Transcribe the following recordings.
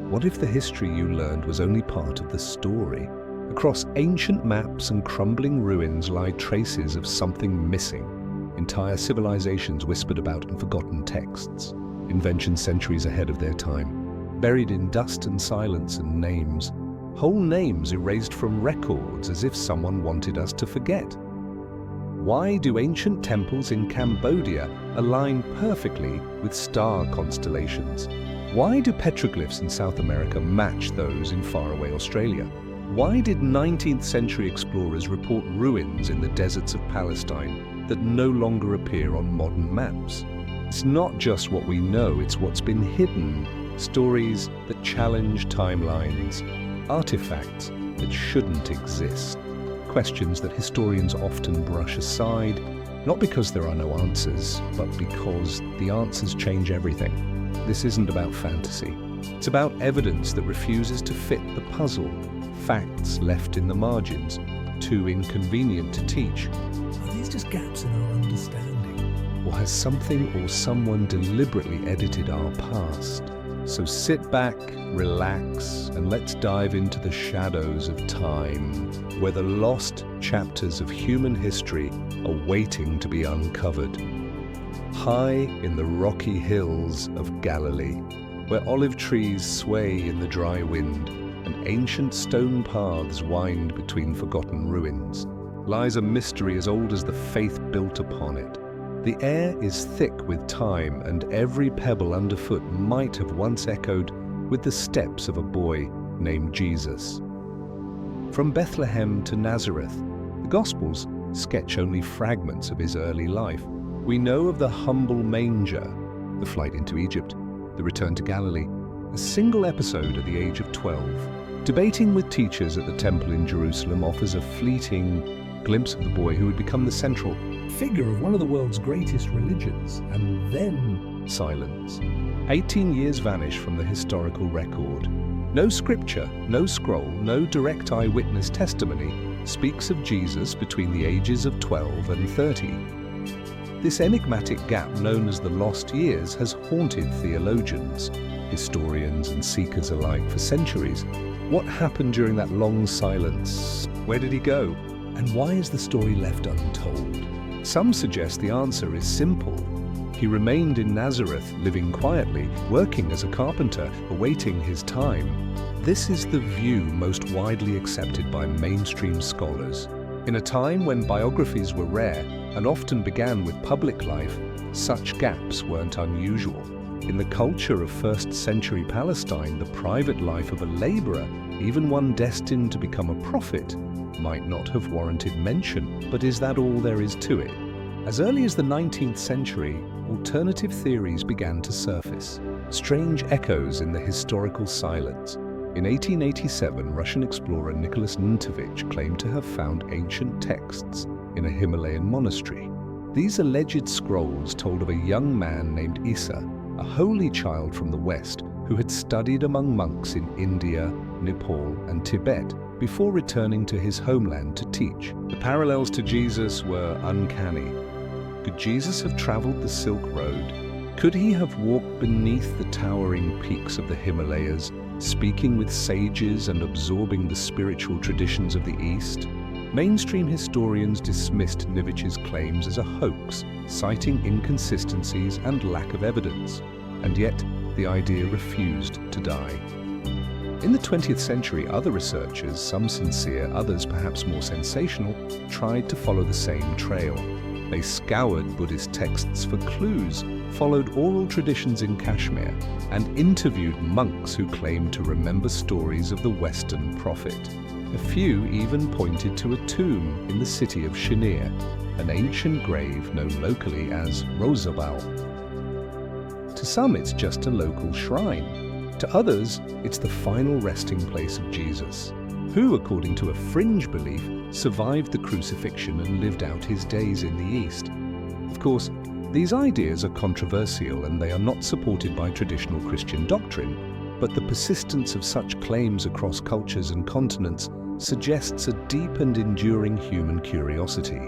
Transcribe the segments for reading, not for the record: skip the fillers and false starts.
What if the history you learned was only part of the story? Across ancient maps and crumbling ruins lie traces of something missing. Entire civilizations whispered about and forgotten texts. Inventions centuries ahead of their time. Buried in dust and silence and names. Whole names erased from records as if someone wanted us to forget. Why do ancient temples in Cambodia align perfectly with star constellations? Why do petroglyphs in South America match those in faraway Australia? Why did 19th century explorers report ruins in the deserts of Palestine that no longer appear on modern maps? It's not just what we know, it's what's been hidden. Stories that challenge timelines, artifacts that shouldn't exist. Questions that historians often brush aside, not because there are no answers, but because the answers change everything. This isn't about fantasy. It's about evidence that refuses to fit the puzzle, facts left in the margins, too inconvenient to teach. Are these just gaps in our understanding? Or has something or someone deliberately edited our past? So sit back, relax, and let's dive into the shadows of time, where the lost chapters of human history are waiting to be uncovered. High in the rocky hills of Galilee, where olive trees sway in the dry wind and ancient stone paths wind between forgotten ruins, lies a mystery as old as the faith built upon it. The air is thick with time, and every pebble underfoot might have once echoed with the steps of a boy named Jesus. From Bethlehem to Nazareth, the Gospels sketch only fragments of his early life. We know of the humble manger, the flight into Egypt, the return to Galilee, a single episode at the age of 12. Debating with teachers at the temple in Jerusalem offers a fleeting glimpse of the boy who would become the central figure of one of the world's greatest religions, and then silence. 18 years vanish from the historical record. No scripture, no scroll, no direct eyewitness testimony speaks of Jesus between the ages of 12 and 30. This enigmatic gap, known as the lost years, has haunted theologians, historians and seekers alike for centuries. What happened during that long silence? Where did he go? And why is the story left untold? Some suggest the answer is simple. He remained in Nazareth, living quietly, working as a carpenter, awaiting his time. This is the view most widely accepted by mainstream scholars. In a time when biographies were rare and often began with public life, such gaps weren't unusual. In the culture of first-century Palestine, the private life of a laborer, even one destined to become a prophet, might not have warranted mention, but is that all there is to it? As early as the 19th century, alternative theories began to surface, strange echoes in the historical silence. In 1887, Russian explorer Nicholas Ntovich claimed to have found ancient texts in a Himalayan monastery. These alleged scrolls told of a young man named Isa, a holy child from the West who had studied among monks in India, Nepal, and Tibet before returning to his homeland to teach. The parallels to Jesus were uncanny. Could Jesus have traveled the Silk Road? Could he have walked beneath the towering peaks of the Himalayas, speaking with sages and absorbing the spiritual traditions of the East? Mainstream historians dismissed Ntovich's claims as a hoax, citing inconsistencies and lack of evidence. And yet, the idea refused to die. In the 20th century, other researchers, some sincere, others perhaps more sensational, tried to follow the same trail. They scoured Buddhist texts for clues, followed oral traditions in Kashmir, and interviewed monks who claimed to remember stories of the Western prophet. A few even pointed to a tomb in the city of Shinir, an ancient grave known locally as Rosabal. To some, it's just a local shrine. To others, it's the final resting place of Jesus, who, according to a fringe belief, survived the crucifixion and lived out his days in the East. Of course, these ideas are controversial and they are not supported by traditional Christian doctrine, but the persistence of such claims across cultures and continents suggests a deep and enduring human curiosity.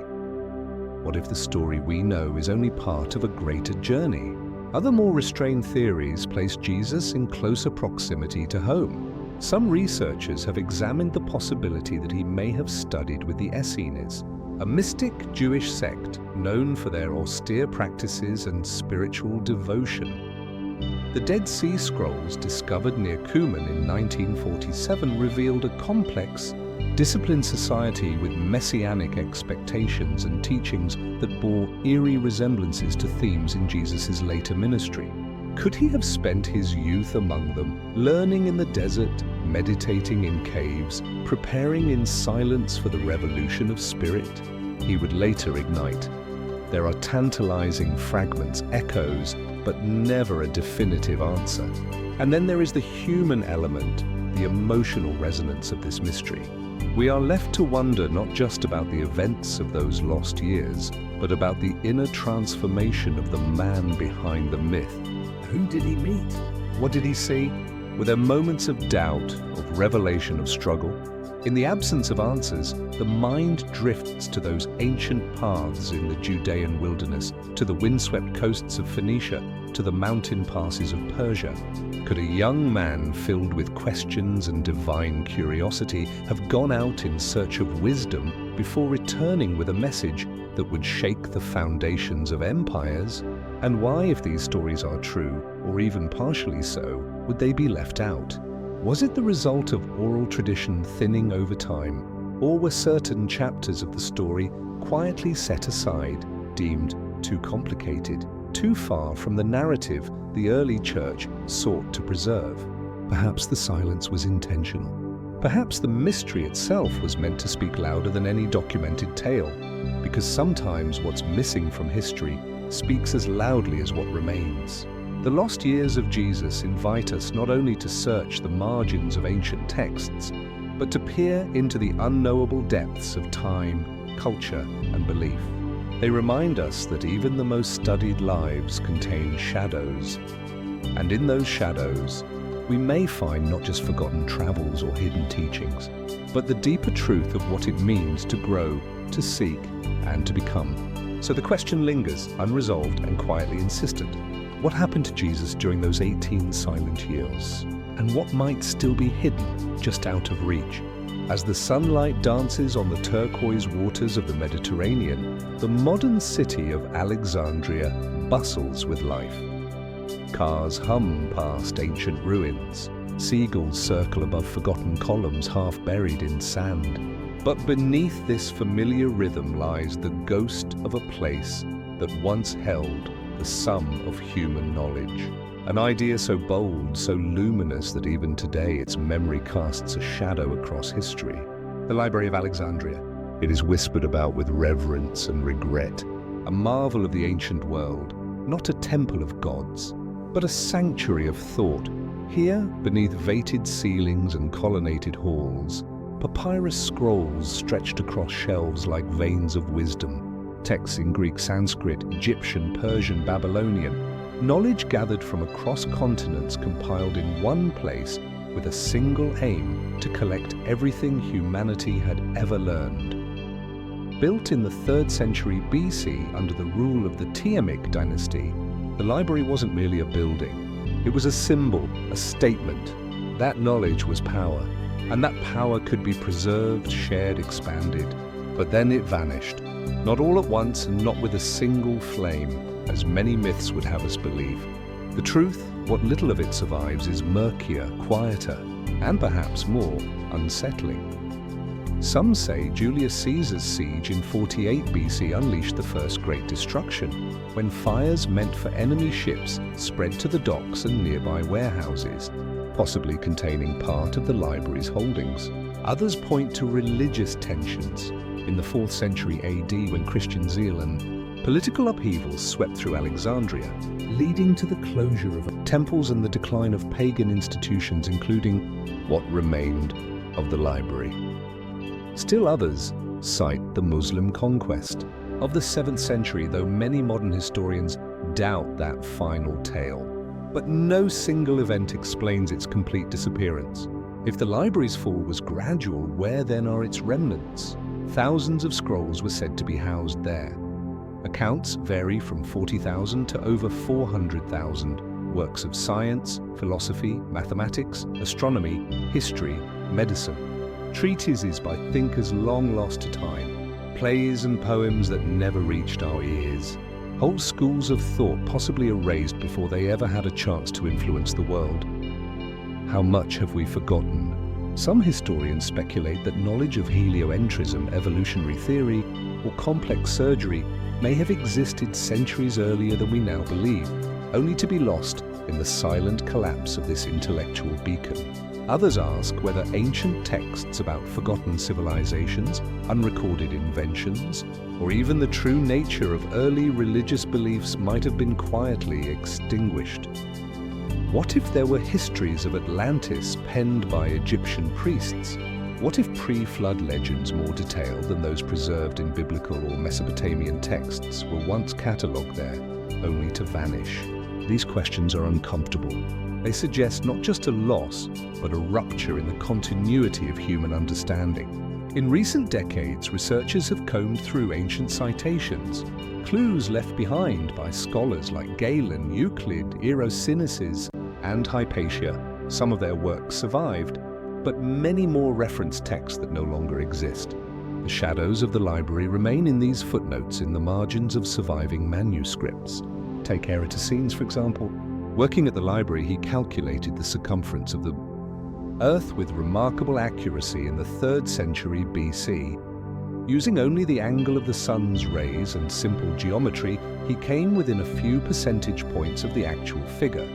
What if the story we know is only part of a greater journey? Other more restrained theories place Jesus in closer proximity to home. Some researchers have examined the possibility that he may have studied with the Essenes, a mystic Jewish sect known for their austere practices and spiritual devotion. The Dead Sea Scrolls discovered near Qumran in 1947 revealed a complex, disciplined society with messianic expectations and teachings that bore eerie resemblances to themes in Jesus' later ministry. Could he have spent his youth among them, learning in the desert, meditating in caves, preparing in silence for the revolution of spirit he would later ignite? There are tantalizing fragments, echoes, but never a definitive answer. And then there is the human element, the emotional resonance of this mystery. We are left to wonder not just about the events of those lost years, but about the inner transformation of the man behind the myth. Who did he meet? What did he see? Were there moments of doubt, of revelation, of struggle? In the absence of answers, the mind drifts to those ancient paths in the Judean wilderness, to the windswept coasts of Phoenicia, to the mountain passes of Persia. Could a young man filled with questions and divine curiosity have gone out in search of wisdom before returning with a message that would shake the foundations of empires? And why, if these stories are true, or even partially so, would they be left out? Was it the result of oral tradition thinning over time, or were certain chapters of the story quietly set aside, deemed too complicated, too far from the narrative the early church sought to preserve? Perhaps the silence was intentional. Perhaps the mystery itself was meant to speak louder than any documented tale, because sometimes what's missing from history speaks as loudly as what remains. The lost years of Jesus invite us not only to search the margins of ancient texts, but to peer into the unknowable depths of time, culture, and belief. They remind us that even the most studied lives contain shadows, and in those shadows, we may find not just forgotten travels or hidden teachings, but the deeper truth of what it means to grow, to seek, and to become. So the question lingers, unresolved and quietly insistent. What happened to Jesus during those 18 silent years? And what might still be hidden, just out of reach? As the sunlight dances on the turquoise waters of the Mediterranean, the modern city of Alexandria bustles with life. Cars hum past ancient ruins. Seagulls circle above forgotten columns half buried in sand. But beneath this familiar rhythm lies the ghost of a place that once held the sum of human knowledge. An idea so bold, so luminous that even today its memory casts a shadow across history. The Library of Alexandria. It is whispered about with reverence and regret. A marvel of the ancient world, not a temple of gods, but a sanctuary of thought. Here, beneath vated ceilings and colonnaded halls, papyrus scrolls stretched across shelves like veins of wisdom. Texts in Greek, Sanskrit, Egyptian, Persian, Babylonian. Knowledge gathered from across continents compiled in one place with a single aim to collect everything humanity had ever learned. Built in the 3rd century BC under the rule of the Tiamat dynasty, the library wasn't merely a building. It was a symbol, a statement. That knowledge was power, and that power could be preserved, shared, expanded. But then it vanished. Not all at once and not with a single flame, as many myths would have us believe. The truth, what little of it survives, is murkier, quieter, and perhaps more unsettling. Some say Julius Caesar's siege in 48 BC unleashed the first great destruction, when fires meant for enemy ships spread to the docks and nearby warehouses, possibly containing part of the library's holdings. Others point to religious tensions in the 4th century AD when Christian zeal and political upheavals swept through Alexandria, Leading to the closure of temples and the decline of pagan institutions, including what remained of the library. Still others cite the Muslim conquest of the 7th century, though many modern historians doubt that final tale. But no single event explains its complete disappearance. If the library's fall was gradual, where then are its remnants? Thousands of scrolls were said to be housed there. Accounts vary from 40,000 to over 400,000. Works of science, philosophy, mathematics, astronomy, history, medicine. Treatises by thinkers long lost to time. Plays and poems that never reached our ears. Whole schools of thought possibly erased before they ever had a chance to influence the world. How much have we forgotten? Some historians speculate that knowledge of helioentrism, evolutionary theory, or complex surgery may have existed centuries earlier than we now believe, only to be lost in the silent collapse of this intellectual beacon. Others ask whether ancient texts about forgotten civilizations, unrecorded inventions, or even the true nature of early religious beliefs might have been quietly extinguished. What if there were histories of Atlantis penned by Egyptian priests? What if pre-flood legends more detailed than those preserved in biblical or Mesopotamian texts were once catalogued there, only to vanish? These questions are uncomfortable. They suggest not just a loss, but a rupture in the continuity of human understanding. In recent decades, researchers have combed through ancient citations, clues left behind by scholars like Galen, Euclid, Eratosthenes, and Hypatia. Some of their works survived, but many more reference texts that no longer exist. The shadows of the library remain in these footnotes in the margins of surviving manuscripts. Take Eratosthenes, for example. Working at the library, he calculated the circumference of the Earth with remarkable accuracy in the 3rd century BC. Using only the angle of the sun's rays and simple geometry, he came within a few percentage points of the actual figure.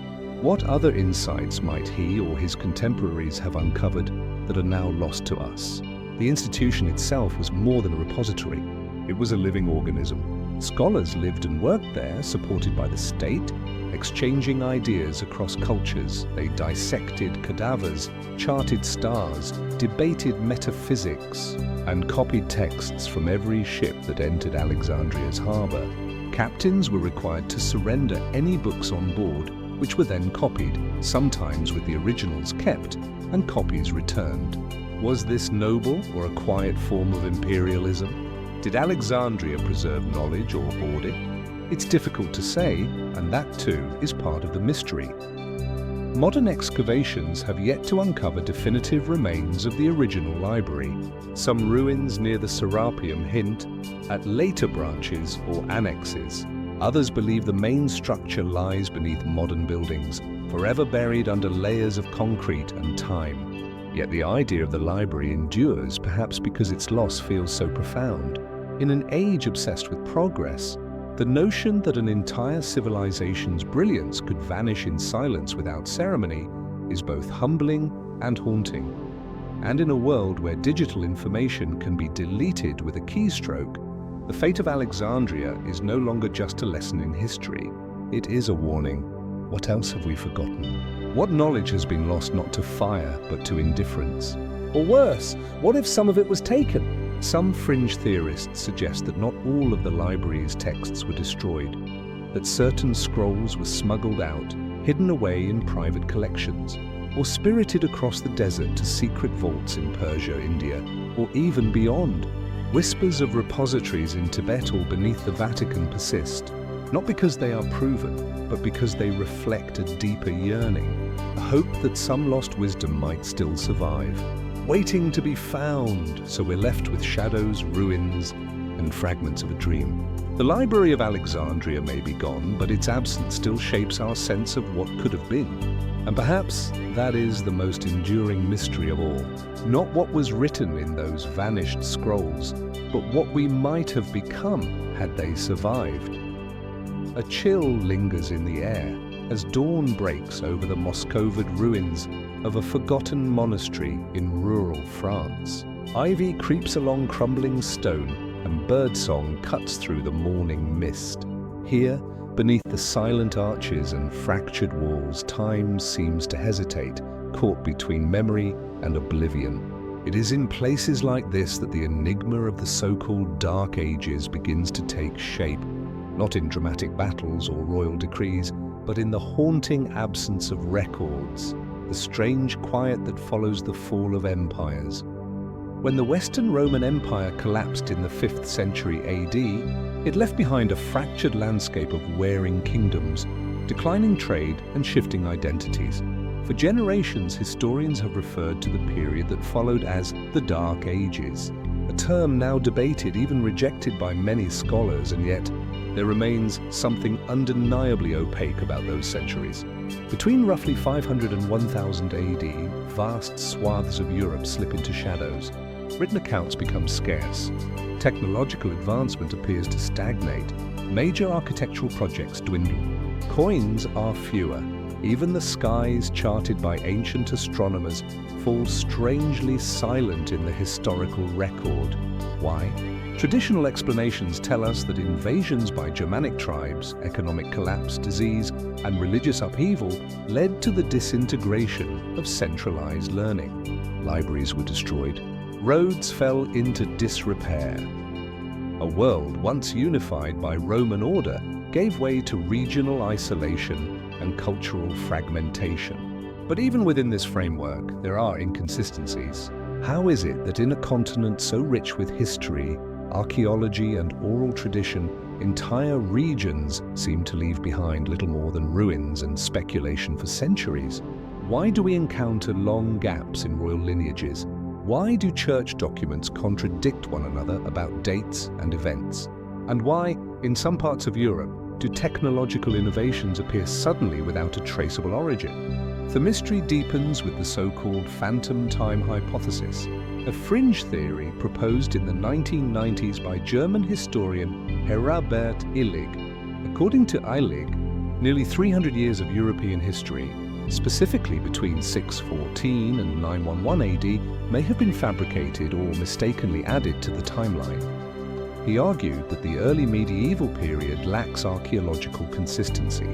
What other insights might he or his contemporaries have uncovered that are now lost to us? The institution itself was more than a repository. It was a living organism. Scholars lived and worked there, supported by the state, exchanging ideas across cultures. They dissected cadavers, charted stars, debated metaphysics, and copied texts from every ship that entered Alexandria's harbor. Captains were required to surrender any books on board, which were then copied, sometimes with the originals kept and copies returned. Was this noble or a quiet form of imperialism? Did Alexandria preserve knowledge or hoard it? It's difficult to say, and that too is part of the mystery. Modern excavations have yet to uncover definitive remains of the original library. Some ruins near the Serapeum hint at later branches or annexes. Others believe the main structure lies beneath modern buildings, forever buried under layers of concrete and time. Yet the idea of the library endures, perhaps because its loss feels so profound. In an age obsessed with progress, the notion that an entire civilization's brilliance could vanish in silence without ceremony is both humbling and haunting. And in a world where digital information can be deleted with a keystroke, the fate of Alexandria is no longer just a lesson in history. It is a warning. What else have we forgotten? What knowledge has been lost not to fire, but to indifference? Or worse, what if some of it was taken? Some fringe theorists suggest that not all of the library's texts were destroyed, that certain scrolls were smuggled out, hidden away in private collections, or spirited across the desert to secret vaults in Persia, India, or even beyond. Whispers of repositories in Tibet or beneath the Vatican persist, not because they are proven, but because they reflect a deeper yearning, a hope that some lost wisdom might still survive, waiting to be found, so we're left with shadows, ruins, and fragments of a dream. The Library of Alexandria may be gone, but its absence still shapes our sense of what could have been. And perhaps that is the most enduring mystery of all. Not what was written in those vanished scrolls, but what we might have become had they survived. A chill lingers in the air as dawn breaks over the moss-covered ruins of a forgotten monastery in rural France. Ivy creeps along crumbling stone and birdsong cuts through the morning mist. Here, beneath the silent arches and fractured walls, time seems to hesitate, caught between memory and oblivion. It is in places like this that the enigma of the so-called Dark Ages begins to take shape, not in dramatic battles or royal decrees, but in the haunting absence of records, the strange quiet that follows the fall of empires. When the Western Roman Empire collapsed in the 5th century AD, It left behind a fractured landscape of warring kingdoms, declining trade and shifting identities. For generations, historians have referred to the period that followed as the Dark Ages, a term now debated, even rejected by many scholars, and yet there remains something undeniably opaque about those centuries. Between roughly 500 and 1000 AD, vast swaths of Europe slip into shadows. Written accounts become scarce. Technological advancement appears to stagnate. Major architectural projects dwindle. Coins are fewer. Even the skies charted by ancient astronomers fall strangely silent in the historical record. Why? Traditional explanations tell us that invasions by Germanic tribes, economic collapse, disease, and religious upheaval led to the disintegration of centralized learning. Libraries were destroyed. Roads fell into disrepair. A world once unified by Roman order gave way to regional isolation and cultural fragmentation. But even within this framework, there are inconsistencies. How is it that in a continent so rich with history, archaeology, and oral tradition, entire regions seem to leave behind little more than ruins and speculation for centuries? Why do we encounter long gaps in royal lineages? Why do church documents contradict one another about dates and events? And why, in some parts of Europe, do technological innovations appear suddenly without a traceable origin? The mystery deepens with the so-called phantom time hypothesis, a fringe theory proposed in the 1990s by German historian Heribert Illig. According to Illig, nearly 300 years of European history, specifically between 614 and 911 AD, may have been fabricated or mistakenly added to the timeline. He argued that the early medieval period lacks archaeological consistency,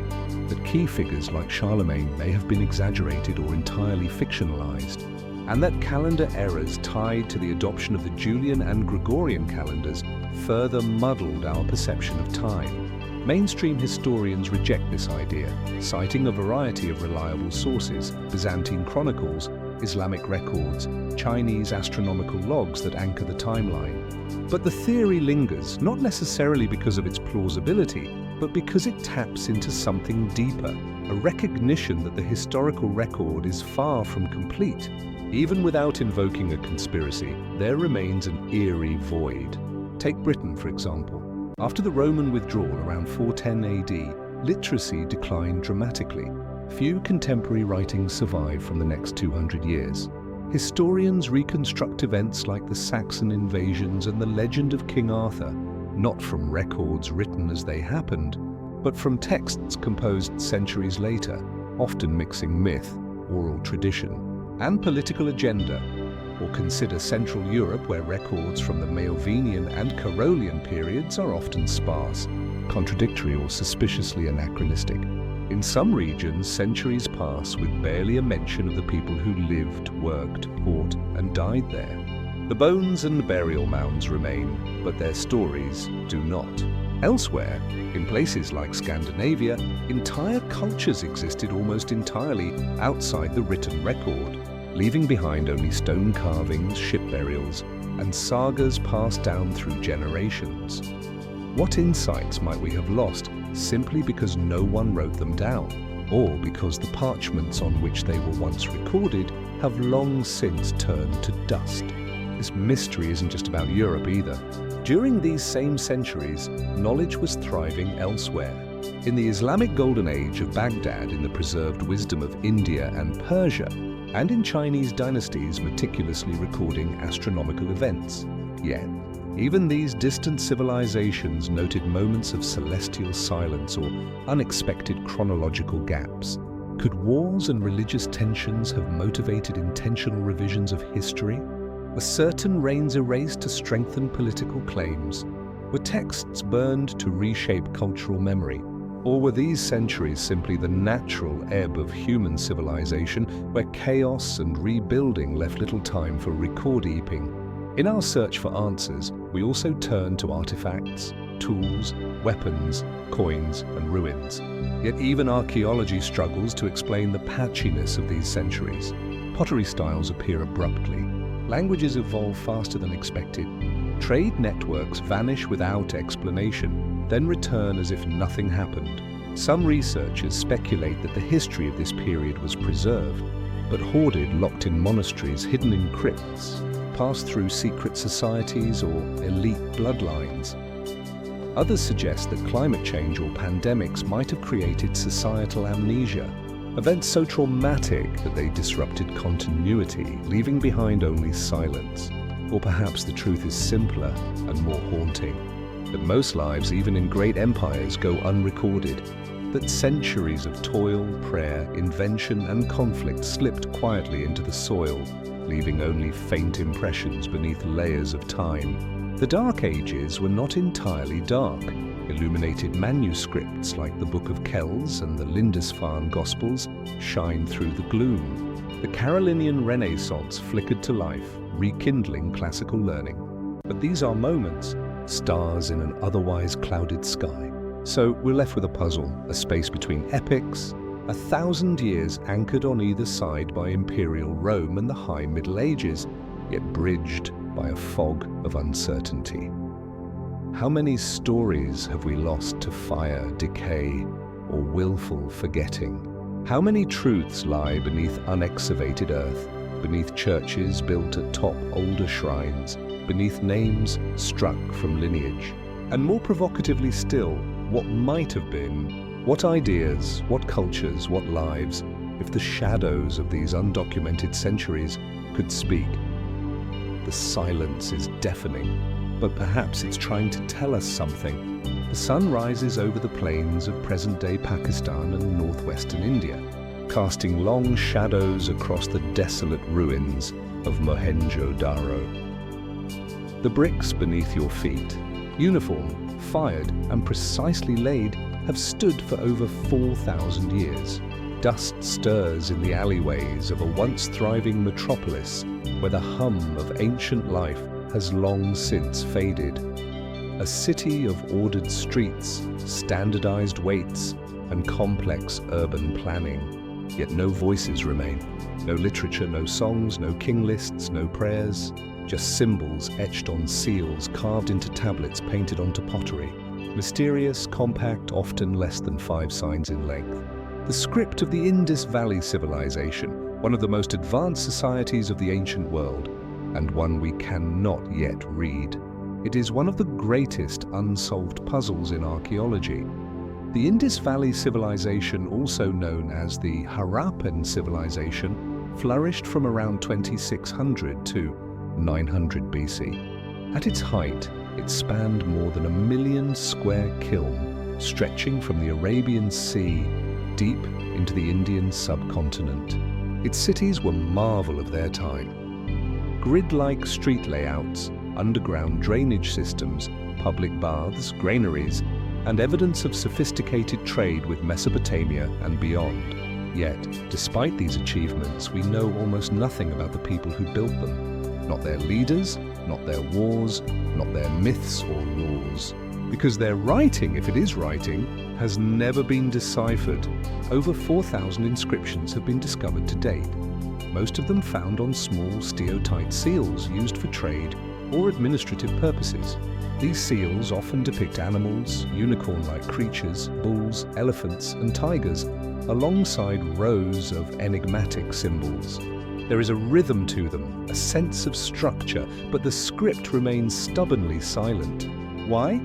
that key figures like Charlemagne may have been exaggerated or entirely fictionalized, and that calendar errors tied to the adoption of the Julian and Gregorian calendars further muddled our perception of time. Mainstream historians reject this idea, citing a variety of reliable sources: Byzantine chronicles, Islamic records, Chinese astronomical logs that anchor the timeline. But the theory lingers, not necessarily because of its plausibility, but because it taps into something deeper, a recognition that the historical record is far from complete. Even without invoking a conspiracy, there remains an eerie void. Take Britain, for example. After the Roman withdrawal around 410 AD, literacy declined dramatically. Few contemporary writings survive from the next 200 years. Historians reconstruct events like the Saxon invasions and the legend of King Arthur, not from records written as they happened, but from texts composed centuries later, often mixing myth, oral tradition, and political agenda. Or consider Central Europe, where records from the Merovingian and Carolean periods are often sparse, contradictory, or suspiciously anachronistic. In some regions, centuries pass with barely a mention of the people who lived, worked, fought, and died there. The bones and burial mounds remain, but their stories do not. Elsewhere, in places like Scandinavia, entire cultures existed almost entirely outside the written record, leaving behind only stone carvings, ship burials, and sagas passed down through generations. What insights might we have lost simply because no one wrote them down, or because the parchments on which they were once recorded have long since turned to dust? This mystery isn't just about Europe either. During these same centuries, knowledge was thriving elsewhere. In the Islamic Golden Age of Baghdad, in the preserved wisdom of India and Persia, and in Chinese dynasties meticulously recording astronomical events. Yet, even these distant civilizations noted moments of celestial silence or unexpected chronological gaps. Could wars and religious tensions have motivated intentional revisions of history? Were certain reigns erased to strengthen political claims? Were texts burned to reshape cultural memory? Or were these centuries simply the natural ebb of human civilization, where chaos and rebuilding left little time for record-keeping? In our search for answers, we also turn to artifacts, tools, weapons, coins, and ruins. Yet even archaeology struggles to explain the patchiness of these centuries. Pottery styles appear abruptly. Languages evolve faster than expected. Trade networks vanish without explanation, then return as if nothing happened. Some researchers speculate that the history of this period was preserved, but hoarded locked in monasteries hidden in crypts, passed through secret societies or elite bloodlines. Others suggest that climate change or pandemics might have created societal amnesia, events so traumatic that they disrupted continuity, leaving behind only silence. Or perhaps the truth is simpler and more haunting, that most lives, even in great empires, go unrecorded, that centuries of toil, prayer, invention and conflict slipped quietly into the soil, leaving only faint impressions beneath layers of time. The Dark Ages were not entirely dark. Illuminated manuscripts like the Book of Kells and the Lindisfarne Gospels shine through the gloom. The Carolinian Renaissance flickered to life, rekindling classical learning. But these are moments, stars in an otherwise clouded sky. So we're left with a puzzle, a space between epics, 1,000 years anchored on either side by imperial Rome and the High Middle Ages, yet bridged by a fog of uncertainty. How many stories have we lost to fire, decay, or willful forgetting? How many truths lie beneath unexcavated earth, beneath churches built atop older shrines, beneath names struck from lineage? And more provocatively still, what might have been? What ideas, what cultures, what lives, if the shadows of these undocumented centuries could speak? The silence is deafening, but perhaps it's trying to tell us something. The sun rises over the plains of present-day Pakistan and northwestern India, casting long shadows across the desolate ruins of Mohenjo-Daro. The bricks beneath your feet, uniform, fired and precisely laid, have stood for over 4,000 years. Dust stirs in the alleyways of a once thriving metropolis where the hum of ancient life has long since faded. A city of ordered streets, standardized weights, and complex urban planning. Yet no voices remain. No literature, no songs, no king lists, no prayers. Just symbols etched on seals, carved into tablets, painted onto pottery. Mysterious, compact, often less than 5 signs in length. The script of the Indus Valley Civilization, one of the most advanced societies of the ancient world, and one we cannot yet read. It is one of the greatest unsolved puzzles in archaeology. The Indus Valley Civilization, also known as the Harappan Civilization, flourished from around 2600 to 900 BC. At its height, it spanned more than 1 million square kiln, stretching from the Arabian Sea deep into the Indian subcontinent. Its cities were marvel of their time. Grid-like street layouts, underground drainage systems, public baths, granaries, and evidence of sophisticated trade with Mesopotamia and beyond. Yet, despite these achievements, we know almost nothing about the people who built them. Not their leaders, not their wars, not their myths or laws. Because their writing, if it is writing, has never been deciphered. Over 4,000 inscriptions have been discovered to date, most of them found on small steatite seals used for trade or administrative purposes. These seals often depict animals, unicorn-like creatures, bulls, elephants, and tigers, alongside rows of enigmatic symbols. There is a rhythm to them, a sense of structure, but the script remains stubbornly silent. Why?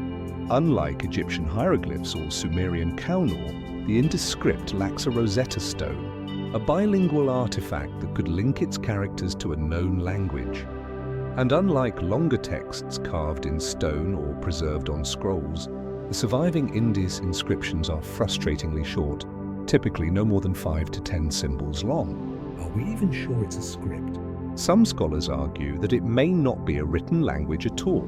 Unlike Egyptian hieroglyphs or Sumerian Kaunor, the Indus script lacks a Rosetta Stone, a bilingual artifact that could link its characters to a known language. And unlike longer texts carved in stone or preserved on scrolls, the surviving Indus inscriptions are frustratingly short, typically no more than 5 to 10 symbols long. Are we even sure it's a script? Some scholars argue that it may not be a written language at all,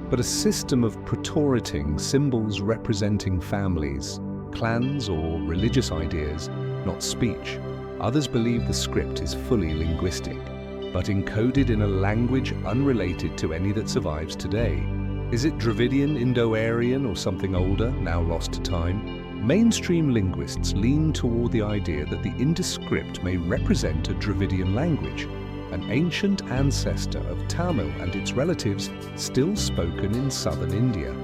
but a system of proto-writing symbols representing families, clans, or religious ideas, not speech. Others believe the script is fully linguistic, but encoded in a language unrelated to any that survives today. Is it Dravidian, Indo-Aryan, or something older, now lost to time? Mainstream linguists lean toward the idea that the Indus script may represent a Dravidian language, an ancient ancestor of Tamil and its relatives still spoken in southern India.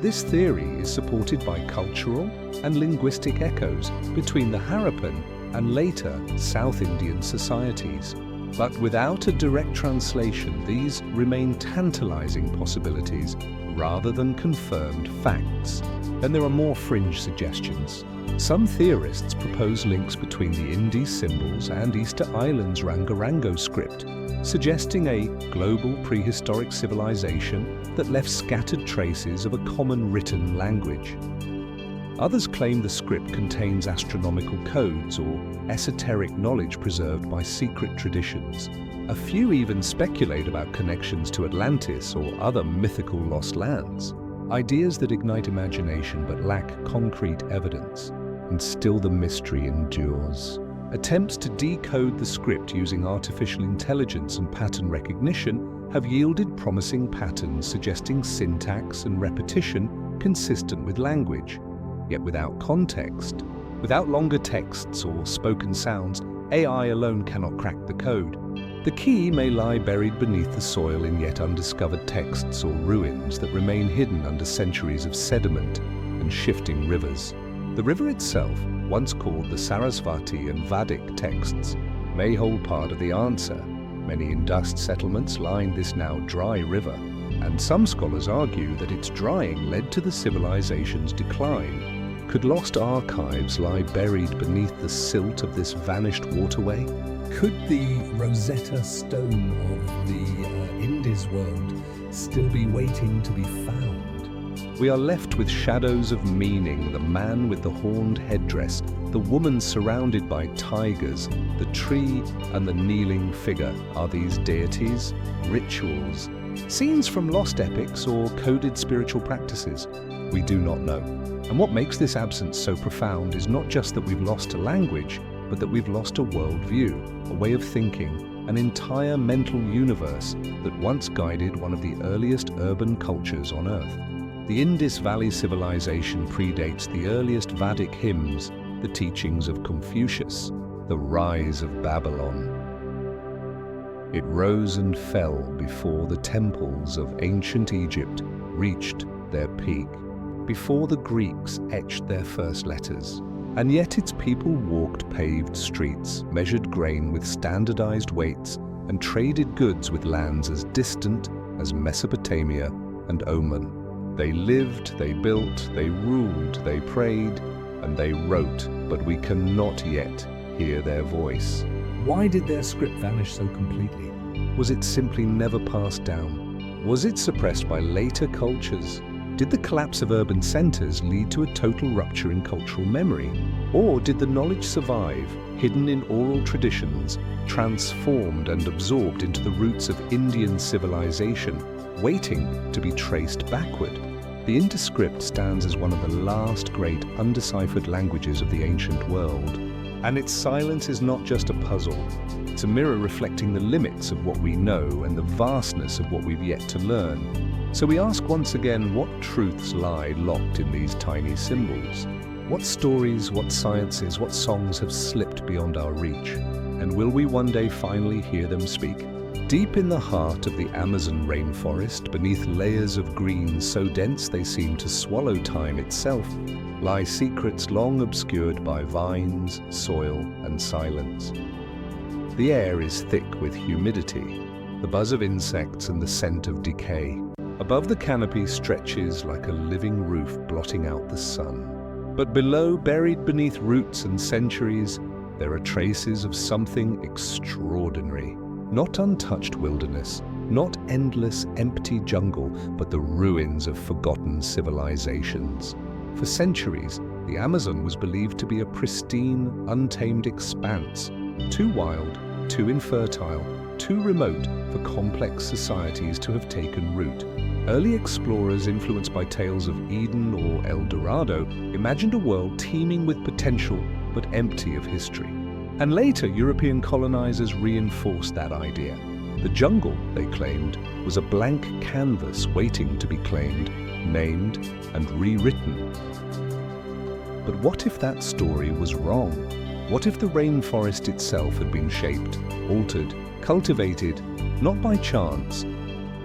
This theory is supported by cultural and linguistic echoes between the Harappan and later South Indian societies. But without a direct translation, these remain tantalizing possibilities rather than confirmed facts. And there are more fringe suggestions. Some theorists propose links between the Indie symbols and Easter Island's Rangarango script, suggesting a global prehistoric civilization that left scattered traces of a common written language. Others claim the script contains astronomical codes or esoteric knowledge preserved by secret traditions. A few even speculate about connections to Atlantis or other mythical lost lands, ideas that ignite imagination but lack concrete evidence. And still the mystery endures. Attempts to decode the script using artificial intelligence and pattern recognition have yielded promising patterns suggesting syntax and repetition consistent with language. Yet without context, without longer texts or spoken sounds, AI alone cannot crack the code. The key may lie buried beneath the soil in yet undiscovered texts or ruins that remain hidden under centuries of sediment and shifting rivers. The river itself, once called the Sarasvati and Vedic texts, may hold part of the answer. Many Indus settlements line this now dry river, and some scholars argue that its drying led to the civilization's decline. Could lost archives lie buried beneath the silt of this vanished waterway? Could the Rosetta Stone of the Indies world still be waiting to be found? We are left with shadows of meaning: the man with the horned headdress, the woman surrounded by tigers, the tree and the kneeling figure. Are these deities, rituals, scenes from lost epics, or coded spiritual practices? We do not know. And what makes this absence so profound is not just that we've lost a language, but that we've lost a worldview, a way of thinking, an entire mental universe that once guided one of the earliest urban cultures on Earth. The Indus Valley civilization predates the earliest Vedic hymns, the teachings of Confucius, the rise of Babylon. It rose and fell before the temples of ancient Egypt reached their peak, before the Greeks etched their first letters. And yet its people walked paved streets, measured grain with standardized weights, and traded goods with lands as distant as Mesopotamia and Oman. They lived, they built, they ruled, they prayed, and they wrote, but we cannot yet hear their voice. Why did their script vanish so completely? Was it simply never passed down? Was it suppressed by later cultures? Did the collapse of urban centers lead to a total rupture in cultural memory? Or did the knowledge survive, hidden in oral traditions, transformed and absorbed into the roots of Indian civilization, waiting to be traced backward? The Indus script stands as one of the last great undeciphered languages of the ancient world. And its silence is not just a puzzle. It's a mirror reflecting the limits of what we know and the vastness of what we've yet to learn. So we ask once again, what truths lie locked in these tiny symbols? What stories, what sciences, what songs have slipped beyond our reach? And will we one day finally hear them speak? Deep in the heart of the Amazon rainforest, beneath layers of green so dense they seem to swallow time itself, lie secrets long obscured by vines, soil, and silence. The air is thick with humidity, the buzz of insects and the scent of decay. Above the canopy stretches like a living roof blotting out the sun. But below, buried beneath roots and centuries, there are traces of something extraordinary. Not untouched wilderness, not endless empty jungle, but the ruins of forgotten civilizations. For centuries, the Amazon was believed to be a pristine, untamed expanse, too wild, too infertile, too remote for complex societies to have taken root. Early explorers influenced by tales of Eden or El Dorado imagined a world teeming with potential but empty of history. And later, European colonizers reinforced that idea. The jungle, they claimed, was a blank canvas waiting to be claimed, named, and rewritten. But what if that story was wrong? What if the rainforest itself had been shaped, altered, cultivated not by chance,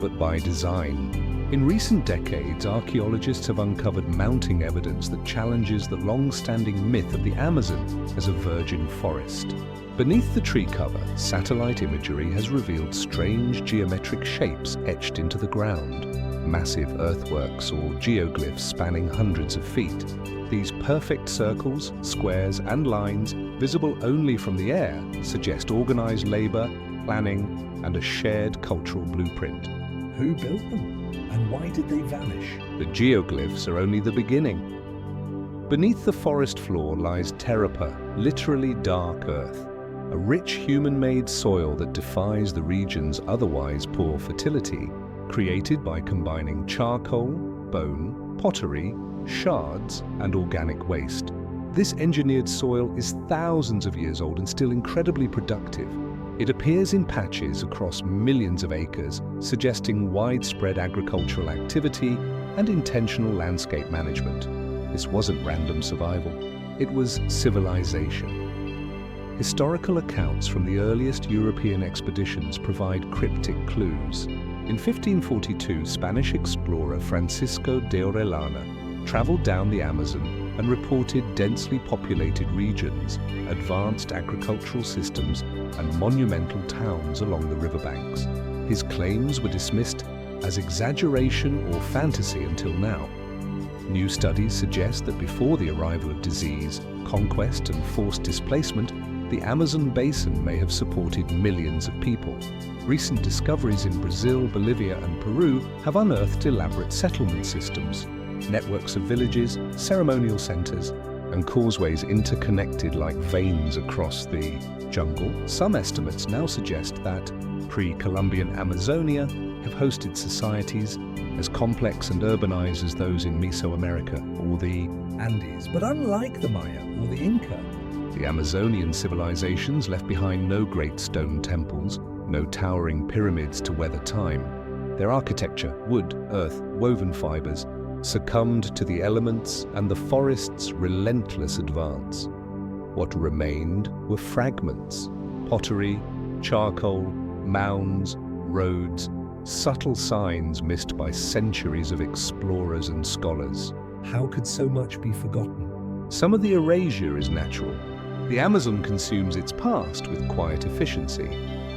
but by design. In recent decades, archaeologists have uncovered mounting evidence that challenges the long-standing myth of the Amazon as a virgin forest. Beneath the tree cover, satellite imagery has revealed strange geometric shapes etched into the ground. Massive earthworks or geoglyphs spanning hundreds of feet. These perfect circles, squares and lines, visible only from the air, suggest organized labor, planning and a shared cultural blueprint. Who built them? And why did they vanish? The geoglyphs are only the beginning. Beneath the forest floor lies terrapa, literally dark earth, a rich human-made soil that defies the region's otherwise poor fertility, created by combining charcoal, bone, pottery, shards, and organic waste. This engineered soil is thousands of years old and still incredibly productive. It appears in patches across millions of acres, suggesting widespread agricultural activity and intentional landscape management. This wasn't random survival, it was civilization. Historical accounts from the earliest European expeditions provide cryptic clues. In 1542, Spanish explorer Francisco de Orellana traveled down the Amazon and reported densely populated regions, advanced agricultural systems, and monumental towns along the riverbanks. His claims were dismissed as exaggeration or fantasy until now. New studies suggest that before the arrival of disease, conquest, and forced displacement, the Amazon basin may have supported millions of people. Recent discoveries in Brazil, Bolivia, and Peru have unearthed elaborate settlement systems, networks of villages, ceremonial centers, and causeways interconnected like veins across the jungle. Some estimates now suggest that pre-Columbian Amazonia have hosted societies as complex and urbanized as those in Mesoamerica or the Andes. But unlike the Maya or the Inca, the Amazonian civilizations left behind no great stone temples, no towering pyramids to weather time. Their architecture, wood, earth, woven fibers, succumbed to the elements and the forest's relentless advance. What remained were fragments, pottery, charcoal, mounds, roads, subtle signs missed by centuries of explorers and scholars. how could so much be forgotten? Some of the erasure is natural. The Amazon consumes its past with quiet efficiency.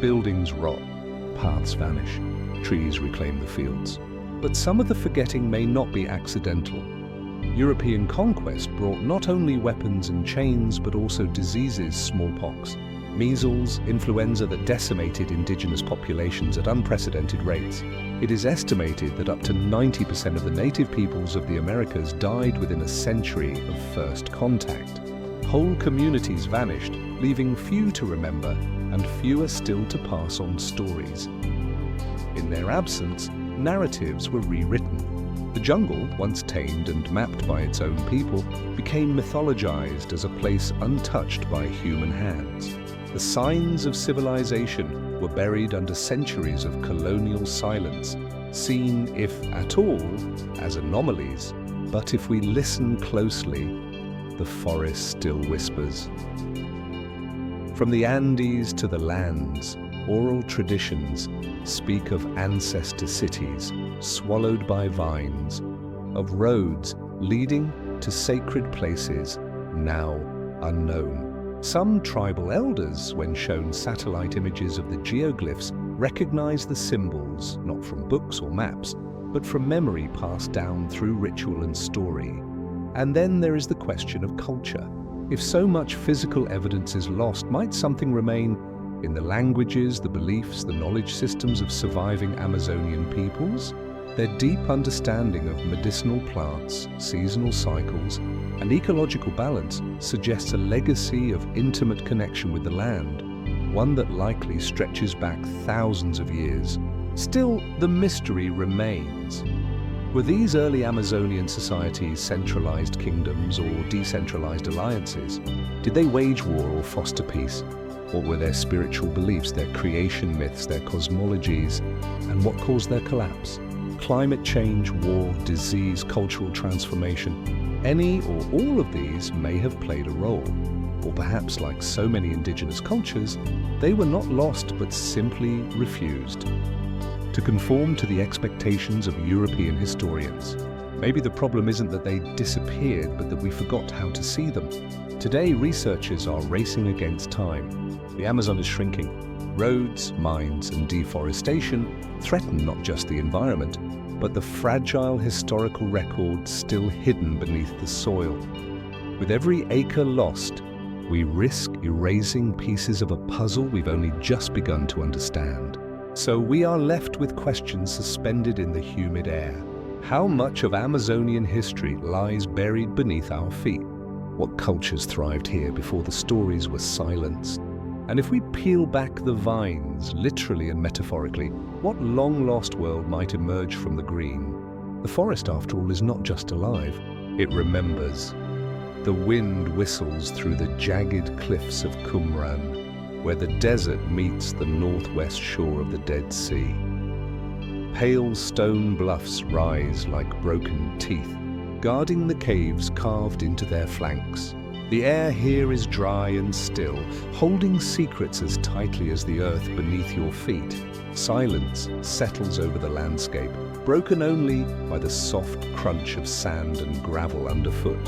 Buildings rot, paths vanish, trees reclaim the fields. But some of the forgetting may not be accidental. European conquest brought not only weapons and chains, but also diseases, smallpox, measles, influenza that decimated indigenous populations at unprecedented rates. It is estimated that up to 90% of the native peoples of the Americas died within a century of first contact. Whole communities vanished, leaving few to remember and fewer still to pass on stories. In their absence, narratives were rewritten. The jungle, once tamed and mapped by its own people, became mythologized as a place untouched by human hands. The signs of civilization were buried under centuries of colonial silence, seen, if at all, as anomalies. But if we listen closely, the forest still whispers. From the Andes to the lands, oral traditions speak of ancestor cities swallowed by vines, of roads leading to sacred places now unknown. Some tribal elders, when shown satellite images of the geoglyphs, recognize the symbols not from books or maps, but from memory passed down through ritual and story. And then there is the question of culture. If so much physical evidence is lost, might something remain in the languages, the beliefs, the knowledge systems of surviving Amazonian peoples? Their deep understanding of medicinal plants, seasonal cycles, and ecological balance suggests a legacy of intimate connection with the land, one that likely stretches back thousands of years. Still, the mystery remains. Were these early Amazonian societies centralized kingdoms or decentralized alliances? Did they wage war or foster peace? What were their spiritual beliefs, their creation myths, their cosmologies, and what caused their collapse? Climate change, war, disease, cultural transformation. Any or all of these may have played a role. Or perhaps, like so many indigenous cultures, they were not lost but simply refused to conform to the expectations of European historians. Maybe the problem isn't that they disappeared, but that we forgot how to see them. Today, researchers are racing against time. The Amazon is shrinking. Roads, mines, and deforestation threaten not just the environment, but the fragile historical record still hidden beneath the soil. With every acre lost, we risk erasing pieces of a puzzle we've only just begun to understand. So we are left with questions suspended in the humid air. How much of Amazonian history lies buried beneath our feet? What cultures thrived here before the stories were silenced? And if we peel back the vines, literally and metaphorically, what long-lost world might emerge from the green? The forest, after all, is not just alive, it remembers. The wind whistles through the jagged cliffs of Qumran, where the desert meets the northwest shore of the Dead Sea. Pale stone bluffs rise like broken teeth, guarding the caves carved into their flanks. The air here is dry and still, holding secrets as tightly as the earth beneath your feet. Silence settles over the landscape, broken only by the soft crunch of sand and gravel underfoot.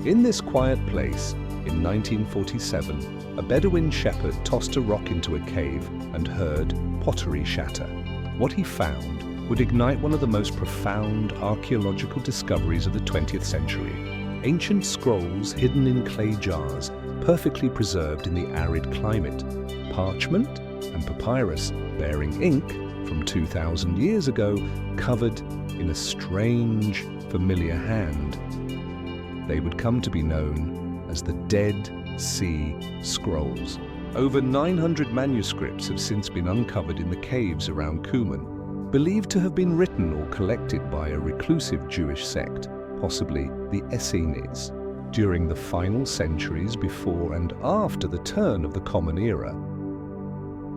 In this quiet place, in 1947, a Bedouin shepherd tossed a rock into a cave and heard pottery shatter. What he found would ignite one of the most profound archaeological discoveries of the 20th century. Ancient scrolls hidden in clay jars, perfectly preserved in the arid climate. Parchment and papyrus bearing ink from 2,000 years ago, covered in a strange, familiar hand. They would come to be known as the Dead Sea Scrolls. Over 900 manuscripts have since been uncovered in the caves around Qumran, believed to have been written or collected by a reclusive Jewish sect, possibly the Essenes, during the final centuries before and after the turn of the Common Era.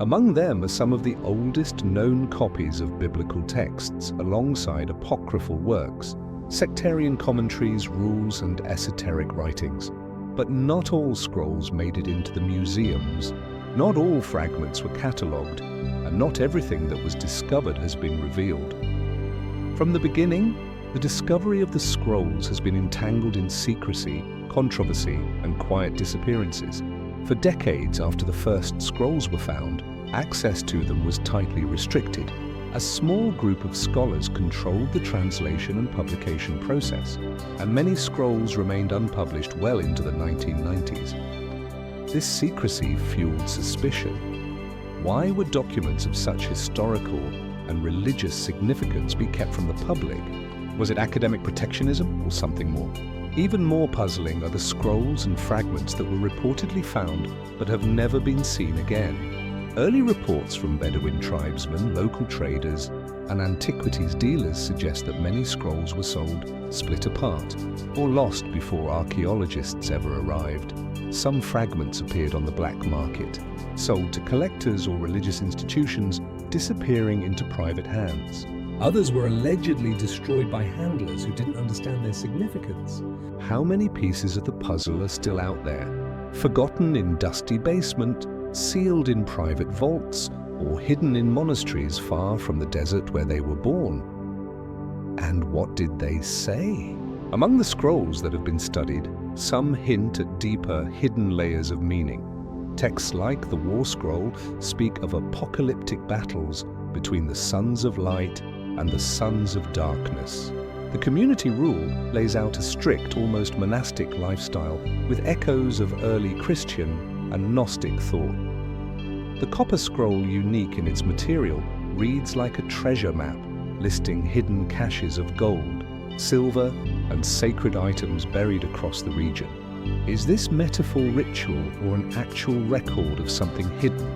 Among them are some of the oldest known copies of biblical texts, alongside apocryphal works, sectarian commentaries, rules, and esoteric writings. But not all scrolls made it into the museums. Not all fragments were catalogued, and not everything that was discovered has been revealed. From the beginning, the discovery of the scrolls has been entangled in secrecy, controversy, and quiet disappearances. For decades after the first scrolls were found, access to them was tightly restricted. A small group of scholars controlled the translation and publication process, and many scrolls remained unpublished well into the 1990s. This secrecy fueled suspicion. Why would documents of such historical and religious significance be kept from the public? Was it academic protectionism or something more? Even more puzzling are the scrolls and fragments that were reportedly found but have never been seen again. Early reports from Bedouin tribesmen, local traders, and antiquities dealers suggest that many scrolls were sold split apart or lost before archaeologists ever arrived. Some fragments appeared on the black market, sold to collectors or religious institutions, disappearing into private hands. Others were allegedly destroyed by handlers who didn't understand their significance. How many pieces of the puzzle are still out there, forgotten in dusty basement, sealed in private vaults, or hidden in monasteries far from the desert where they were born? And what did they say? Among the scrolls that have been studied, some hint at deeper, hidden layers of meaning. Texts like the War Scroll speak of apocalyptic battles between the sons of light and the sons of darkness. The community rule lays out a strict, almost monastic lifestyle with echoes of early Christian and Gnostic thought. The copper scroll, unique in its material, reads like a treasure map, listing hidden caches of gold, silver, and sacred items buried across the region. Is this metaphor ritual or an actual record of something hidden?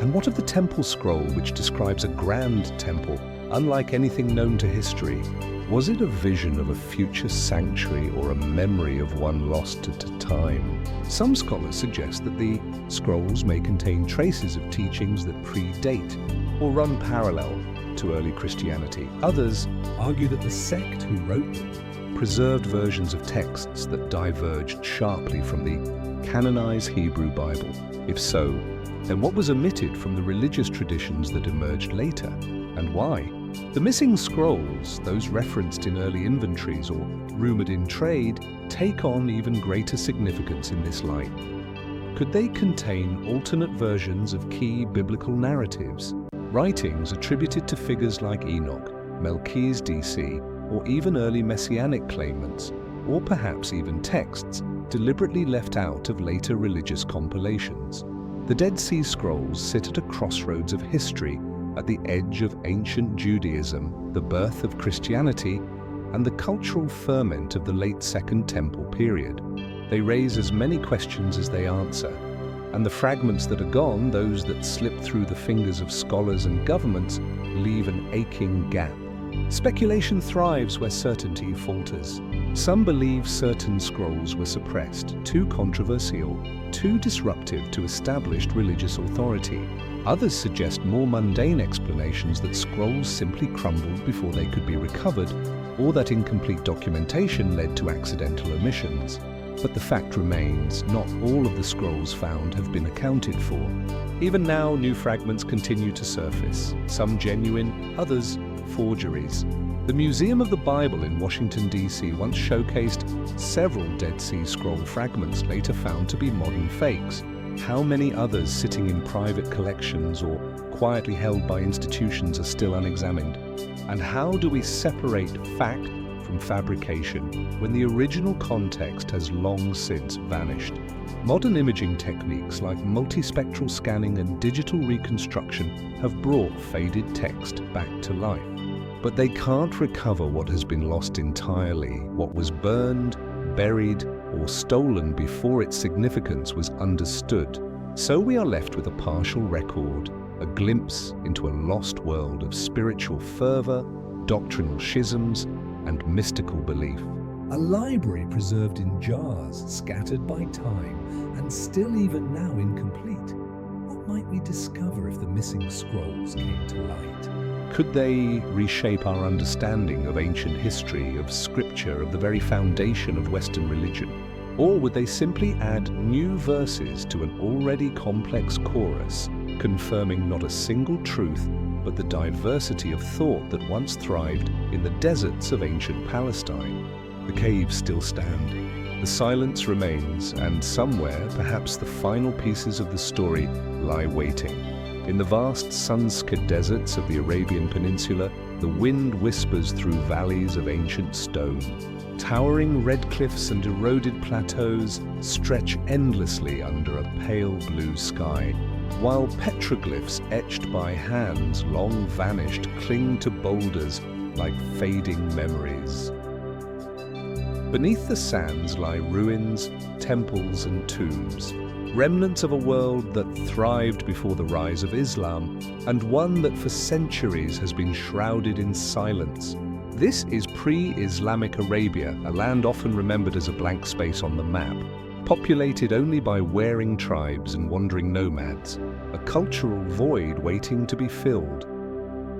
And what of the temple scroll, which describes a grand temple, unlike anything known to history? Was it a vision of a future sanctuary or a memory of one lost to time? Some scholars suggest that the scrolls may contain traces of teachings that predate or run parallel to early Christianity. Others argue that the sect who wrote them preserved versions of texts that diverged sharply from the canonized Hebrew Bible? If so, then what was omitted from the religious traditions that emerged later, and why? The missing scrolls, those referenced in early inventories or rumored in trade, take on even greater significance in this light. Could they contain alternate versions of key biblical narratives, writings attributed to figures like Enoch, Melchizedek, or even early messianic claimants, or perhaps even texts deliberately left out of later religious compilations? The Dead Sea Scrolls sit at a crossroads of history, at the edge of ancient Judaism, the birth of Christianity, and the cultural ferment of the late Second Temple period. They raise as many questions as they answer, and the fragments that are gone, those that slip through the fingers of scholars and governments, leave an aching gap. Speculation thrives where certainty falters. Some believe certain scrolls were suppressed, too controversial, too disruptive to established religious authority. Others suggest more mundane explanations, that scrolls simply crumbled before they could be recovered, or that incomplete documentation led to accidental omissions. But the fact remains, not all of the scrolls found have been accounted for. Even now, new fragments continue to surface, some genuine, others forgeries. The Museum of the Bible in Washington, D.C. once showcased several Dead Sea Scroll fragments later found to be modern fakes. How many others sitting in private collections or quietly held by institutions are still unexamined? And how do we separate fact from fabrication when the original context has long since vanished? Modern imaging techniques like multispectral scanning and digital reconstruction have brought faded text back to life. But they can't recover what has been lost entirely, what was burned, buried, or stolen before its significance was understood. So we are left with a partial record, a glimpse into a lost world of spiritual fervor, doctrinal schisms, and mystical belief. A library preserved in jars, scattered by time, and still even now incomplete. What might we discover if the missing scrolls came to light? Could they reshape our understanding of ancient history, of scripture, of the very foundation of Western religion? Or would they simply add new verses to an already complex chorus, confirming not a single truth, but the diversity of thought that once thrived in the deserts of ancient Palestine? The caves still stand. The silence remains, and somewhere, perhaps the final pieces of the story lie waiting. In the vast sun-skid deserts of the Arabian Peninsula, the wind whispers through valleys of ancient stone. Towering red cliffs and eroded plateaus stretch endlessly under a pale blue sky, while petroglyphs etched by hands long vanished cling to boulders like fading memories. Beneath the sands lie ruins, temples and tombs, remnants of a world that thrived before the rise of Islam, and one that for centuries has been shrouded in silence. This is pre-Islamic Arabia, a land often remembered as a blank space on the map, populated only by warring tribes and wandering nomads, a cultural void waiting to be filled.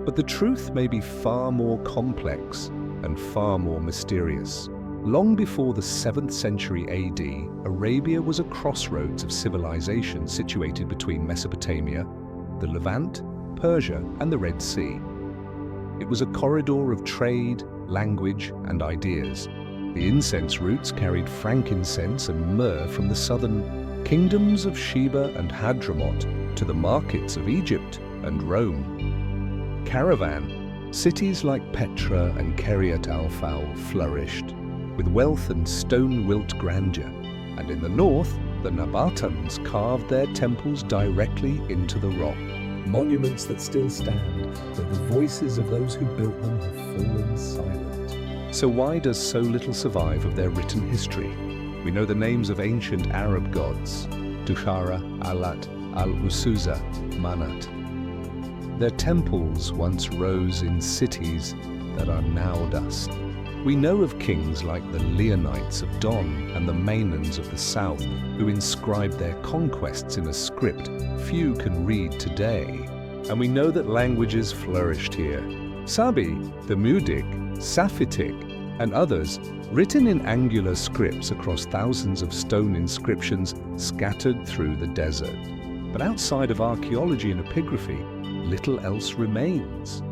But the truth may be far more complex and far more mysterious. Long before the 7th century AD, Arabia was a crossroads of civilization situated between Mesopotamia, the Levant, Persia, and the Red Sea. It was a corridor of trade, language, and ideas. The incense routes carried frankincense and myrrh from the southern kingdoms of Sheba and Hadramaut to the markets of Egypt and Rome. Caravan, cities like Petra and Kiryat al-Faw flourished, with wealth and stone-wilt grandeur, and in the north, the Nabateans carved their temples directly into the rock. Monuments that still stand, though the voices of those who built them have fallen silent. So why does so little survive of their written history? We know the names of ancient Arab gods, Tushara, Alat, Al-Usuza, Manat. Their temples once rose in cities that are now dust. We know of kings like the Leonites of Don and the Maynans of the south, who inscribed their conquests in a script few can read today. And we know that languages flourished here. Sabi, the Mudic, Saphitic, and others written in angular scripts across thousands of stone inscriptions scattered through the desert. But outside of archaeology and epigraphy, little else remains.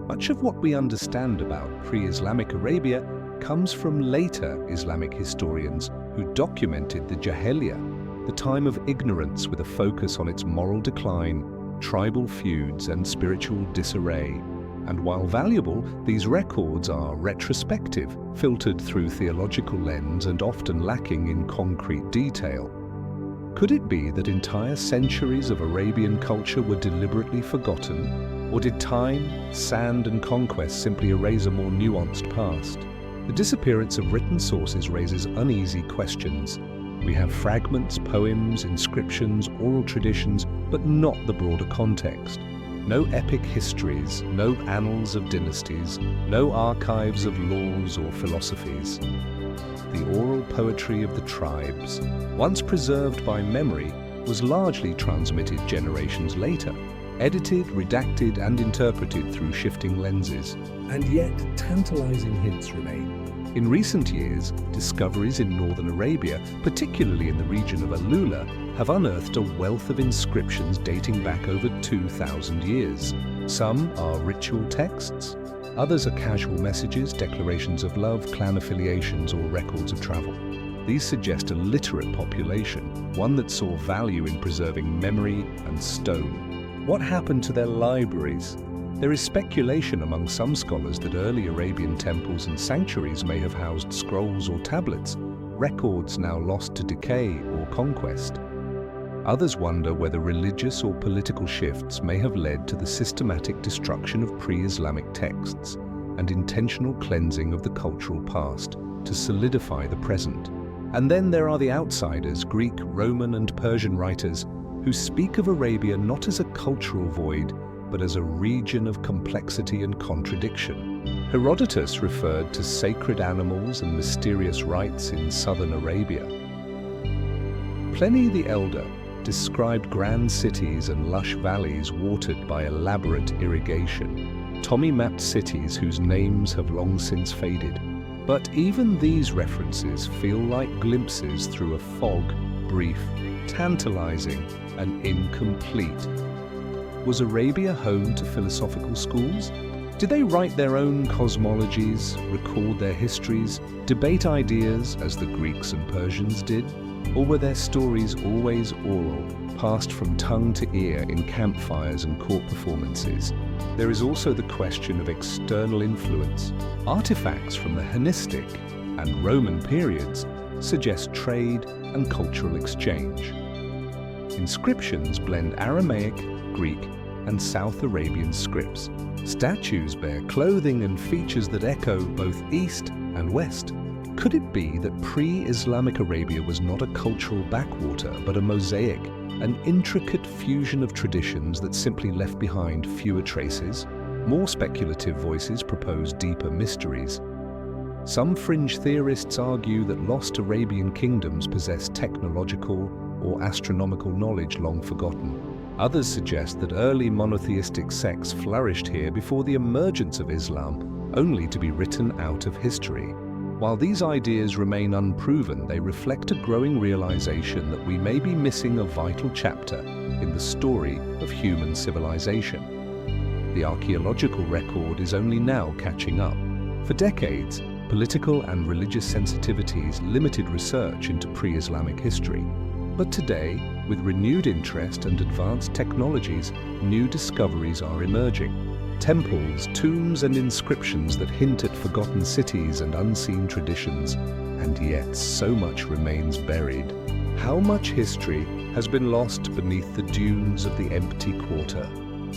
Much of what we understand about pre-Islamic Arabia comes from later Islamic historians who documented the Jahiliyyah, the time of ignorance with a focus on its moral decline, tribal feuds, and spiritual disarray. And while valuable, these records are retrospective, filtered through theological lens and often lacking in concrete detail. Could it be that entire centuries of Arabian culture were deliberately forgotten? Or did time, sand, and conquest simply erase a more nuanced past? The disappearance of written sources raises uneasy questions. We have fragments, poems, inscriptions, oral traditions, but not the broader context. No epic histories, no annals of dynasties, no archives of laws or philosophies. The oral poetry of the tribes, once preserved by memory, was largely transmitted generations later, edited, redacted, and interpreted through shifting lenses. And yet, tantalizing hints remain. In recent years, discoveries in northern Arabia, particularly in the region of Alula, have unearthed a wealth of inscriptions dating back over 2,000 years. Some are ritual texts, others are casual messages, declarations of love, clan affiliations, or records of travel. These suggest a literate population, one that saw value in preserving memory and stone. What happened to their libraries? There is speculation among some scholars that early Arabian temples and sanctuaries may have housed scrolls or tablets, records now lost to decay or conquest. Others wonder whether religious or political shifts may have led to the systematic destruction of pre-Islamic texts and intentional cleansing of the cultural past to solidify the present. And then there are the outsiders, Greek, Roman, and Persian writers, who speak of Arabia not as a cultural void, but as a region of complexity and contradiction. Herodotus referred to sacred animals and mysterious rites in southern Arabia. Pliny the Elder described grand cities and lush valleys watered by elaborate irrigation. Ptolemy mapped cities whose names have long since faded. But even these references feel like glimpses through a fog, brief, tantalizing, and incomplete. Was Arabia home to philosophical schools? Did they write their own cosmologies, record their histories, debate ideas as the Greeks and Persians did? Or were their stories always oral, passed from tongue to ear in campfires and court performances? There is also the question of external influence. Artifacts from the Hellenistic and Roman periods suggest trade and cultural exchange. Inscriptions blend Aramaic, Greek, and South Arabian scripts. Statues bear clothing and features that echo both East and West. Could it be that pre-Islamic Arabia was not a cultural backwater, but a mosaic, an intricate fusion of traditions that simply left behind fewer traces? More speculative voices propose deeper mysteries. Some fringe theorists argue that lost Arabian kingdoms possess technological or astronomical knowledge long forgotten. Others suggest that early monotheistic sects flourished here before the emergence of Islam, only to be written out of history. While these ideas remain unproven, they reflect a growing realization that we may be missing a vital chapter in the story of human civilization. The archaeological record is only now catching up. For decades, political and religious sensitivities limited research into pre-Islamic history. But today, with renewed interest and advanced technologies, new discoveries are emerging. Temples, tombs, and inscriptions that hint at forgotten cities and unseen traditions, and yet so much remains buried. How much history has been lost beneath the dunes of the empty quarter?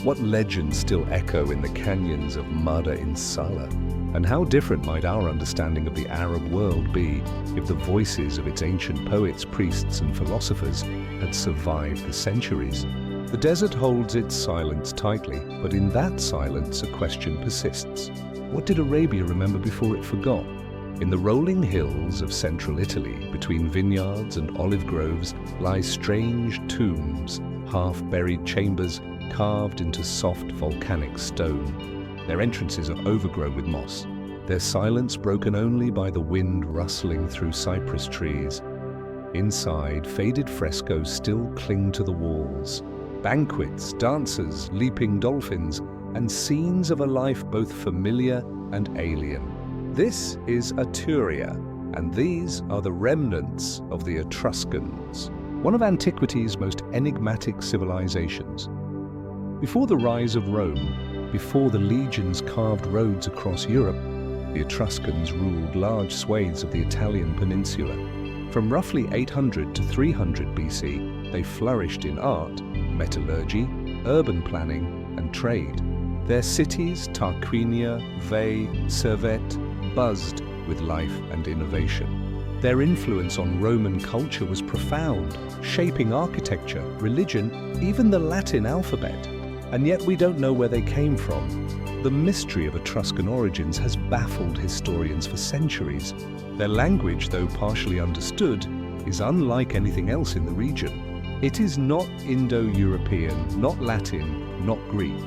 What legends still echo in the canyons of Mada in Salah? And how different might our understanding of the Arab world be if the voices of its ancient poets, priests, and philosophers had survived the centuries? The desert holds its silence tightly, but in that silence a question persists. What did Arabia remember before it forgot? In the rolling hills of central Italy, between vineyards and olive groves, lie strange tombs, half-buried chambers carved into soft volcanic stone. Their entrances are overgrown with moss, their silence broken only by the wind rustling through cypress trees. Inside, faded frescoes still cling to the walls. Banquets, dancers, leaping dolphins, and scenes of a life both familiar and alien. This is Etruria, and these are the remnants of the Etruscans, one of antiquity's most enigmatic civilizations. Before the rise of Rome, before the legions carved roads across Europe, the Etruscans ruled large swathes of the Italian peninsula. From roughly 800 to 300 BC, they flourished in art, metallurgy, urban planning, and trade. Their cities, Tarquinia, Veii, Servet, buzzed with life and innovation. Their influence on Roman culture was profound, shaping architecture, religion, even the Latin alphabet. And yet we don't know where they came from. The mystery of Etruscan origins has baffled historians for centuries. Their language, though partially understood, is unlike anything else in the region. It is not Indo-European, not Latin, not Greek.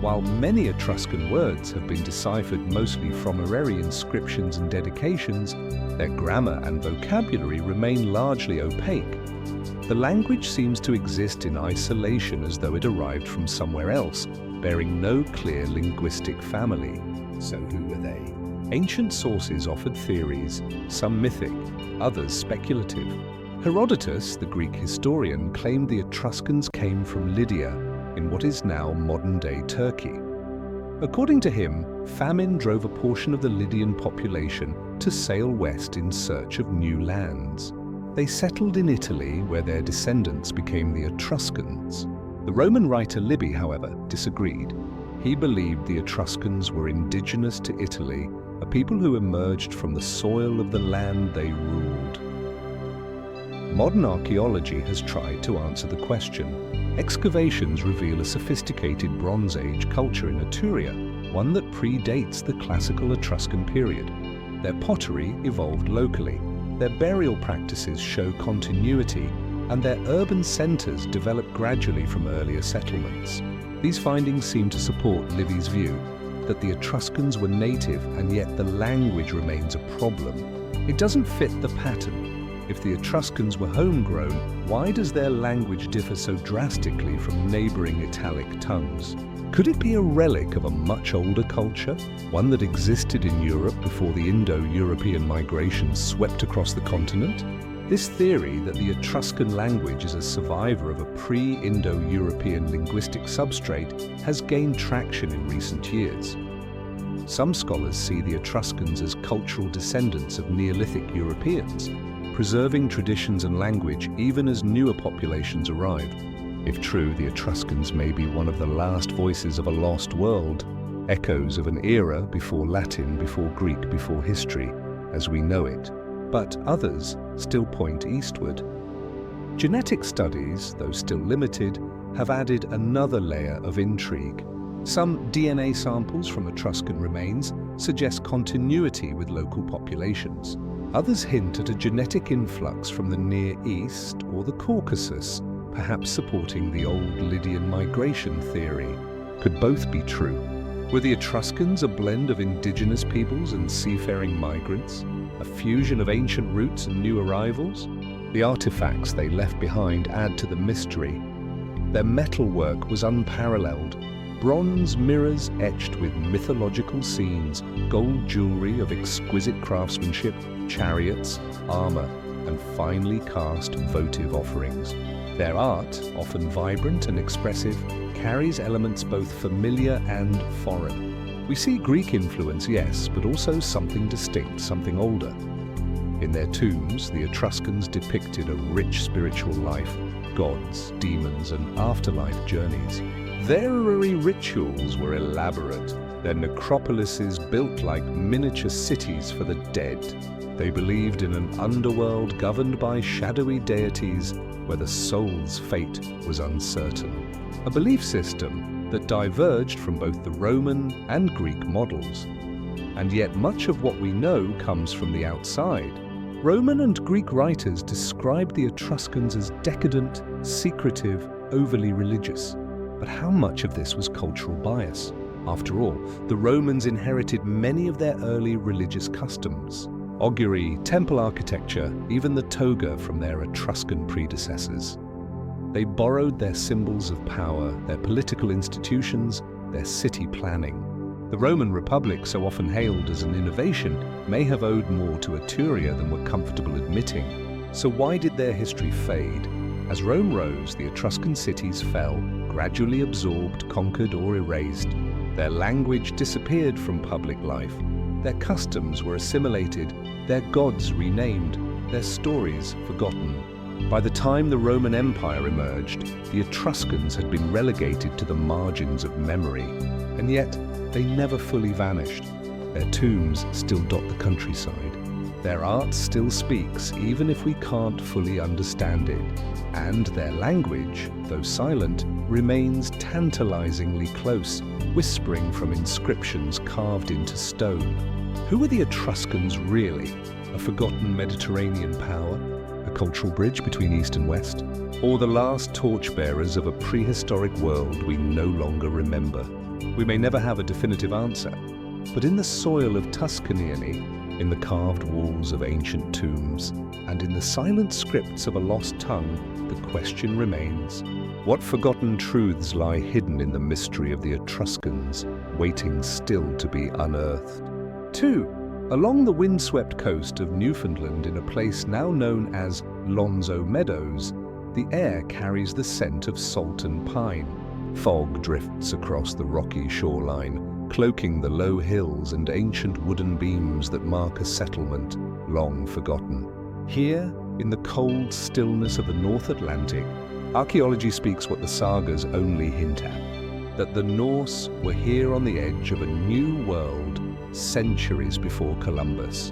While many Etruscan words have been deciphered mostly from Arari inscriptions and dedications, their grammar and vocabulary remain largely opaque. The language seems to exist in isolation as though it arrived from somewhere else, bearing no clear linguistic family. So who were they? Ancient sources offered theories, some mythic, others speculative. Herodotus, the Greek historian, claimed the Etruscans came from Lydia, in what is now modern-day Turkey. According to him, famine drove a portion of the Lydian population to sail west in search of new lands. They settled in Italy, where their descendants became the Etruscans. The Roman writer Livy, however, disagreed. He believed the Etruscans were indigenous to Italy, a people who emerged from the soil of the land they ruled. Modern archaeology has tried to answer the question. Excavations reveal a sophisticated Bronze Age culture in Etruria, one that predates the classical Etruscan period. Their pottery evolved locally, their burial practices show continuity, and their urban centers developed gradually from earlier settlements. These findings seem to support Livy's view that the Etruscans were native and yet the language remains a problem. It doesn't fit the pattern. If the Etruscans were homegrown, why does their language differ so drastically from neighboring Italic tongues? Could it be a relic of a much older culture, one that existed in Europe before the Indo-European migration swept across the continent? This theory that the Etruscan language is a survivor of a pre-Indo-European linguistic substrate has gained traction in recent years. Some scholars see the Etruscans as cultural descendants of Neolithic Europeans, preserving traditions and language even as newer populations arrived. If true, the Etruscans may be one of the last voices of a lost world, echoes of an era before Latin, before Greek, before history, as we know it. But others still point eastward. Genetic studies, though still limited, have added another layer of intrigue. Some DNA samples from Etruscan remains suggest continuity with local populations. Others hint at a genetic influx from the Near East or the Caucasus, perhaps supporting the old Lydian migration theory. Could both be true? Were the Etruscans a blend of indigenous peoples and seafaring migrants? A fusion of ancient roots and new arrivals? The artifacts they left behind add to the mystery. Their metalwork was unparalleled. Bronze mirrors etched with mythological scenes, gold jewelry of exquisite craftsmanship, chariots, armor, and finely cast votive offerings. Their art, often vibrant and expressive, carries elements both familiar and foreign. We see Greek influence, yes, but also something distinct, something older. In their tombs, the Etruscans depicted a rich spiritual life, gods, demons, and afterlife journeys. Their orrery rituals were elaborate, their necropolises built like miniature cities for the dead. They believed in an underworld governed by shadowy deities where the soul's fate was uncertain. A belief system that diverged from both the Roman and Greek models. And yet much of what we know comes from the outside. Roman and Greek writers described the Etruscans as decadent, secretive, overly religious. But how much of this was cultural bias? After all, the Romans inherited many of their early religious customs: augury, temple architecture, even the toga from their Etruscan predecessors. They borrowed their symbols of power, their political institutions, their city planning. The Roman Republic, so often hailed as an innovation, may have owed more to Etruria than we're comfortable admitting. So why did their history fade? As Rome rose, the Etruscan cities fell, gradually absorbed, conquered, or erased. Their language disappeared from public life. Their customs were assimilated, their gods renamed, their stories forgotten. By the time the Roman Empire emerged, the Etruscans had been relegated to the margins of memory. And yet, they never fully vanished. Their tombs still dot the countryside. Their art still speaks, even if we can't fully understand it. And their language, though silent, remains tantalizingly close, whispering from inscriptions carved into stone. Who were the Etruscans really? A forgotten Mediterranean power? A cultural bridge between East and West? Or the last torchbearers of a prehistoric world we no longer remember? We may never have a definitive answer, but in the soil of Tuscany, in the carved walls of ancient tombs, and in the silent scripts of a lost tongue, the question remains: what forgotten truths lie hidden in the mystery of the Etruscans, waiting still to be unearthed? 2. Along the windswept coast of Newfoundland, in a place now known as Lonzo Meadows, the air carries the scent of salt and pine. Fog drifts across the rocky shoreline, cloaking the low hills and ancient wooden beams that mark a settlement long forgotten. Here, in the cold stillness of the North Atlantic, archaeology speaks what the sagas only hint at: that the Norse were here on the edge of a new world centuries before Columbus.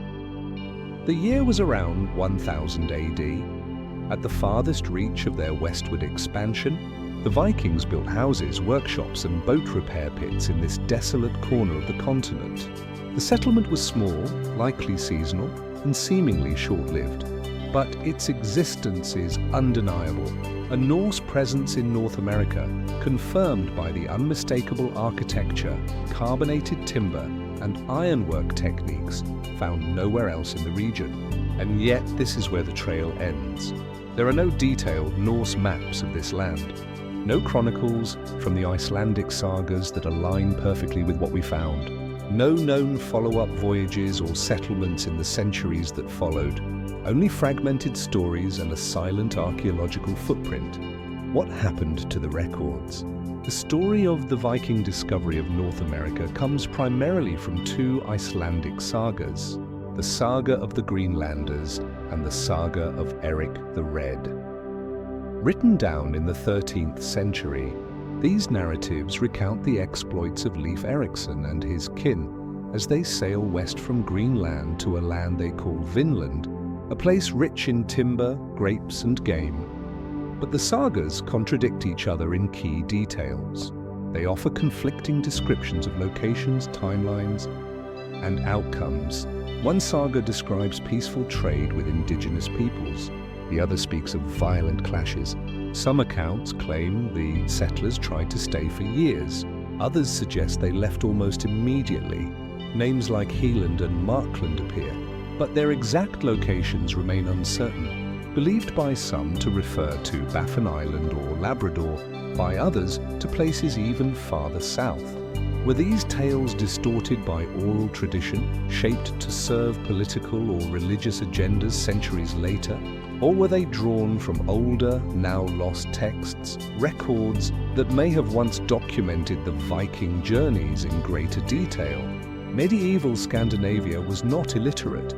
The year was around 1000 AD. At the farthest reach of their westward expansion, the Vikings built houses, workshops, and boat repair pits in this desolate corner of the continent. The settlement was small, likely seasonal, and seemingly short-lived. But its existence is undeniable. A Norse presence in North America, confirmed by the unmistakable architecture, carbonated timber, and ironwork techniques found nowhere else in the region. And yet this is where the trail ends. There are no detailed Norse maps of this land, no chronicles from the Icelandic sagas that align perfectly with what we found, no known follow-up voyages or settlements in the centuries that followed, only fragmented stories and a silent archaeological footprint. What happened to the records? The story of the Viking discovery of North America comes primarily from two Icelandic sagas: the Saga of the Greenlanders and the Saga of Eric the Red. Written down in the 13th century, these narratives recount the exploits of Leif Erikson and his kin as they sail west from Greenland to a land they call Vinland, a place rich in timber, grapes, and game. But the sagas contradict each other in key details. They offer conflicting descriptions of locations, timelines, and outcomes. One saga describes peaceful trade with indigenous peoples. The other speaks of violent clashes. Some accounts claim the settlers tried to stay for years. Others suggest they left almost immediately. Names like Heeland and Markland appear, but their exact locations remain uncertain. Believed by some to refer to Baffin Island or Labrador, by others to places even farther south. Were these tales distorted by oral tradition, shaped to serve political or religious agendas centuries later? Or were they drawn from older, now lost texts, records that may have once documented the Viking journeys in greater detail? Medieval Scandinavia was not illiterate.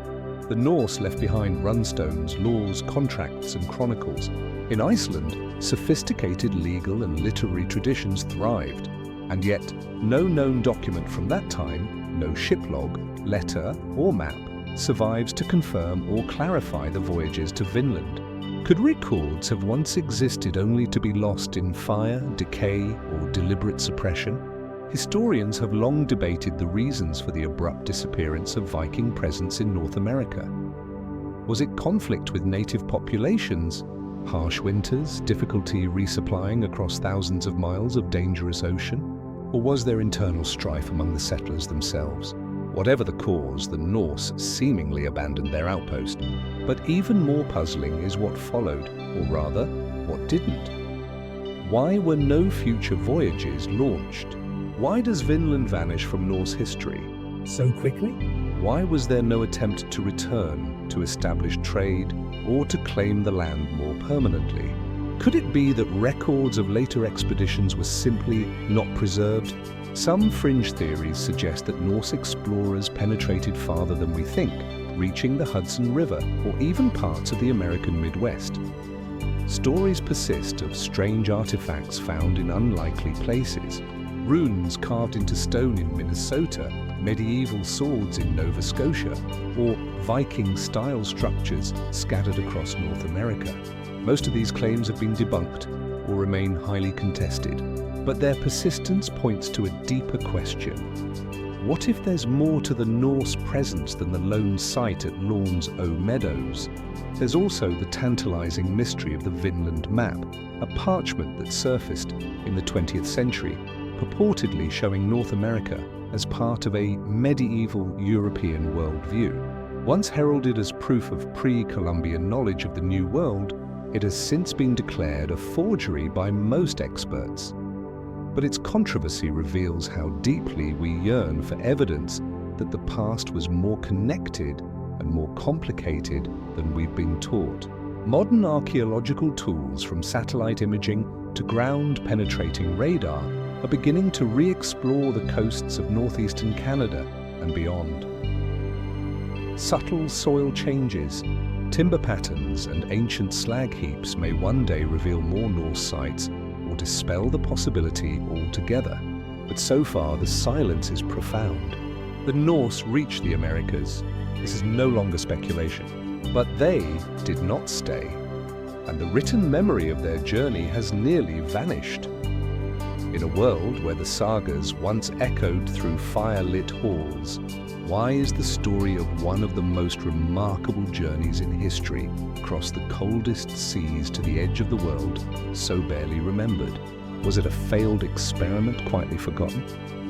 The Norse left behind runstones, laws, contracts, and chronicles. In Iceland, sophisticated legal and literary traditions thrived. And yet, no known document from that time, no shiplog, letter, or map, survives to confirm or clarify the voyages to Vinland. Could records have once existed only to be lost in fire, decay, or deliberate suppression? Historians have long debated the reasons for the abrupt disappearance of Viking presence in North America. Was it conflict with native populations, harsh winters, difficulty resupplying across thousands of miles of dangerous ocean? Or was there internal strife among the settlers themselves? Whatever the cause, the Norse seemingly abandoned their outpost. But even more puzzling is what followed, or rather, what didn't. Why were no future voyages launched? Why does Vinland vanish from Norse history? So quickly? Why was there no attempt to return, to establish trade, or to claim the land more permanently? Could it be that records of later expeditions were simply not preserved? Some fringe theories suggest that Norse explorers penetrated farther than we think, reaching the Hudson River or even parts of the American Midwest. Stories persist of strange artifacts found in unlikely places. Runes carved into stone in Minnesota, medieval swords in Nova Scotia, or Viking-style structures scattered across North America. Most of these claims have been debunked or remain highly contested, but their persistence points to a deeper question. What if there's more to the Norse presence than the lone site at Lorne's O Meadows? There's also the tantalizing mystery of the Vinland map, a parchment that surfaced in the 20th century, purportedly showing North America as part of a medieval European worldview. Once heralded as proof of pre-Columbian knowledge of the New World, it has since been declared a forgery by most experts. But its controversy reveals how deeply we yearn for evidence that the past was more connected and more complicated than we've been taught. Modern archaeological tools, from satellite imaging to ground-penetrating radar, are beginning to re-explore the coasts of northeastern Canada and beyond. Subtle soil changes, timber patterns, and ancient slag heaps may one day reveal more Norse sites or dispel the possibility altogether. But so far, the silence is profound. The Norse reached the Americas. This is no longer speculation. But they did not stay, and the written memory of their journey has nearly vanished. In a world where the sagas once echoed through fire-lit halls, why is the story of one of the most remarkable journeys in history across the coldest seas to the edge of the world so barely remembered? Was it a failed experiment quietly forgotten?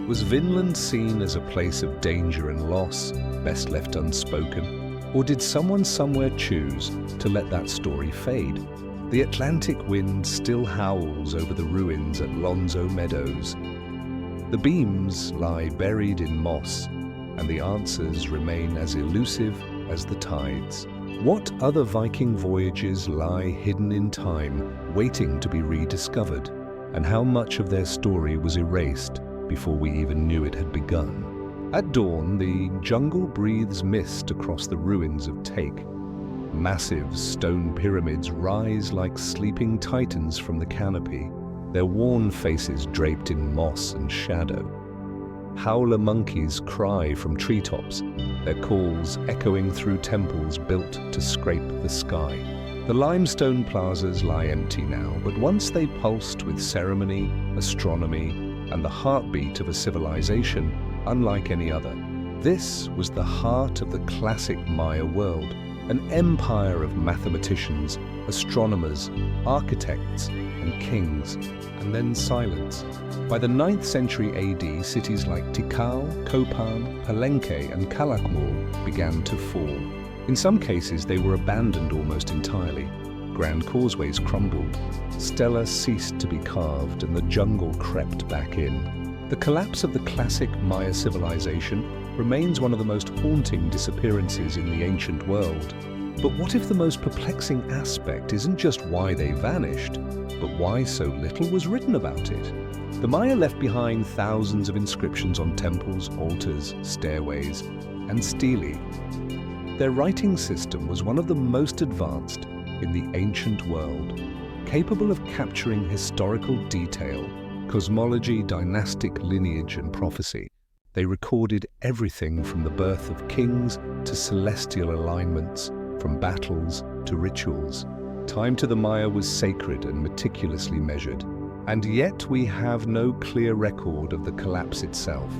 Was Vinland seen as a place of danger and loss, best left unspoken? Or did someone somewhere choose to let that story fade? The Atlantic wind still howls over the ruins at Lonzo Meadows. The beams lie buried in moss, and the answers remain as elusive as the tides. What other Viking voyages lie hidden in time, waiting to be rediscovered? And how much of their story was erased before we even knew it had begun? At dawn, the jungle breathes mist across the ruins of Take. Massive stone pyramids rise like sleeping titans from the canopy, their worn faces draped in moss and shadow. Howler monkeys cry from treetops, their calls echoing through temples built to scrape the sky. The limestone plazas lie empty now, but once they pulsed with ceremony, astronomy, and the heartbeat of a civilization unlike any other. This was the heart of the classic Maya world, an empire of mathematicians, astronomers, architects, and kings, and then silence. By the 9th century AD, cities like Tikal, Copan, Palenque, and Calakmul began to fall. In some cases, they were abandoned almost entirely. Grand causeways crumbled, stela ceased to be carved, and the jungle crept back in. The collapse of the classic Maya civilization remains one of the most haunting disappearances in the ancient world. But what if the most perplexing aspect isn't just why they vanished, but why so little was written about it? The Maya left behind thousands of inscriptions on temples, altars, stairways, and stelae. Their writing system was one of the most advanced in the ancient world, capable of capturing historical detail, cosmology, dynastic lineage, and prophecy. They recorded everything from the birth of kings to celestial alignments, from battles to rituals. Time to the Maya was sacred and meticulously measured. And yet we have no clear record of the collapse itself.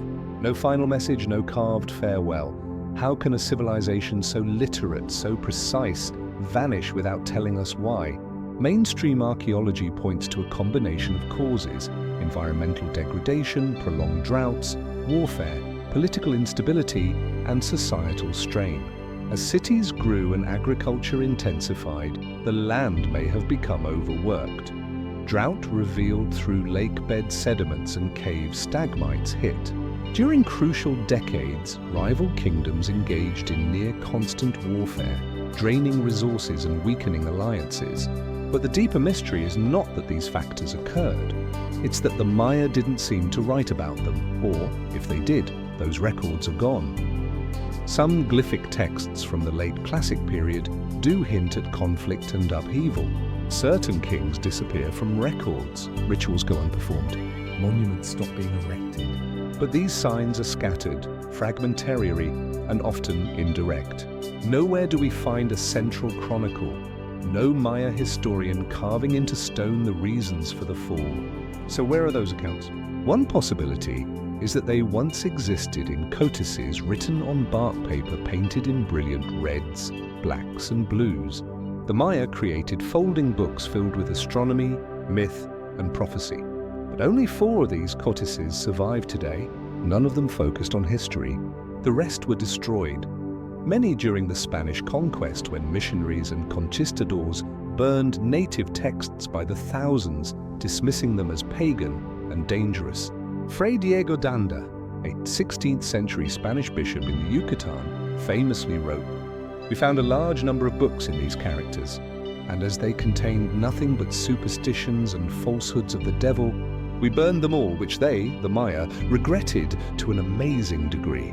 No final message, no carved farewell. How can a civilization so literate, so precise, vanish without telling us why? Mainstream archaeology points to a combination of causes: environmental degradation, prolonged droughts, warfare, political instability, and societal strain. As cities grew and agriculture intensified, the land may have become overworked. Drought revealed through lakebed sediments and cave stalagmites hit. During crucial decades, rival kingdoms engaged in near-constant warfare, draining resources and weakening alliances. But the deeper mystery is not that these factors occurred. It's that the Maya didn't seem to write about them, or, if they did, those records are gone. Some glyphic texts from the late Classic period do hint at conflict and upheaval. Certain kings disappear from records, rituals go unperformed, Monuments stop being erected. but these signs are scattered, fragmentary, and often indirect. Nowhere do we find a central chronicle, no Maya historian carving into stone the reasons for the fall. So where are those accounts? One possibility is that they once existed in codices written on bark paper painted in brilliant reds, blacks, and blues. The Maya created folding books filled with astronomy, myth, and prophecy. But only 4 of these codices survive today, none of them focused on history. The rest were destroyed, many during the Spanish conquest when missionaries and conquistadors burned native texts by the thousands, dismissing them as pagan and dangerous. Fray Diego Danda, a 16th century Spanish bishop in the Yucatan, famously wrote, "We found a large number of books in these characters, and as they contained nothing but superstitions and falsehoods of the devil, we burned them all, which they, the Maya, regretted to an amazing degree."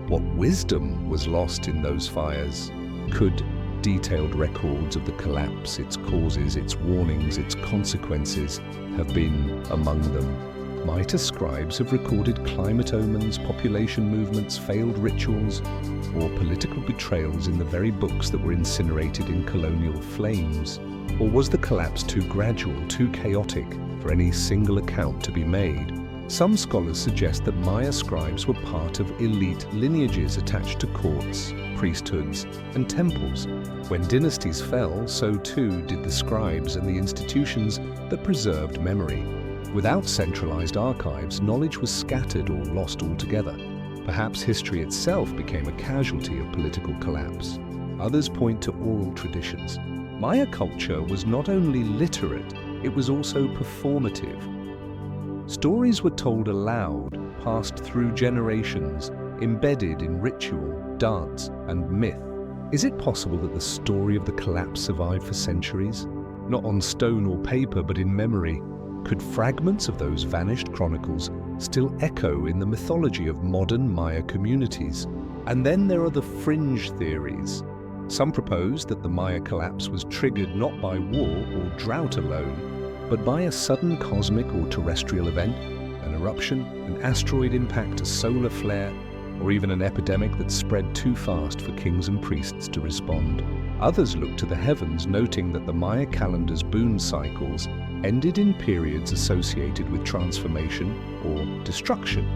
What wisdom was lost in those fires? Could detailed records of the collapse, its causes, its warnings, its consequences, have been among them? Might scribes have recorded climate omens, population movements, failed rituals, or political betrayals in the very books that were incinerated in colonial flames? Or was the collapse too gradual, too chaotic for any single account to be made? Some scholars suggest that Maya scribes were part of elite lineages attached to courts, priesthoods, and temples. When dynasties fell, so too did the scribes and the institutions that preserved memory. Without centralized archives, knowledge was scattered or lost altogether. Perhaps history itself became a casualty of political collapse. Others point to oral traditions. Maya culture was not only literate, it was also performative. Stories were told aloud, passed through generations, embedded in ritual, dance, and myth. Is it possible that the story of the collapse survived for centuries? Not on stone or paper, but in memory. Could fragments of those vanished chronicles still echo in the mythology of modern Maya communities? And then there are the fringe theories. Some propose that the Maya collapse was triggered not by war or drought alone, but by a sudden cosmic or terrestrial event, an eruption, an asteroid impact, a solar flare, or even an epidemic that spread too fast for kings and priests to respond. Others look to the heavens, noting that the Maya calendar's boon cycles ended in periods associated with transformation or destruction.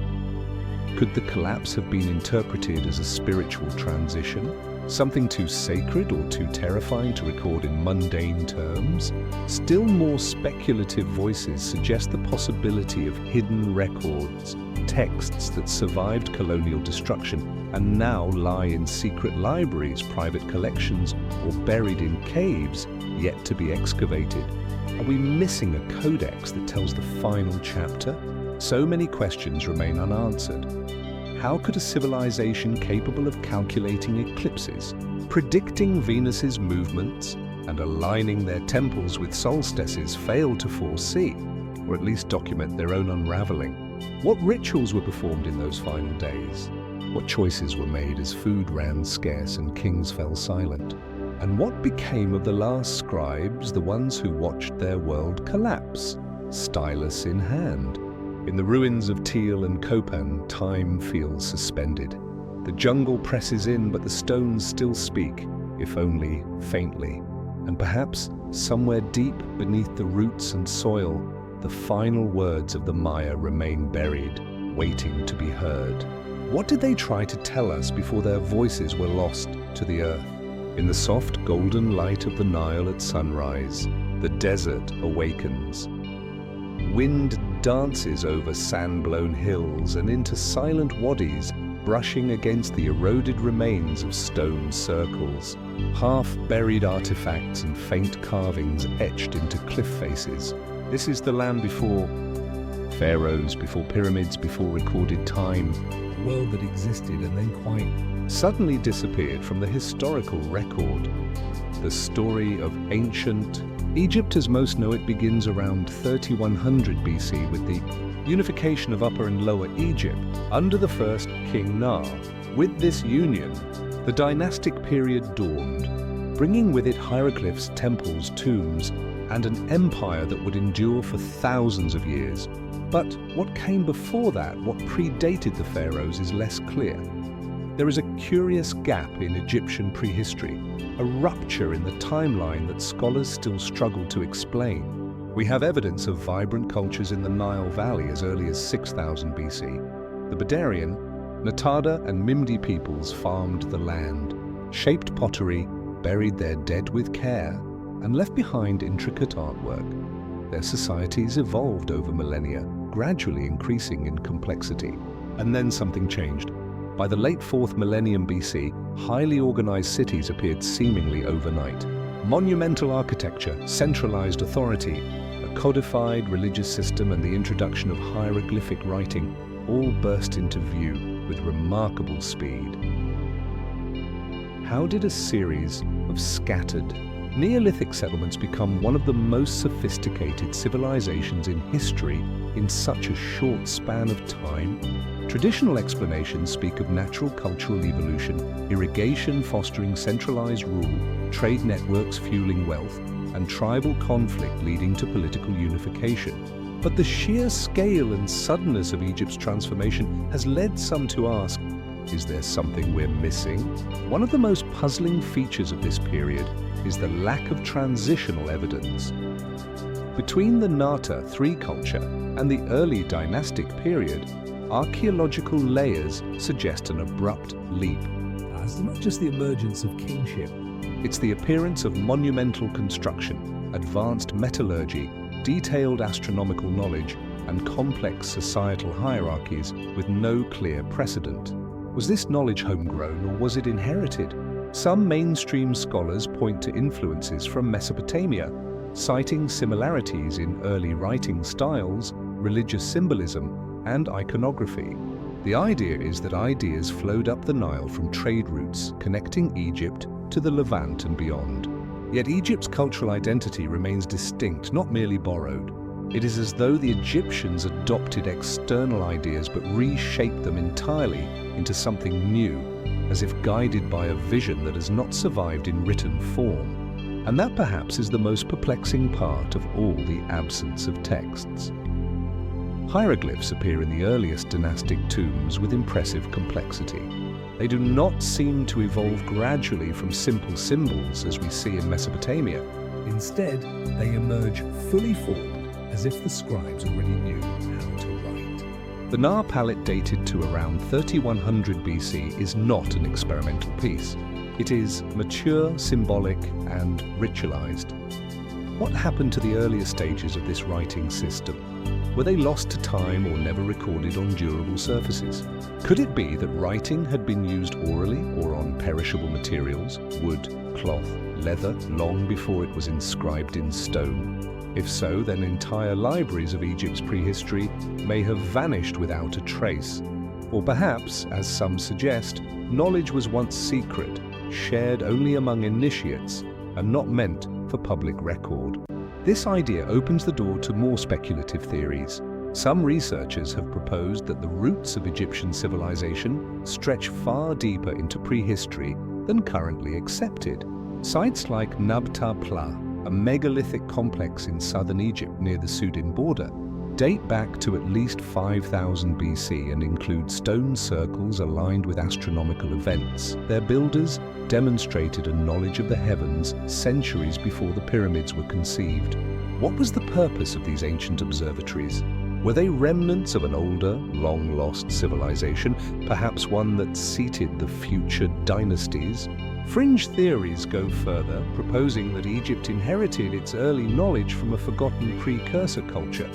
Could the collapse have been interpreted as a spiritual transition? Something too sacred or too terrifying to record in mundane terms? Still more speculative voices suggest the possibility of hidden records, texts that survived colonial destruction and now lie in secret libraries, private collections, or buried in caves yet to be excavated. Are we missing a codex that tells the final chapter? So many questions remain unanswered. How could a civilization capable of calculating eclipses, predicting Venus's movements, and aligning their temples with solstices fail to foresee, or at least document their own unraveling? What rituals were performed in those final days? What choices were made as food ran scarce and kings fell silent? And what became of the last scribes, the ones who watched their world collapse, stylus in hand? In the ruins of Teal and Copan, time feels suspended. The jungle presses in, but the stones still speak, if only faintly. And perhaps, somewhere deep beneath the roots and soil, the final words of the Maya remain buried, waiting to be heard. What did they try to tell us before their voices were lost to the earth? In the soft golden light of the Nile at sunrise, the desert awakens. Wind dances over sand-blown hills and into silent wadis, brushing against the eroded remains of stone circles. Half-buried artifacts and faint carvings etched into cliff faces. This is the land before pharaohs, before pyramids, before recorded time. A world that existed and then quite suddenly disappeared from the historical record. The story of ancient Egypt as most know it begins around 3100 BC with the unification of Upper and Lower Egypt under the first King Nar. With this union, the dynastic period dawned, bringing with it hieroglyphs, temples, tombs, and an empire that would endure for thousands of years. But what came before that, what predated the pharaohs, is less clear. There is a curious gap in Egyptian prehistory, a rupture in the timeline that scholars still struggle to explain. We have evidence of vibrant cultures in the Nile Valley as early as 6000 BC. The Badarian, Natada and Mimdi peoples farmed the land, shaped pottery, buried their dead with care, and left behind intricate artwork. Their societies evolved over millennia, gradually increasing in complexity. And then something changed. By the late 4th millennium BC, highly organized cities appeared seemingly overnight. Monumental architecture, centralized authority, a codified religious system, and the introduction of hieroglyphic writing all burst into view with remarkable speed. How did a series of scattered Neolithic settlements become one of the most sophisticated civilizations in history in such a short span of time? Traditional explanations speak of natural cultural evolution, irrigation fostering centralized rule, trade networks fueling wealth, and tribal conflict leading to political unification. But the sheer scale and suddenness of Egypt's transformation has led some to ask, is there something we're missing? One of the most puzzling features of this period is the lack of transitional evidence. Between the Nata III culture and the early dynastic period, archaeological layers suggest an abrupt leap. It's not just the emergence of kingship. It's the appearance of monumental construction, advanced metallurgy, detailed astronomical knowledge, and complex societal hierarchies with no clear precedent. Was this knowledge homegrown or was it inherited? Some mainstream scholars point to influences from Mesopotamia, citing similarities in early writing styles, religious symbolism, and iconography. The idea is that ideas flowed up the Nile from trade routes connecting Egypt to the Levant and beyond. Yet Egypt's cultural identity remains distinct, not merely borrowed. It is as though the Egyptians adopted external ideas but reshaped them entirely into something new, as if guided by a vision that has not survived in written form. And that perhaps is the most perplexing part of all the absence of texts. Hieroglyphs appear in the earliest dynastic tombs with impressive complexity. They do not seem to evolve gradually from simple symbols as we see in Mesopotamia. Instead, they emerge fully formed, as if the scribes already knew how to write. The Nar palette dated to around 3100 BC is not an experimental piece. It is mature, symbolic, and ritualized. What happened to the earlier stages of this writing system? Were they lost to time or never recorded on durable surfaces? Could it be that writing had been used orally or on perishable materials, wood, cloth, leather, long before it was inscribed in stone? If so, then entire libraries of Egypt's prehistory may have vanished without a trace. Or perhaps, as some suggest, knowledge was once secret, shared only among initiates, and not meant for public record. This idea opens the door to more speculative theories. Some researchers have proposed that the roots of Egyptian civilization stretch far deeper into prehistory than currently accepted. Sites like Nabta Pla, a megalithic complex in southern Egypt near the Sudan border, date back to at least 5000 BC and include stone circles aligned with astronomical events. Their builders demonstrated a knowledge of the heavens centuries before the pyramids were conceived. What was the purpose of these ancient observatories? Were they remnants of an older, long-lost civilization, perhaps one that seated the future dynasties? Fringe theories go further, proposing that Egypt inherited its early knowledge from a forgotten precursor culture,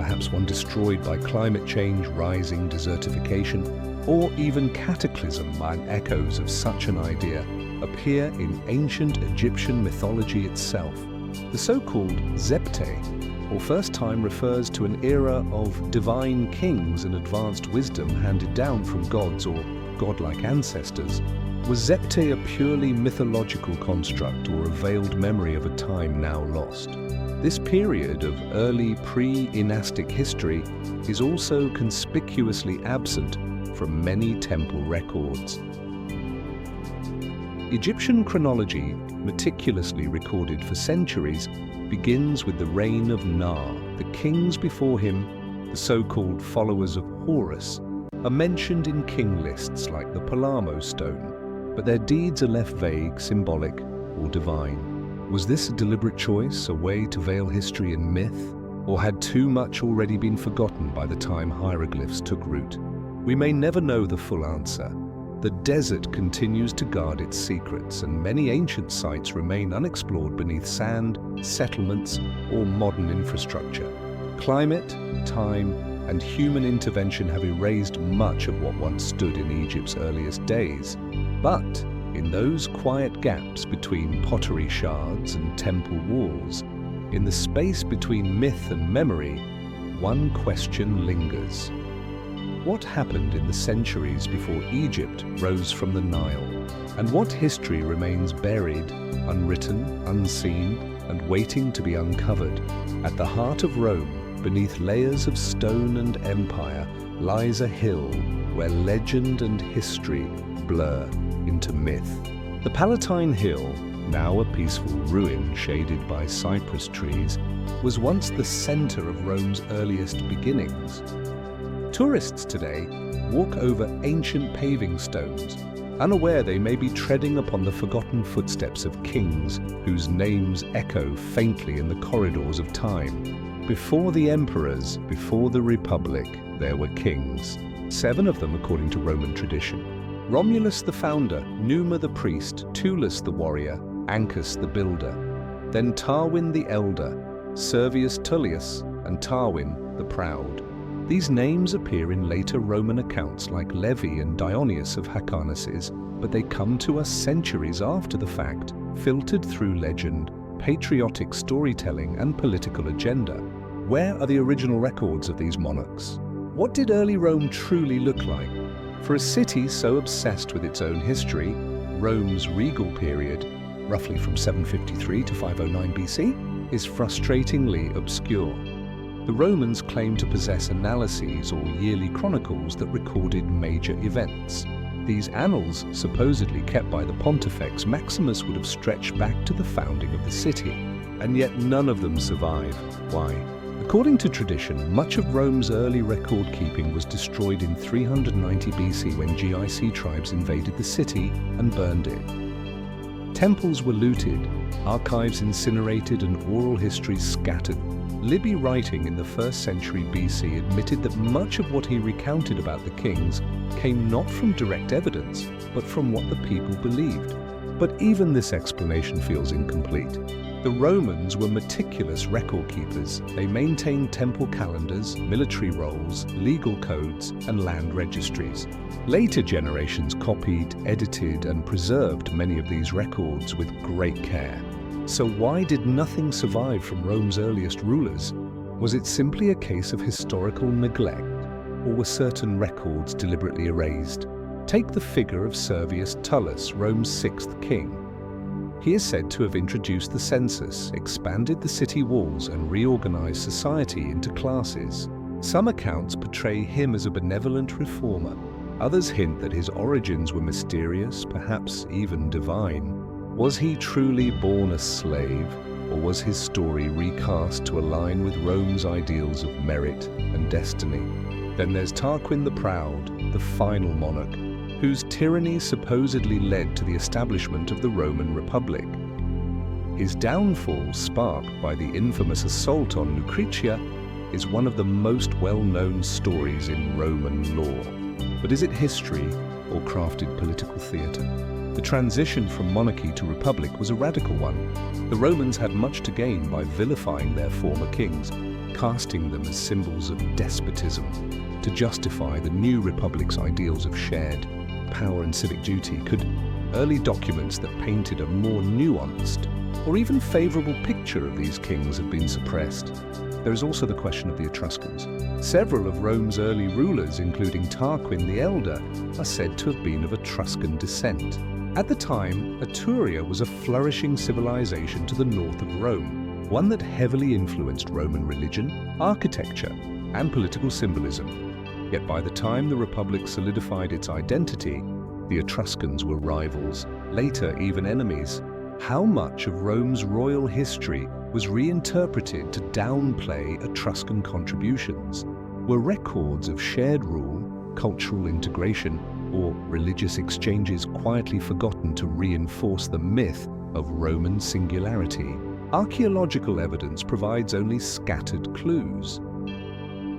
perhaps one destroyed by climate change, rising desertification, or even cataclysm, while echoes of such an idea appear in ancient Egyptian mythology itself. The so-called Zepte, or first time, refers to an era of divine kings and advanced wisdom handed down from gods or godlike ancestors. Was Zepte a purely mythological construct or a veiled memory of a time now lost? This period of early pre-dynastic history is also conspicuously absent from many temple records. Egyptian chronology, meticulously recorded for centuries, begins with the reign of Na. The kings before him, the so-called followers of Horus, are mentioned in king lists like the Palamo stone, but their deeds are left vague, symbolic, or divine. Was this a deliberate choice, a way to veil history in myth, or had too much already been forgotten by the time hieroglyphs took root? We may never know the full answer. The desert continues to guard its secrets, and many ancient sites remain unexplored beneath sand, settlements, or modern infrastructure. Climate, time, and human intervention have erased much of what once stood in Egypt's earliest days. But in those quiet gaps between pottery shards and temple walls, in the space between myth and memory, one question lingers. What happened in the centuries before Egypt rose from the Nile? And what history remains buried, unwritten, unseen, and waiting to be uncovered? At the heart of Rome, beneath layers of stone and empire, lies a hill where legend and history blur into myth. The Palatine Hill, now a peaceful ruin shaded by cypress trees, was once the center of Rome's earliest beginnings. Tourists today walk over ancient paving stones, unaware they may be treading upon the forgotten footsteps of kings whose names echo faintly in the corridors of time. Before the emperors, before the Republic, there were kings. 7 of them according to Roman tradition. Romulus the founder, Numa the priest, Tullus the warrior, Ancus the builder. Then Tarquin the elder, Servius Tullius, and Tarquin the proud. These names appear in later Roman accounts like Livy and Dionysius of Hyrcanus, but they come to us centuries after the fact, filtered through legend, patriotic storytelling, and political agenda. Where are the original records of these monarchs? What did early Rome truly look like? For a city so obsessed with its own history, Rome's regal period, roughly from 753 to 509 BC, is frustratingly obscure. The Romans claimed to possess analyses or yearly chronicles that recorded major events. These annals, supposedly kept by the Pontifex Maximus, would have stretched back to the founding of the city, and yet none of them survive. Why? According to tradition, much of Rome's early record-keeping was destroyed in 390 BC when GIC tribes invaded the city and burned it. Temples were looted, archives incinerated, and oral histories scattered. Livy, writing in the 1st century BC, admitted that much of what he recounted about the kings came not from direct evidence, but from what the people believed. But even this explanation feels incomplete. The Romans were meticulous record keepers. They maintained temple calendars, military rolls, legal codes, and land registries. Later generations copied, edited, and preserved many of these records with great care. So why did nothing survive from Rome's earliest rulers? Was it simply a case of historical neglect, or were certain records deliberately erased? Take the figure of Servius Tullius, Rome's 6th king. He is said to have introduced the census, expanded the city walls, and reorganized society into classes. Some accounts portray him as a benevolent reformer. Others hint that his origins were mysterious, perhaps even divine. Was he truly born a slave, or was his story recast to align with Rome's ideals of merit and destiny? Then there's Tarquin the Proud, the final monarch, whose tyranny supposedly led to the establishment of the Roman Republic. His downfall, sparked by the infamous assault on Lucretia, is one of the most well-known stories in Roman lore. But is it history or crafted political theatre? The transition from monarchy to republic was a radical one. The Romans had much to gain by vilifying their former kings, casting them as symbols of despotism to justify the new republic's ideals of shared power and civic duty. Could early documents that painted a more nuanced or even favorable picture of these kings have been suppressed? There is also the question of the Etruscans. Several of Rome's early rulers, including Tarquin the Elder, are said to have been of Etruscan descent. At the time, Etruria was a flourishing civilization to the north of Rome, one that heavily influenced Roman religion, architecture, and political symbolism. Yet by the time the Republic solidified its identity, the Etruscans were rivals, later even enemies. How much of Rome's royal history was reinterpreted to downplay Etruscan contributions? Were records of shared rule, cultural integration, or religious exchanges quietly forgotten to reinforce the myth of Roman singularity? Archaeological evidence provides only scattered clues.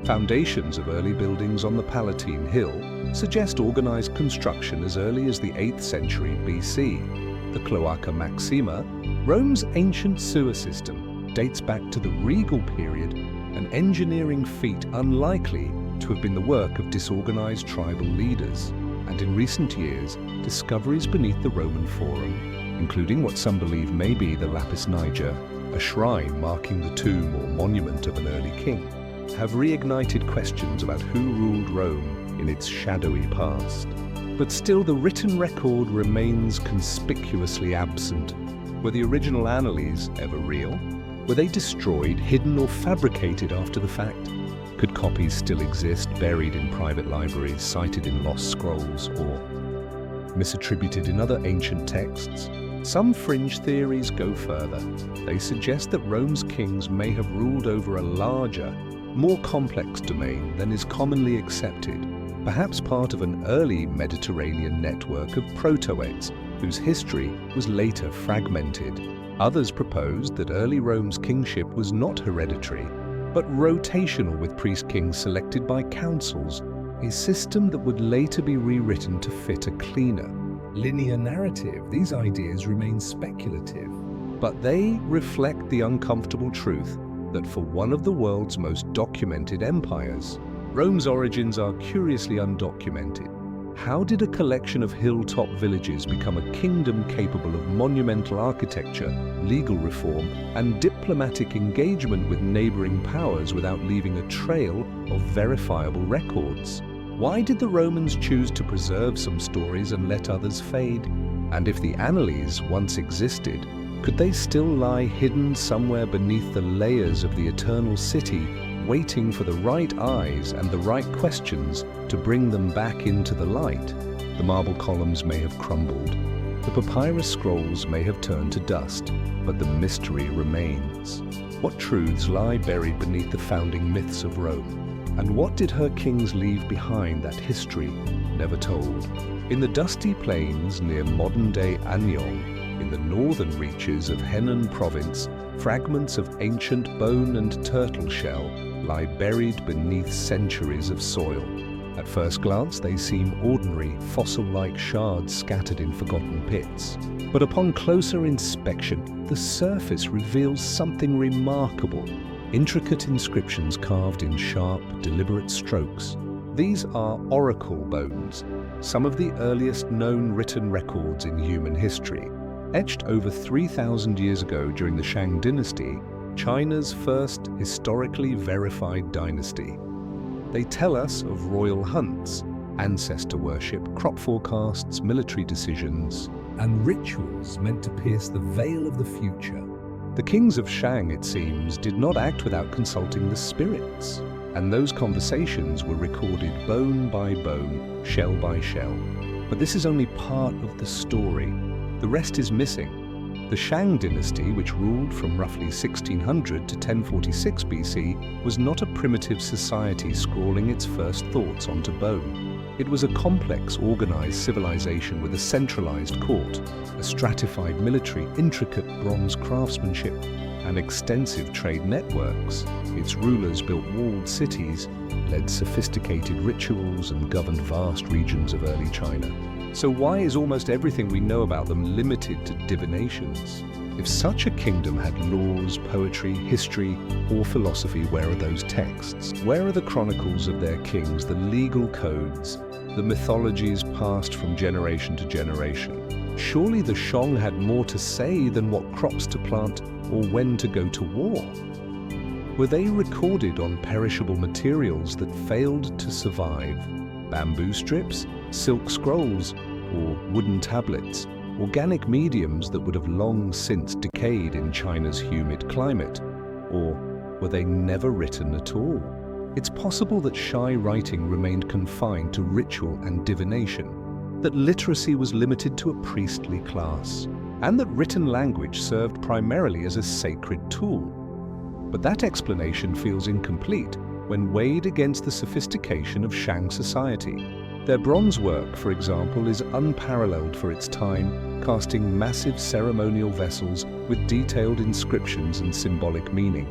Foundations of early buildings on the Palatine Hill suggest organized construction as early as the 8th century BC. The Cloaca Maxima, Rome's ancient sewer system, dates back to the regal period, an engineering feat unlikely to have been the work of disorganized tribal leaders. And in recent years, discoveries beneath the Roman Forum, including what some believe may be the Lapis Niger, a shrine marking the tomb or monument of an early king, have reignited questions about who ruled Rome in its shadowy past. But still, the written record remains conspicuously absent. Were the original annales ever real? Were they destroyed, hidden, or fabricated after the fact? Could copies still exist, buried in private libraries, cited in lost scrolls, or misattributed in other ancient texts? Some fringe theories go further. They suggest that Rome's kings may have ruled over a larger, more complex domain than is commonly accepted, perhaps part of an early Mediterranean network of protoets whose history was later fragmented. Others proposed that early Rome's kingship was not hereditary, but rotational, with priest-kings selected by councils, a system that would later be rewritten to fit a cleaner, linear narrative. These ideas remain speculative, but they reflect the uncomfortable truth that for one of the world's most documented empires, Rome's origins are curiously undocumented. How did a collection of hilltop villages become a kingdom capable of monumental architecture, legal reform, and diplomatic engagement with neighboring powers without leaving a trail of verifiable records? Why did the Romans choose to preserve some stories and let others fade? And if the annales once existed, could they still lie hidden somewhere beneath the layers of the eternal city, waiting for the right eyes and the right questions to bring them back into the light? The marble columns may have crumbled, the papyrus scrolls may have turned to dust, but the mystery remains. What truths lie buried beneath the founding myths of Rome? And what did her kings leave behind that history never told? In the dusty plains near modern-day Anyong, in the northern reaches of Henan province, fragments of ancient bone and turtle shell lie buried beneath centuries of soil. At first glance, they seem ordinary, fossil-like shards scattered in forgotten pits. But upon closer inspection, the surface reveals something remarkable. Intricate inscriptions carved in sharp, deliberate strokes. These are oracle bones, some of the earliest known written records in human history. Etched over 3,000 years ago during the Shang dynasty, China's first historically verified dynasty. They tell us of royal hunts, ancestor worship, crop forecasts, military decisions, and rituals meant to pierce the veil of the future. The kings of Shang, it seems, did not act without consulting the spirits, and those conversations were recorded bone by bone, shell by shell. But this is only part of the story. The rest is missing. The Shang dynasty, which ruled from roughly 1600 to 1046 BC, was not a primitive society scrawling its first thoughts onto bone. It was a complex, organized civilization with a centralized court, a stratified military, intricate bronze craftsmanship, and extensive trade networks. Its rulers built walled cities, led sophisticated rituals, and governed vast regions of early China. So why is almost everything we know about them limited to divinations? If such a kingdom had laws, poetry, history, or philosophy, where are those texts? Where are the chronicles of their kings, the legal codes, the mythologies passed from generation to generation? Surely the Shang had more to say than what crops to plant or when to go to war. Were they recorded on perishable materials that failed to survive? Bamboo strips, silk scrolls, or wooden tablets? Organic mediums that would have long since decayed in China's humid climate? Or were they never written at all? It's possible that Shai writing remained confined to ritual and divination, that literacy was limited to a priestly class, and that written language served primarily as a sacred tool. But that explanation feels incomplete when weighed against the sophistication of Shang society. Their bronze work, for example, is unparalleled for its time, casting massive ceremonial vessels with detailed inscriptions and symbolic meaning.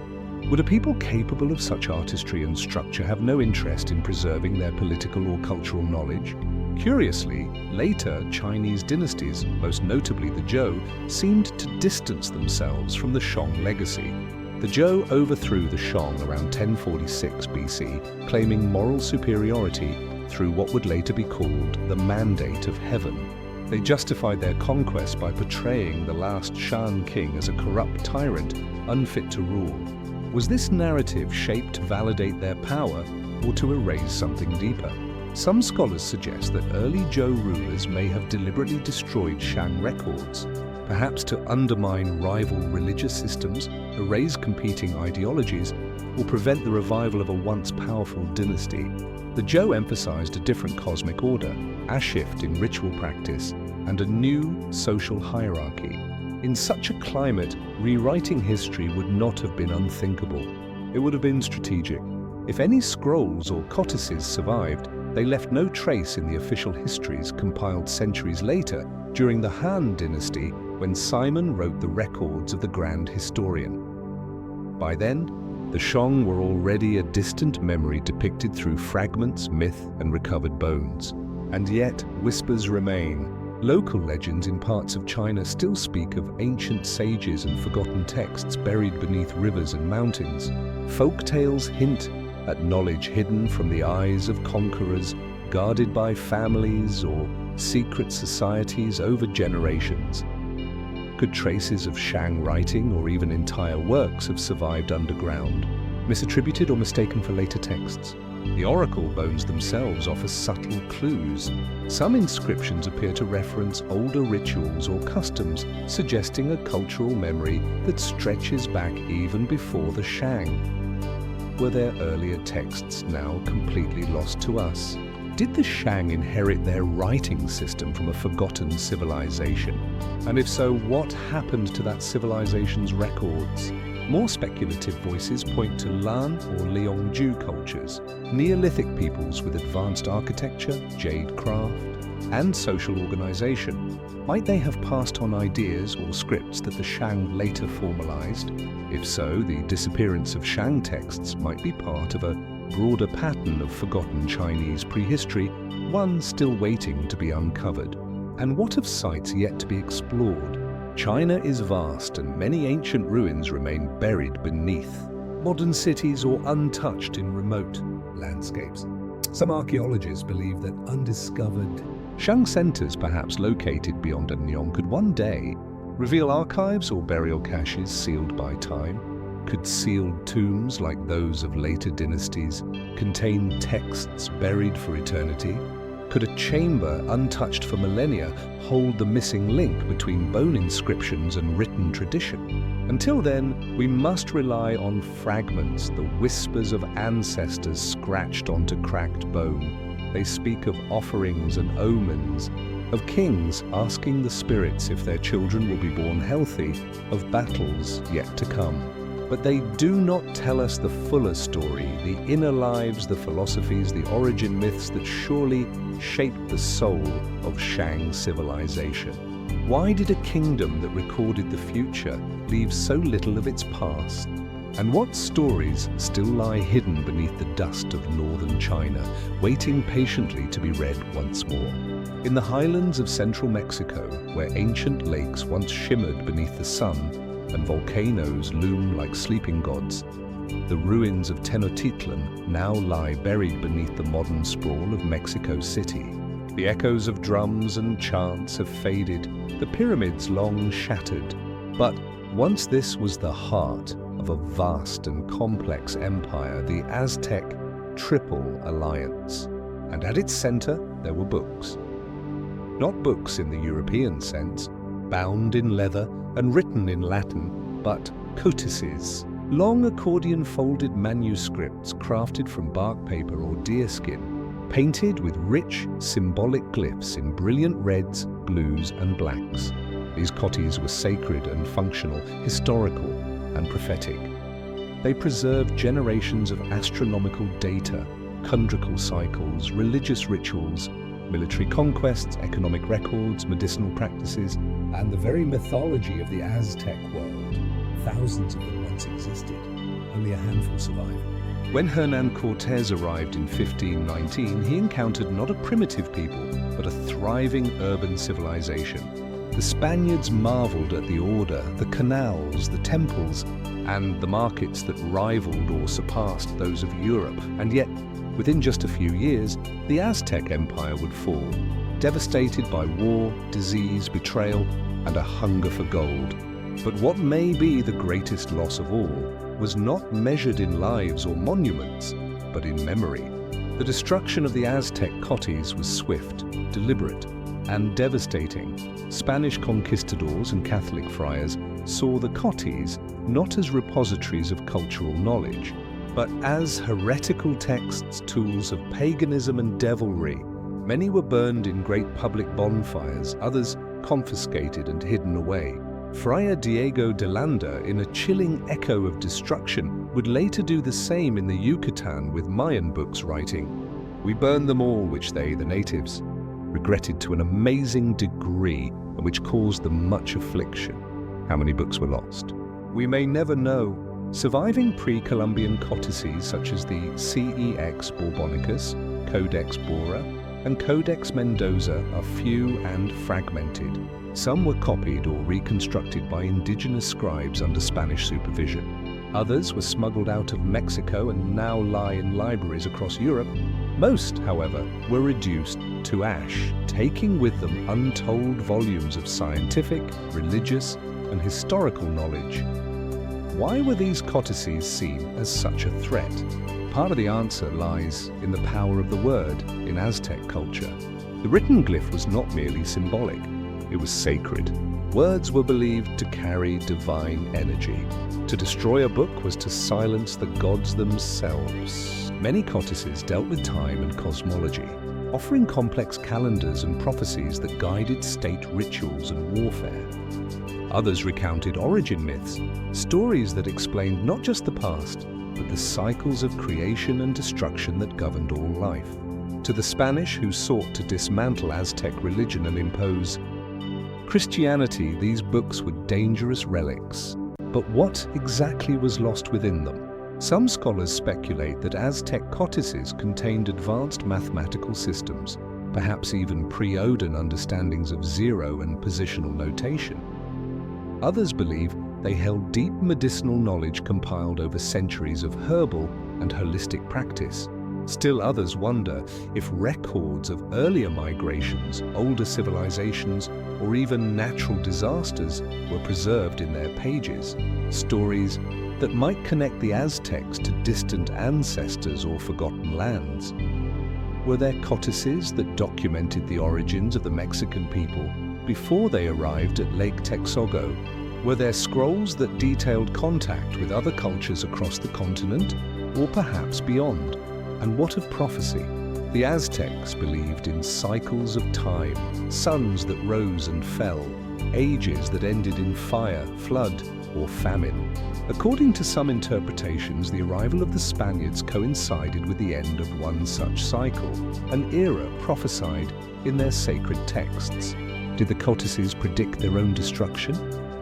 Would a people capable of such artistry and structure have no interest in preserving their political or cultural knowledge? Curiously, later Chinese dynasties, most notably the Zhou, seemed to distance themselves from the Shang legacy. The Zhou overthrew the Shang around 1046 BC, claiming moral superiority through what would later be called the Mandate of Heaven. They justified their conquest by portraying the last Shan king as a corrupt tyrant, unfit to rule. Was this narrative shaped to validate their power or to erase something deeper? Some scholars suggest that early Zhou rulers may have deliberately destroyed Shang records, perhaps to undermine rival religious systems, erase competing ideologies, or prevent the revival of a once powerful dynasty. The Zhou emphasized a different cosmic order, a shift in ritual practice, and a new social hierarchy. In such a climate, rewriting history would not have been unthinkable. It would have been strategic. If any scrolls or codices survived, they left no trace in the official histories compiled centuries later during the Han dynasty when Simon wrote the records of the grand historian. By then, the Shang were already a distant memory depicted through fragments, myth, and recovered bones. And yet, whispers remain. Local legends in parts of China still speak of ancient sages and forgotten texts buried beneath rivers and mountains. Folk tales hint at knowledge hidden from the eyes of conquerors, guarded by families or secret societies over generations. Could traces of Shang writing or even entire works have survived underground, misattributed or mistaken for later texts? The oracle bones themselves offer subtle clues. Some inscriptions appear to reference older rituals or customs, suggesting a cultural memory that stretches back even before the Shang. Were there earlier texts now completely lost to us? Did the Shang inherit their writing system from a forgotten civilization? And if so, what happened to that civilization's records? More speculative voices point to Lan or Liongju cultures, Neolithic peoples with advanced architecture, jade craft, and social organization. Might they have passed on ideas or scripts that the Shang later formalized? If so, the disappearance of Shang texts might be part of a broader pattern of forgotten Chinese prehistory, one still waiting to be uncovered. And what of sites yet to be explored? China is vast and many ancient ruins remain buried beneath. Modern cities or untouched in remote landscapes. Some archaeologists believe that undiscovered Shang centers, perhaps located beyond Anyang, could one day reveal archives or burial caches sealed by time. Could sealed tombs like those of later dynasties contain texts buried for eternity? Could a chamber untouched for millennia hold the missing link between bone inscriptions and written tradition? Until then, we must rely on fragments, the whispers of ancestors scratched onto cracked bone. They speak of offerings and omens, of kings asking the spirits if their children will be born healthy, of battles yet to come. But they do not tell us the fuller story, the inner lives, the philosophies, the origin myths that surely shaped the soul of Shang civilization. Why did a kingdom that recorded the future leave so little of its past? And what stories still lie hidden beneath the dust of northern China, waiting patiently to be read once more? In the highlands of central Mexico, where ancient lakes once shimmered beneath the sun and volcanoes loom like sleeping gods, the ruins of Tenochtitlan now lie buried beneath the modern sprawl of Mexico City. The echoes of drums and chants have faded, the pyramids long shattered. But once this was the heart of a vast and complex empire, the Aztec Triple Alliance. And at its center, there were books. Not books in the European sense, bound in leather and written in Latin, but codices, long accordion-folded manuscripts crafted from bark paper or deerskin, painted with rich, symbolic glyphs in brilliant reds, blues, and blacks. These copies were sacred and functional, historical and prophetic. They preserved generations of astronomical data, chondrical cycles, religious rituals, military conquests, economic records, medicinal practices, and the very mythology of the Aztec world. Thousands of them once existed, only a handful survive. When Hernan Cortés arrived in 1519, he encountered not a primitive people, but a thriving urban civilization. The Spaniards marveled at the order, the canals, the temples, and the markets that rivaled or surpassed those of Europe. And yet, within just a few years, the Aztec Empire would fall, devastated by war, disease, betrayal, and a hunger for gold. But what may be the greatest loss of all was not measured in lives or monuments, but in memory. The destruction of the Aztec cotis was swift, deliberate, and devastating. Spanish conquistadors and Catholic friars saw the cotis not as repositories of cultural knowledge, but as heretical texts, tools of paganism and devilry. Many were burned in great public bonfires, others confiscated and hidden away. Friar Diego de Landa, in a chilling echo of destruction, would later do the same in the Yucatan with Mayan books, writing, "We burned them all which they, the natives, regretted to an amazing degree, and which caused them much affliction." How many books were lost? We may never know. Surviving pre-Columbian codices such as the Cex Bourbonicus, Codex Bora, and Codex Mendoza are few and fragmented. Some were copied or reconstructed by indigenous scribes under Spanish supervision. Others were smuggled out of Mexico and now lie in libraries across Europe. Most, however, were reduced to ash, taking with them untold volumes of scientific, religious, and historical knowledge. Why were these codices seen as such a threat? Part of the answer lies in the power of the word in Aztec culture. The written glyph was not merely symbolic. It was sacred. Words were believed to carry divine energy. To destroy a book was to silence the gods themselves. Many codices dealt with time and cosmology, offering complex calendars and prophecies that guided state rituals and warfare. Others recounted origin myths, stories that explained not just the past, but the cycles of creation and destruction that governed all life. To the Spanish, who sought to dismantle Aztec religion and impose Christianity, these books were dangerous relics. But what exactly was lost within them? Some scholars speculate that Aztec codices contained advanced mathematical systems, perhaps even pre-Odin understandings of zero and positional notation. Others believe they held deep medicinal knowledge compiled over centuries of herbal and holistic practice. Still others wonder if records of earlier migrations, older civilizations, or even natural disasters were preserved in their pages, stories that might connect the Aztecs to distant ancestors or forgotten lands. Were there codices that documented the origins of the Mexican people before they arrived at Lake Texoco? Were there scrolls that detailed contact with other cultures across the continent, or perhaps beyond? And what of prophecy? The Aztecs believed in cycles of time, suns that rose and fell, ages that ended in fire, flood, or famine. According to some interpretations, the arrival of the Spaniards coincided with the end of one such cycle, an era prophesied in their sacred texts. Did the codices predict their own destruction?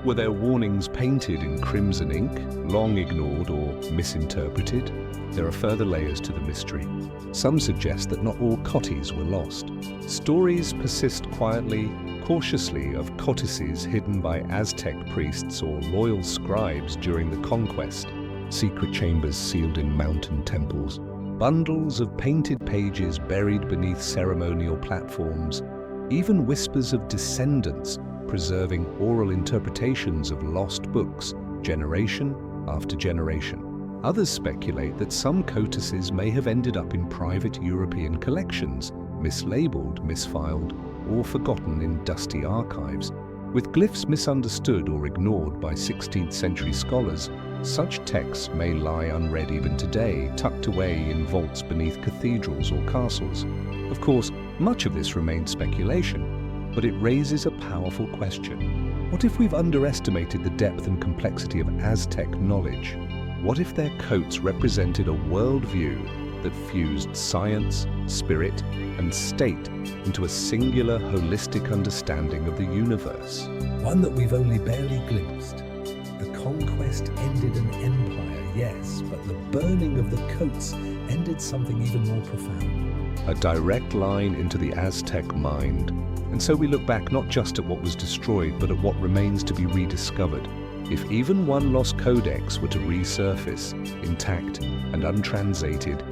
Were their warnings painted in crimson ink, long ignored or misinterpreted? There are further layers to the mystery. Some suggest that not all codices were lost. Stories persist quietly, cautiously of codices hidden by Aztec priests or loyal scribes during the conquest, secret chambers sealed in mountain temples, bundles of painted pages buried beneath ceremonial platforms, even whispers of descendants preserving oral interpretations of lost books, generation after generation. Others speculate that some codices may have ended up in private European collections, mislabeled, misfiled, or forgotten in dusty archives. With glyphs misunderstood or ignored by 16th century scholars, such texts may lie unread even today, tucked away in vaults beneath cathedrals or castles. Of course, much of this remains speculation, but it raises a powerful question. What if we've underestimated the depth and complexity of Aztec knowledge? What if their coats represented a worldview that fused science, spirit, and state into a singular, holistic understanding of the universe? One that we've only barely glimpsed. The conquest ended an empire, yes, but the burning of the coats ended something even more profound. A direct line into the Aztec mind. And so we look back not just at what was destroyed, but at what remains to be rediscovered. If even one lost codex were to resurface, intact and untranslated,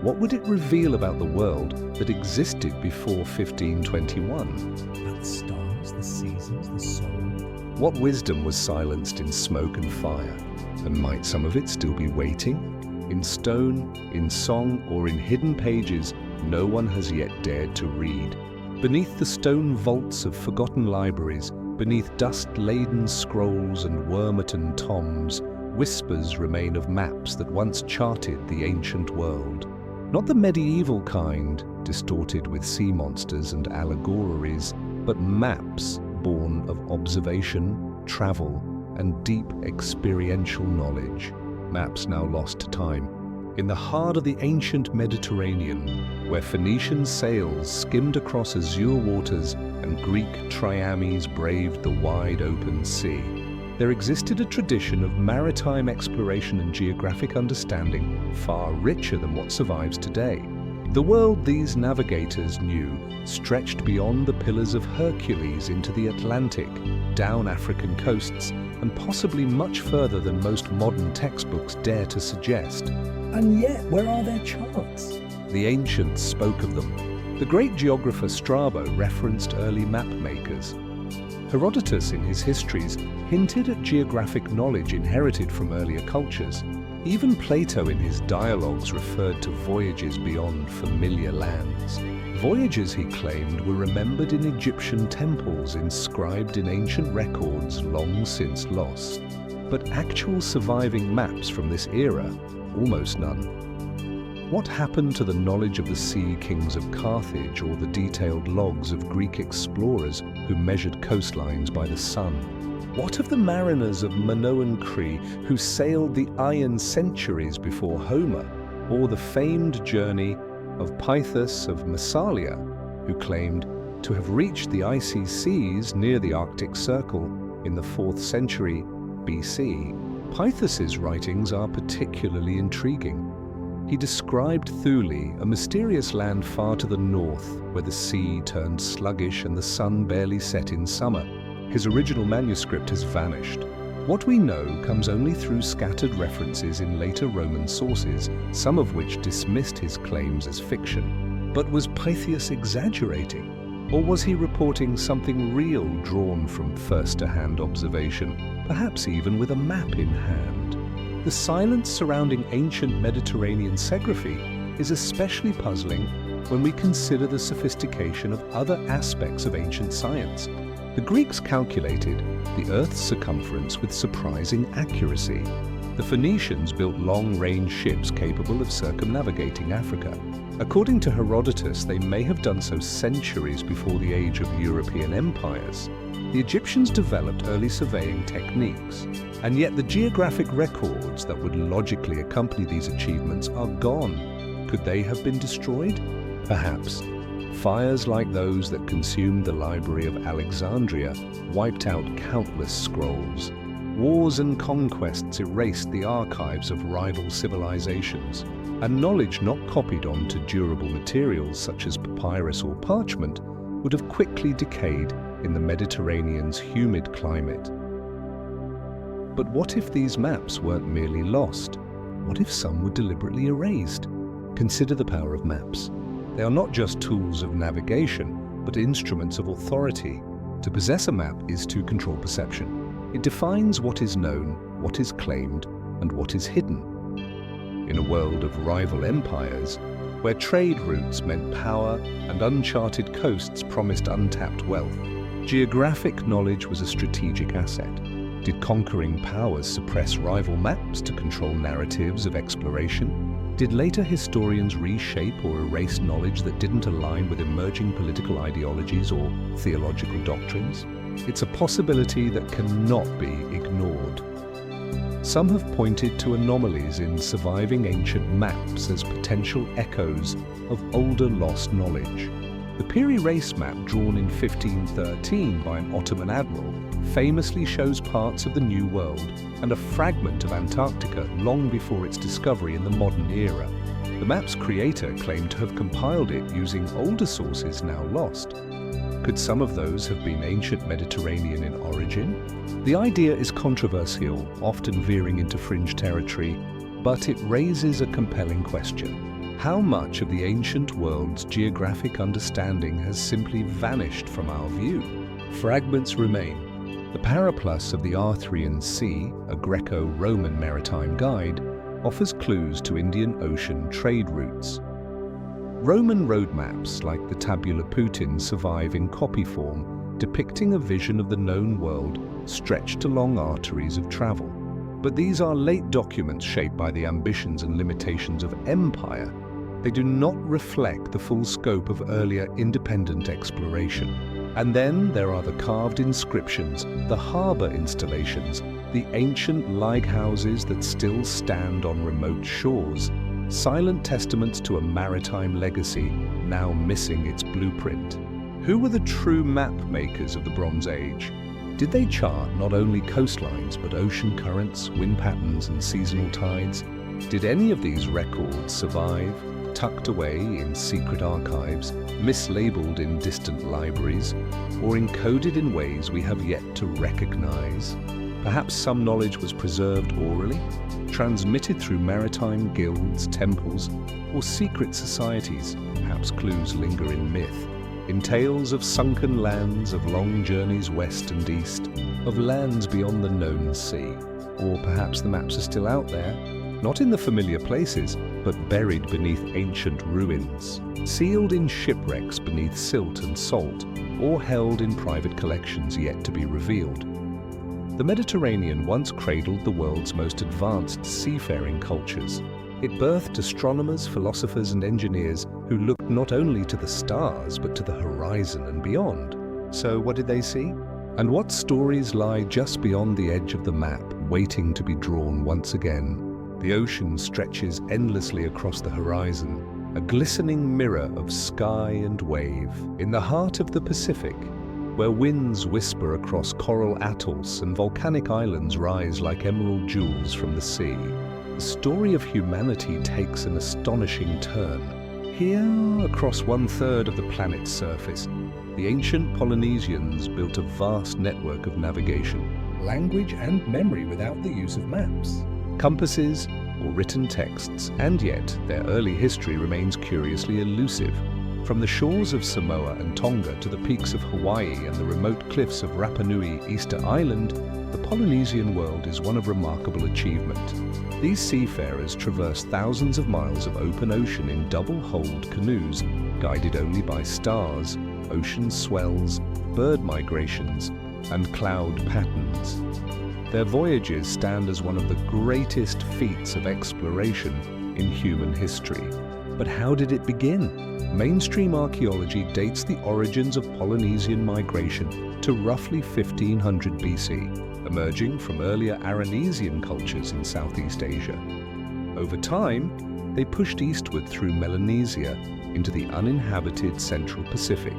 what would it reveal about the world that existed before 1521? About the stars, the seasons, the soul. What wisdom was silenced in smoke and fire? And might some of it still be waiting? In stone, in song, or in hidden pages no one has yet dared to read. Beneath the stone vaults of forgotten libraries, beneath dust-laden scrolls and worm-eaten tomes, whispers remain of maps that once charted the ancient world. Not the medieval kind, distorted with sea monsters and allegories, but maps born of observation, travel, and deep experiential knowledge. Maps now lost to time. In the heart of the ancient Mediterranean, where Phoenician sails skimmed across azure waters and Greek triamis braved the wide open sea, there existed a tradition of maritime exploration and geographic understanding far richer than what survives today. The world these navigators knew stretched beyond the Pillars of Hercules into the Atlantic, down African coasts, and possibly much further than most modern textbooks dare to suggest. And yet, where are their charts? The ancients spoke of them. The great geographer Strabo referenced early map makers. Herodotus in his histories hinted at geographic knowledge inherited from earlier cultures. Even Plato in his dialogues referred to voyages beyond familiar lands. Voyages, he claimed, were remembered in Egyptian temples, inscribed in ancient records long since lost. But actual surviving maps from this era, almost none. What happened to the knowledge of the sea kings of Carthage or the detailed logs of Greek explorers who measured coastlines by the sun? What of the mariners of Minoan Crete who sailed the Iron centuries before Homer, or the famed journey of Pythus of Massalia, who claimed to have reached the icy seas near the Arctic Circle in the 4th century BC? Pythus's writings are particularly intriguing. He described Thule, a mysterious land far to the north, where the sea turned sluggish and the sun barely set in summer. His original manuscript has vanished. What we know comes only through scattered references in later Roman sources, some of which dismissed his claims as fiction. But was Pytheas exaggerating? Or was he reporting something real drawn from first-hand observation, perhaps even with a map in hand? The silence surrounding ancient Mediterranean segraphy is especially puzzling when we consider the sophistication of other aspects of ancient science. The Greeks calculated the Earth's circumference with surprising accuracy. The Phoenicians built long-range ships capable of circumnavigating Africa. According to Herodotus, they may have done so centuries before the age of European empires. The Egyptians developed early surveying techniques, and yet the geographic records that would logically accompany these achievements are gone. Could they have been destroyed? Perhaps. Fires like those that consumed the Library of Alexandria wiped out countless scrolls. Wars and conquests erased the archives of rival civilizations, and knowledge not copied onto durable materials such as papyrus or parchment would have quickly decayed in the Mediterranean's humid climate. But what if these maps weren't merely lost? What if some were deliberately erased? Consider the power of maps. They are not just tools of navigation, but instruments of authority. To possess a map is to control perception. It defines what is known, what is claimed, and what is hidden. In a world of rival empires, where trade routes meant power and uncharted coasts promised untapped wealth, geographic knowledge was a strategic asset. Did conquering powers suppress rival maps to control narratives of exploration? Did later historians reshape or erase knowledge that didn't align with emerging political ideologies or theological doctrines? It's a possibility that cannot be ignored. Some have pointed to anomalies in surviving ancient maps as potential echoes of older lost knowledge. The Piri Reis map, drawn in 1513 by an Ottoman admiral, famously shows parts of the New World and a fragment of Antarctica long before its discovery in the modern era. The map's creator claimed to have compiled it using older sources now lost. Could some of those have been ancient Mediterranean in origin? The idea is controversial, often veering into fringe territory, but it raises a compelling question. How much of the ancient world's geographic understanding has simply vanished from our view? Fragments remain. The Paraplus of the Arthurian Sea, a Greco-Roman maritime guide, offers clues to Indian Ocean trade routes. Roman road maps like the Tabula Putin survive in copy form, depicting a vision of the known world stretched along arteries of travel. But these are late documents shaped by the ambitions and limitations of empire. They do not reflect the full scope of earlier independent exploration. And then there are the carved inscriptions, the harbour installations, the ancient lighthouses that still stand on remote shores, silent testaments to a maritime legacy now missing its blueprint. Who were the true map makers of the Bronze Age? Did they chart not only coastlines but ocean currents, wind patterns and seasonal tides? Did any of these records survive, tucked away in secret archives, mislabeled in distant libraries, or encoded in ways we have yet to recognize? Perhaps some knowledge was preserved orally, transmitted through maritime guilds, temples, or secret societies. Perhaps clues linger in myth, in tales of sunken lands, of long journeys west and east, of lands beyond the known sea. Or perhaps the maps are still out there, not in the familiar places, but buried beneath ancient ruins, sealed in shipwrecks beneath silt and salt, or held in private collections yet to be revealed. The Mediterranean once cradled the world's most advanced seafaring cultures. It birthed astronomers, philosophers, and engineers who looked not only to the stars, but to the horizon and beyond. So what did they see? And what stories lie just beyond the edge of the map, waiting to be drawn once again? The ocean stretches endlessly across the horizon, a glistening mirror of sky and wave. In the heart of the Pacific, where winds whisper across coral atolls and volcanic islands rise like emerald jewels from the sea, the story of humanity takes an astonishing turn. Here, across 1/3 of the planet's surface, the ancient Polynesians built a vast network of navigation, language and memory without the use of maps, compasses, or written texts, and yet their early history remains curiously elusive. From the shores of Samoa and Tonga to the peaks of Hawaii and the remote cliffs of Rapa Nui, Easter Island, the Polynesian world is one of remarkable achievement. These seafarers traversed thousands of miles of open ocean in double-hulled canoes, guided only by stars, ocean swells, bird migrations, and cloud patterns. Their voyages stand as one of the greatest feats of exploration in human history. But how did it begin? Mainstream archaeology dates the origins of Polynesian migration to roughly 1500 BC, emerging from earlier Aranesian cultures in Southeast Asia. Over time, they pushed eastward through Melanesia, into the uninhabited Central Pacific,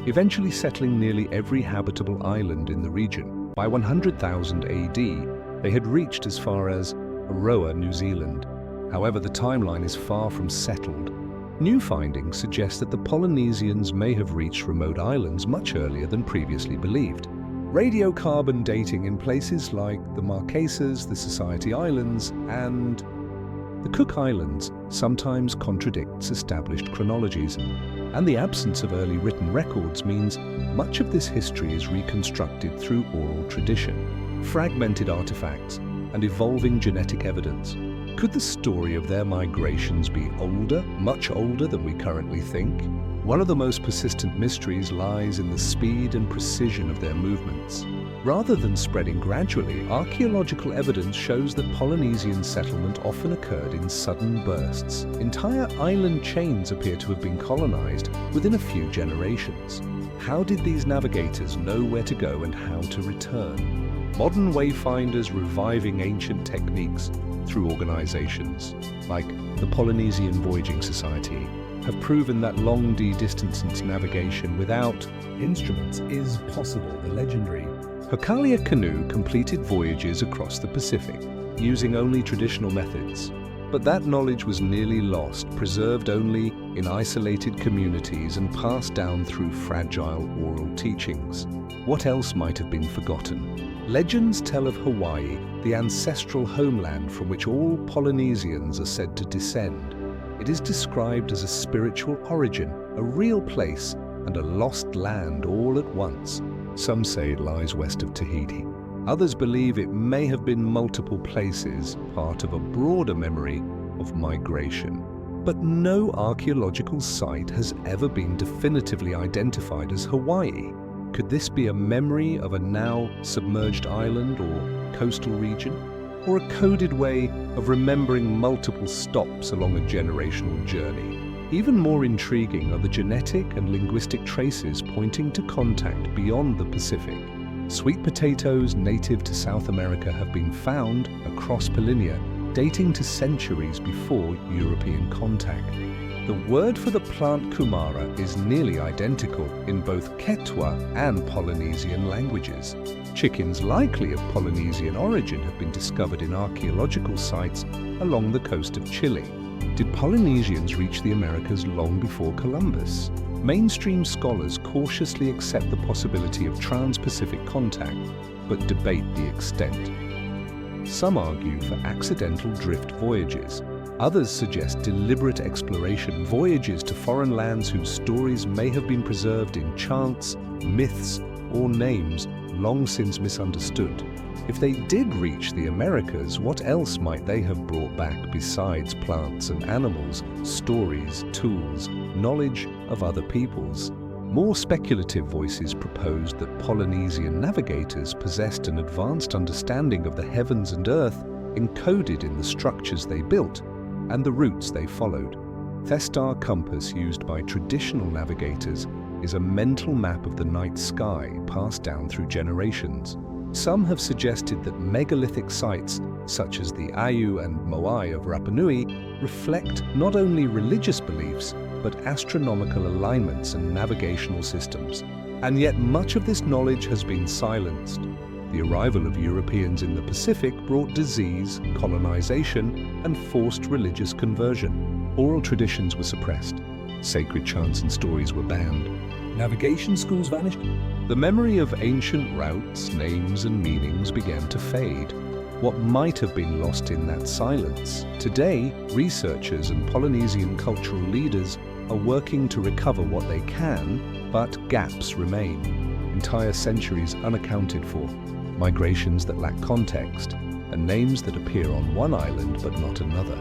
eventually settling nearly every habitable island in the region. By 100,000 AD, they had reached as far as Aroa, New Zealand. However, the timeline is far from settled. New findings suggest that the Polynesians may have reached remote islands much earlier than previously believed. Radiocarbon dating in places like the Marquesas, the Society Islands, and the Cook Islands sometimes contradicts established chronologies, and the absence of early written records means much of this history is reconstructed through oral tradition, fragmented artifacts, and evolving genetic evidence. Could the story of their migrations be older, much older than we currently think? One of the most persistent mysteries lies in the speed and precision of their movements. Rather than spreading gradually, archaeological evidence shows that Polynesian settlement often occurred in sudden bursts. Entire island chains appear to have been colonized within a few generations. How did these navigators know where to go and how to return? Modern wayfinders reviving ancient techniques through organizations like the Polynesian Voyaging Society have proven that long-distance navigation without Instruments is possible. The legendary Hokalia canoe completed voyages across the Pacific using only traditional methods. But that knowledge was nearly lost, preserved only in isolated communities and passed down through fragile oral teachings. What else might have been forgotten? Legends tell of Hawaii, the ancestral homeland from which all Polynesians are said to descend. It is described as a spiritual origin, a real place, and a lost land all at once. Some say it lies west of Tahiti. Others believe it may have been multiple places, part of a broader memory of migration. But no archaeological site has ever been definitively identified as Hawaii. Could this be a memory of a now submerged island or coastal region? Or a coded way of remembering multiple stops along a generational journey? Even more intriguing are the genetic and linguistic traces pointing to contact beyond the Pacific. Sweet potatoes native to South America have been found across Polynesia, dating to centuries before European contact. The word for the plant kumara is nearly identical in both Quechua and Polynesian languages. Chickens likely of Polynesian origin have been discovered in archaeological sites along the coast of Chile. Did Polynesians reach the Americas long before Columbus? Mainstream scholars cautiously accept the possibility of trans-Pacific contact, but debate the extent. Some argue for accidental drift voyages. Others suggest deliberate exploration, voyages to foreign lands whose stories may have been preserved in chants, myths, or names long since misunderstood. If they did reach the Americas, what else might they have brought back besides plants and animals, stories, tools, knowledge of other peoples? More speculative voices proposed that Polynesian navigators possessed an advanced understanding of the heavens and earth encoded in the structures they built and the routes they followed. The star compass used by traditional navigators is a mental map of the night sky passed down through generations. Some have suggested that megalithic sites, such as the Ayu and Moai of Rapa Nui, reflect not only religious beliefs, but astronomical alignments and navigational systems. And yet much of this knowledge has been silenced. The arrival of Europeans in the Pacific brought disease, colonization, and forced religious conversion. Oral traditions were suppressed. Sacred chants and stories were banned. navigation schools vanished. The memory of ancient routes, names, and meanings began to fade. What might have been lost in that silence? Today, researchers and Polynesian cultural leaders are working to recover what they can, but gaps remain. Entire centuries unaccounted for, migrations that lack context, and names that appear on one island but not another.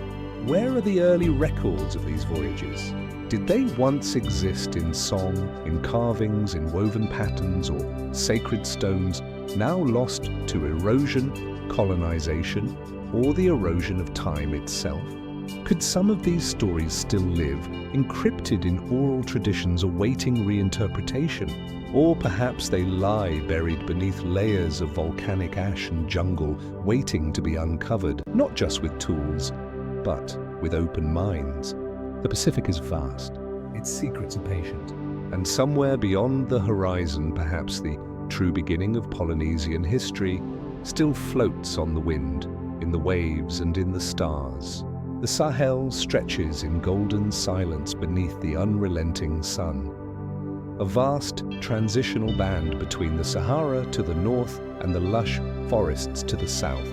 Where are the early records of these voyages? Did they once exist in song, in carvings, in woven patterns, or sacred stones, now lost to erosion, colonization, or the erosion of time itself? Could some of these stories still live, encrypted in oral traditions awaiting reinterpretation? Or perhaps they lie buried beneath layers of volcanic ash and jungle, waiting to be uncovered, not just with tools, but with open minds. The Pacific is vast, its secrets are patient. And somewhere beyond the horizon, perhaps the true beginning of Polynesian history still floats on the wind, in the waves and in the stars. The Sahel stretches in golden silence beneath the unrelenting sun. A vast transitional band between the Sahara to the north and the lush forests to the south.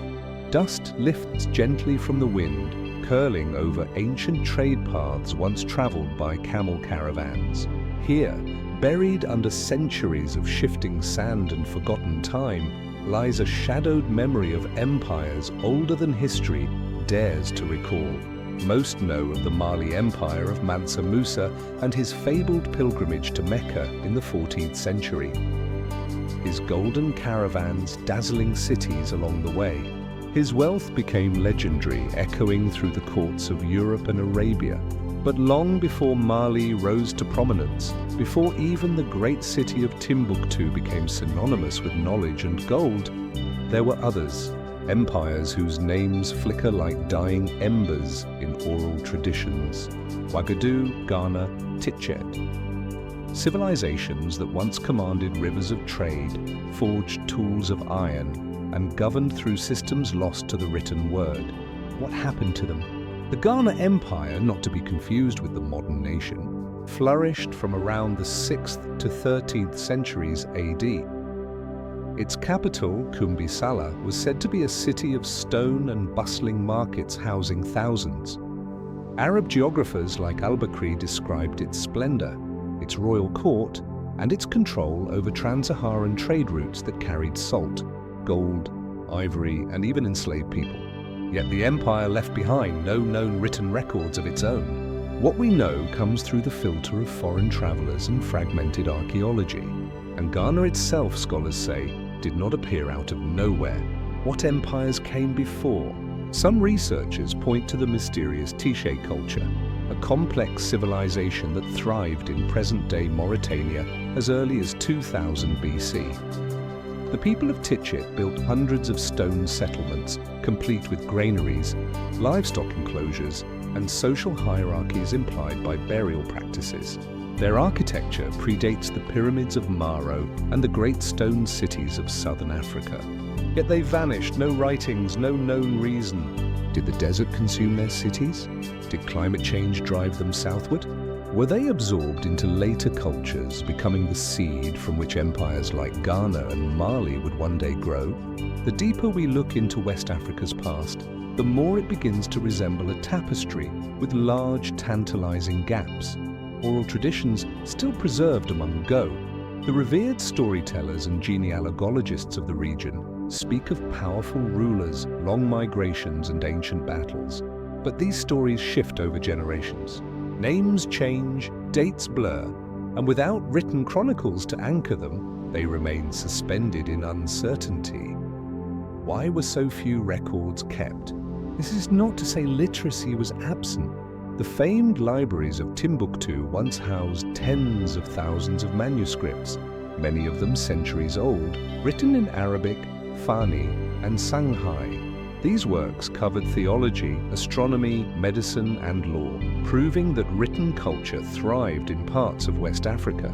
Dust lifts gently from the wind, curling over ancient trade paths once traveled by camel caravans. Here, buried under centuries of shifting sand and forgotten time, lies a shadowed memory of empires older than history dares to recall. Most know of the Mali Empire of Mansa Musa and his fabled pilgrimage to Mecca in the 14th century. His golden caravans, dazzling cities along the way. His wealth became legendary, echoing through the courts of Europe and Arabia. But long before Mali rose to prominence, before even the great city of Timbuktu became synonymous with knowledge and gold, there were others, empires whose names flicker like dying embers in oral traditions. Ouagadougou, Ghana, Tchet. Civilizations that once commanded rivers of trade, forged tools of iron, and governed through systems lost to the written word. What happened to them? The Ghana Empire, not to be confused with the modern nation, flourished from around the 6th to 13th centuries AD. Its capital, Kumbisala, was said to be a city of stone and bustling markets housing thousands. Arab geographers like al-Bakri described its splendor, its royal court, and its control over trans-Saharan trade routes that carried salt, gold, ivory, and even enslaved people. Yet the empire left behind no known written records of its own. What we know comes through the filter of foreign travelers and fragmented archaeology. And Ghana itself, scholars say, did not appear out of nowhere. What empires came before? Some researchers point to the mysterious Tchet culture, a complex civilization that thrived in present-day Mauritania as early as 2000 BC. The people of Tchet built hundreds of stone settlements, complete with granaries, livestock enclosures, and social hierarchies implied by burial practices. Their architecture predates the pyramids of Maro and the great stone cities of southern Africa. Yet they vanished, no writings, no known reason. Did the desert consume their cities? Did climate change drive them southward? Were they absorbed into later cultures, becoming the seed from which empires like Ghana and Mali would one day grow? The deeper we look into West Africa's past, the more it begins to resemble a tapestry with large, tantalizing gaps. Oral traditions still preserved among Go. The revered storytellers and genealogists of the region speak of powerful rulers, long migrations, and ancient battles. But these stories shift over generations. Names change, dates blur, and without written chronicles to anchor them, they remain suspended in uncertainty. Why were so few records kept? This is not to say literacy was absent. The famed libraries of Timbuktu once housed tens of thousands of manuscripts, many of them centuries old, written in Arabic, Fani, and Shanghai. These works covered theology, astronomy, medicine, and law, proving that written culture thrived in parts of West Africa.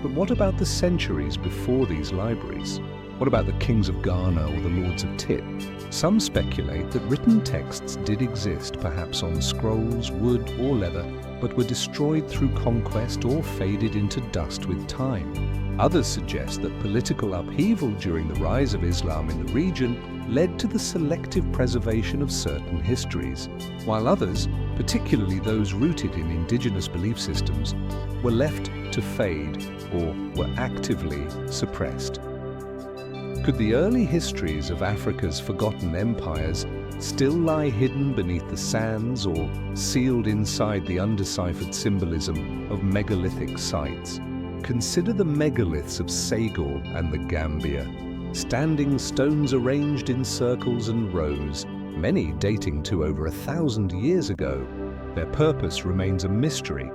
But what about the centuries before these libraries? What about the kings of Ghana or the lords of Tit? Some speculate that written texts did exist, perhaps on scrolls, wood, or leather, but were destroyed through conquest or faded into dust with time. Others suggest that political upheaval during the rise of Islam in the region led to the selective preservation of certain histories, while others, particularly those rooted in indigenous belief systems, were left to fade or were actively suppressed. Could the early histories of Africa's forgotten empires still lie hidden beneath the sands or sealed inside the undeciphered symbolism of megalithic sites? Consider the megaliths of Senegal and the Gambia, standing stones arranged in circles and rows, many dating to over 1,000 years ago. Their purpose remains a mystery.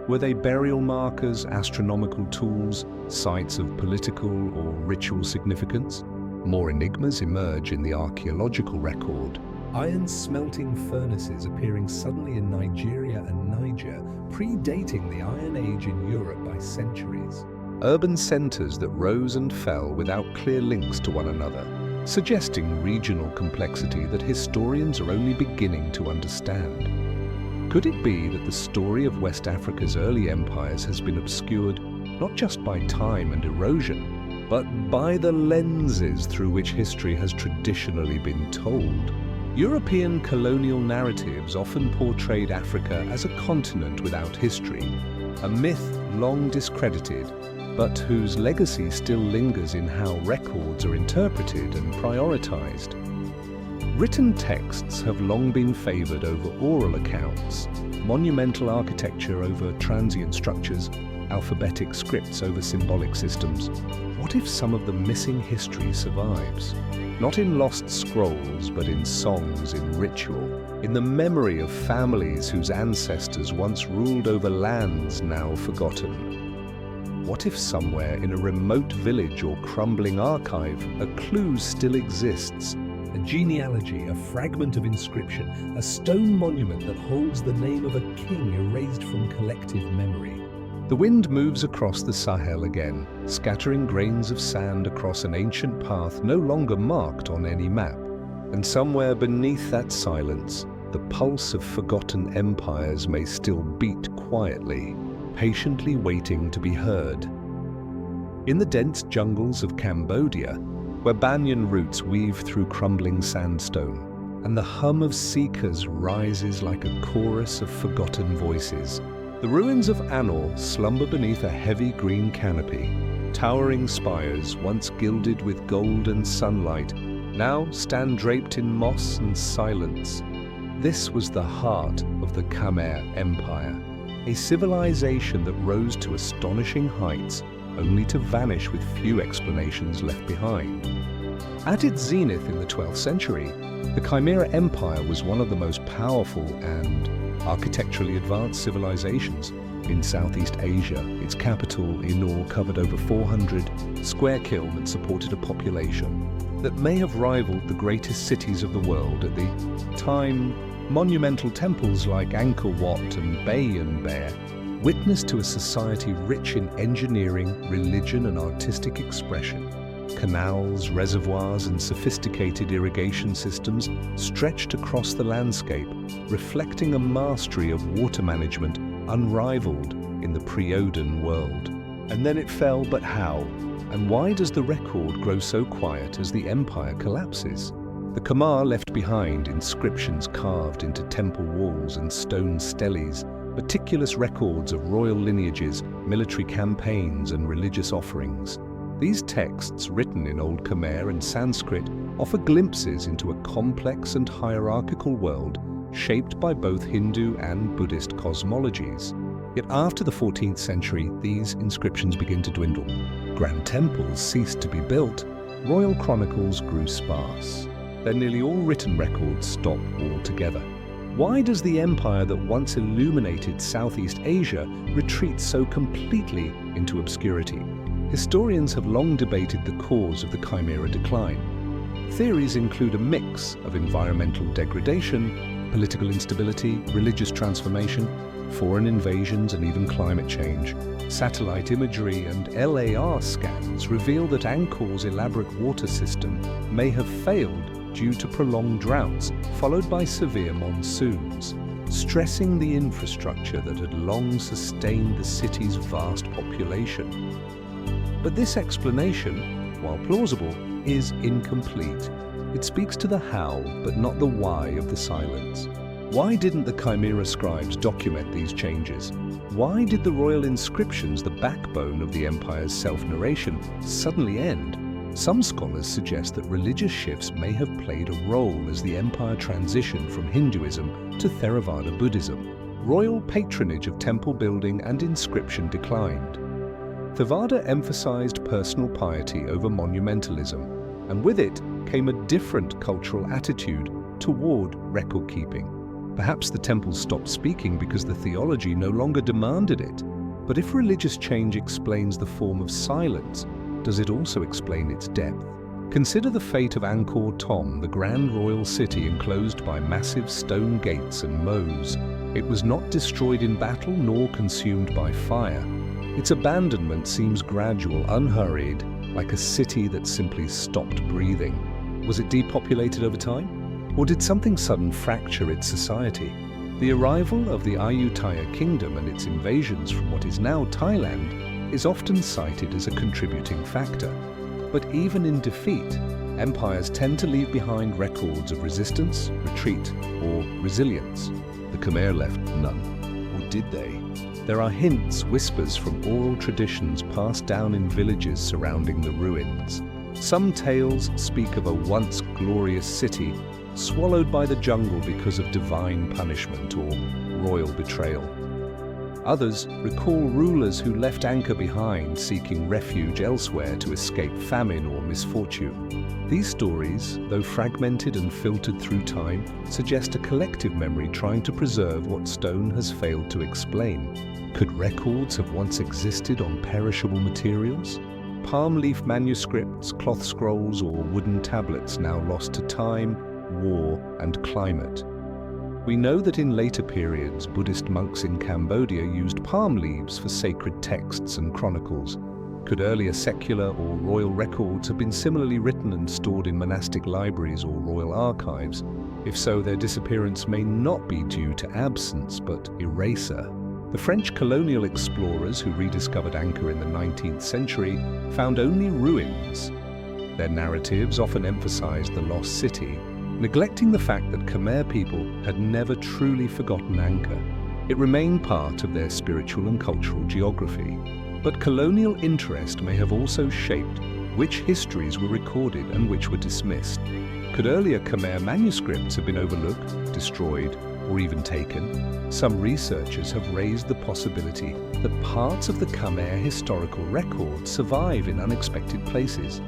Were they burial markers, astronomical tools, sites of political or ritual significance? More enigmas emerge in the archaeological record. iron-smelting furnaces appearing suddenly in Nigeria and Niger, predating the Iron Age in Europe by centuries. Urban centers that rose and fell without clear links to one another, suggesting regional complexity that historians are only beginning to understand. Could it be that the story of West Africa's early empires has been obscured not just by time and erosion, but by the lenses through which history has traditionally been told? European colonial narratives often portrayed Africa as a continent without history, a myth long discredited, but whose legacy still lingers in how records are interpreted and prioritized. Written texts have long been favored over oral accounts, monumental architecture over transient structures, alphabetic scripts over symbolic systems. What if some of the missing history survives? Not in lost scrolls, but in songs, in ritual, in the memory of families whose ancestors once ruled over lands now forgotten. What if somewhere in a remote village or crumbling archive, a clue still exists? A genealogy, a fragment of inscription, a stone monument that holds the name of a king erased from collective memory. The wind moves across the Sahel again, scattering grains of sand across an ancient path no longer marked on any map. And somewhere beneath that silence, the pulse of forgotten empires may still beat quietly, patiently waiting to be heard. In the dense jungles of Cambodia, where banyan roots weave through crumbling sandstone, and the hum of seekers rises like a chorus of forgotten voices, the ruins of Anor slumber beneath a heavy green canopy. Towering spires, once gilded with gold and sunlight, now stand draped in moss and silence. This was the heart of the Khmer Empire, a civilization that rose to astonishing heights, only to vanish with few explanations left behind. At its zenith in the 12th century, the Chimera Empire was one of the most powerful and architecturally advanced civilizations in Southeast Asia. Its capital, Inor, covered over 400 square km and supported a population that may have rivaled the greatest cities of the world at the time. Monumental temples like Angkor Wat and Bayon Bear witness to a society rich in engineering, religion and artistic expression. Canals, reservoirs and sophisticated irrigation systems stretched across the landscape, reflecting a mastery of water management unrivaled in the pre-Oden world. And then it fell, but how? And why does the record grow so quiet as the empire collapses? The Khmer left behind inscriptions carved into temple walls and stone steles, meticulous records of royal lineages, military campaigns and religious offerings. These texts, written in Old Khmer and Sanskrit, offer glimpses into a complex and hierarchical world shaped by both Hindu and Buddhist cosmologies. Yet after the 14th century, these inscriptions begin to dwindle. Grand temples ceased to be built, royal chronicles grew sparse. Then nearly all written records stop altogether. Why does the empire that once illuminated Southeast Asia retreat so completely into obscurity? Historians have long debated the cause of the Chimera decline. Theories include a mix of environmental degradation, political instability, religious transformation, foreign invasions and even climate change. Satellite imagery and LAR scans reveal that Angkor's elaborate water system may have failed due to prolonged droughts followed by severe monsoons, stressing the infrastructure that had long sustained the city's vast population. But this explanation, while plausible, is incomplete. It speaks to the how, but not the why of the silence. Why didn't the Chimera scribes document these changes? Why did the royal inscriptions, the backbone of the empire's self-narration, suddenly end? Some scholars suggest that religious shifts may have played a role as the empire transitioned from Hinduism to Theravada Buddhism. Royal patronage of temple building and inscription declined. Theravada emphasized personal piety over monumentalism, and with it came a different cultural attitude toward record-keeping. Perhaps the temples stopped speaking because the theology no longer demanded it. But if religious change explains the form of silence, does it also explain its depth? Consider the fate of Angkor Thom, the grand royal city enclosed by massive stone gates and moats. It was not destroyed in battle nor consumed by fire. Its abandonment seems gradual, unhurried, like a city that simply stopped breathing. Was it depopulated over time? Or did something sudden fracture its society? The arrival of the Ayutthaya kingdom and its invasions from what is now Thailand is often cited as a contributing factor. But even in defeat, empires tend to leave behind records of resistance, retreat, or resilience. The Khmer left none. Or did they? There are hints, whispers from oral traditions passed down in villages surrounding the ruins. Some tales speak of a once glorious city swallowed by the jungle because of divine punishment or royal betrayal. Others recall rulers who left Angkor behind, seeking refuge elsewhere to escape famine or misfortune. These stories, though fragmented and filtered through time, suggest a collective memory trying to preserve what stone has failed to explain. Could records have once existed on perishable materials? Palm leaf manuscripts, cloth scrolls, or wooden tablets now lost to time, war, and climate. We know that in later periods, Buddhist monks in Cambodia used palm leaves for sacred texts and chronicles. Could earlier secular or royal records have been similarly written and stored in monastic libraries or royal archives? If so, their disappearance may not be due to absence, but eraser. The French colonial explorers who rediscovered Angkor in the 19th century found only ruins. Their narratives often emphasized the lost city, neglecting the fact that Khmer people had never truly forgotten Angkor. It remained part of their spiritual and cultural geography. But colonial interest may have also shaped which histories were recorded and which were dismissed. Could earlier Khmer manuscripts have been overlooked, destroyed, or even taken? Some researchers have raised the possibility that parts of the Khmer historical record survive in unexpected places.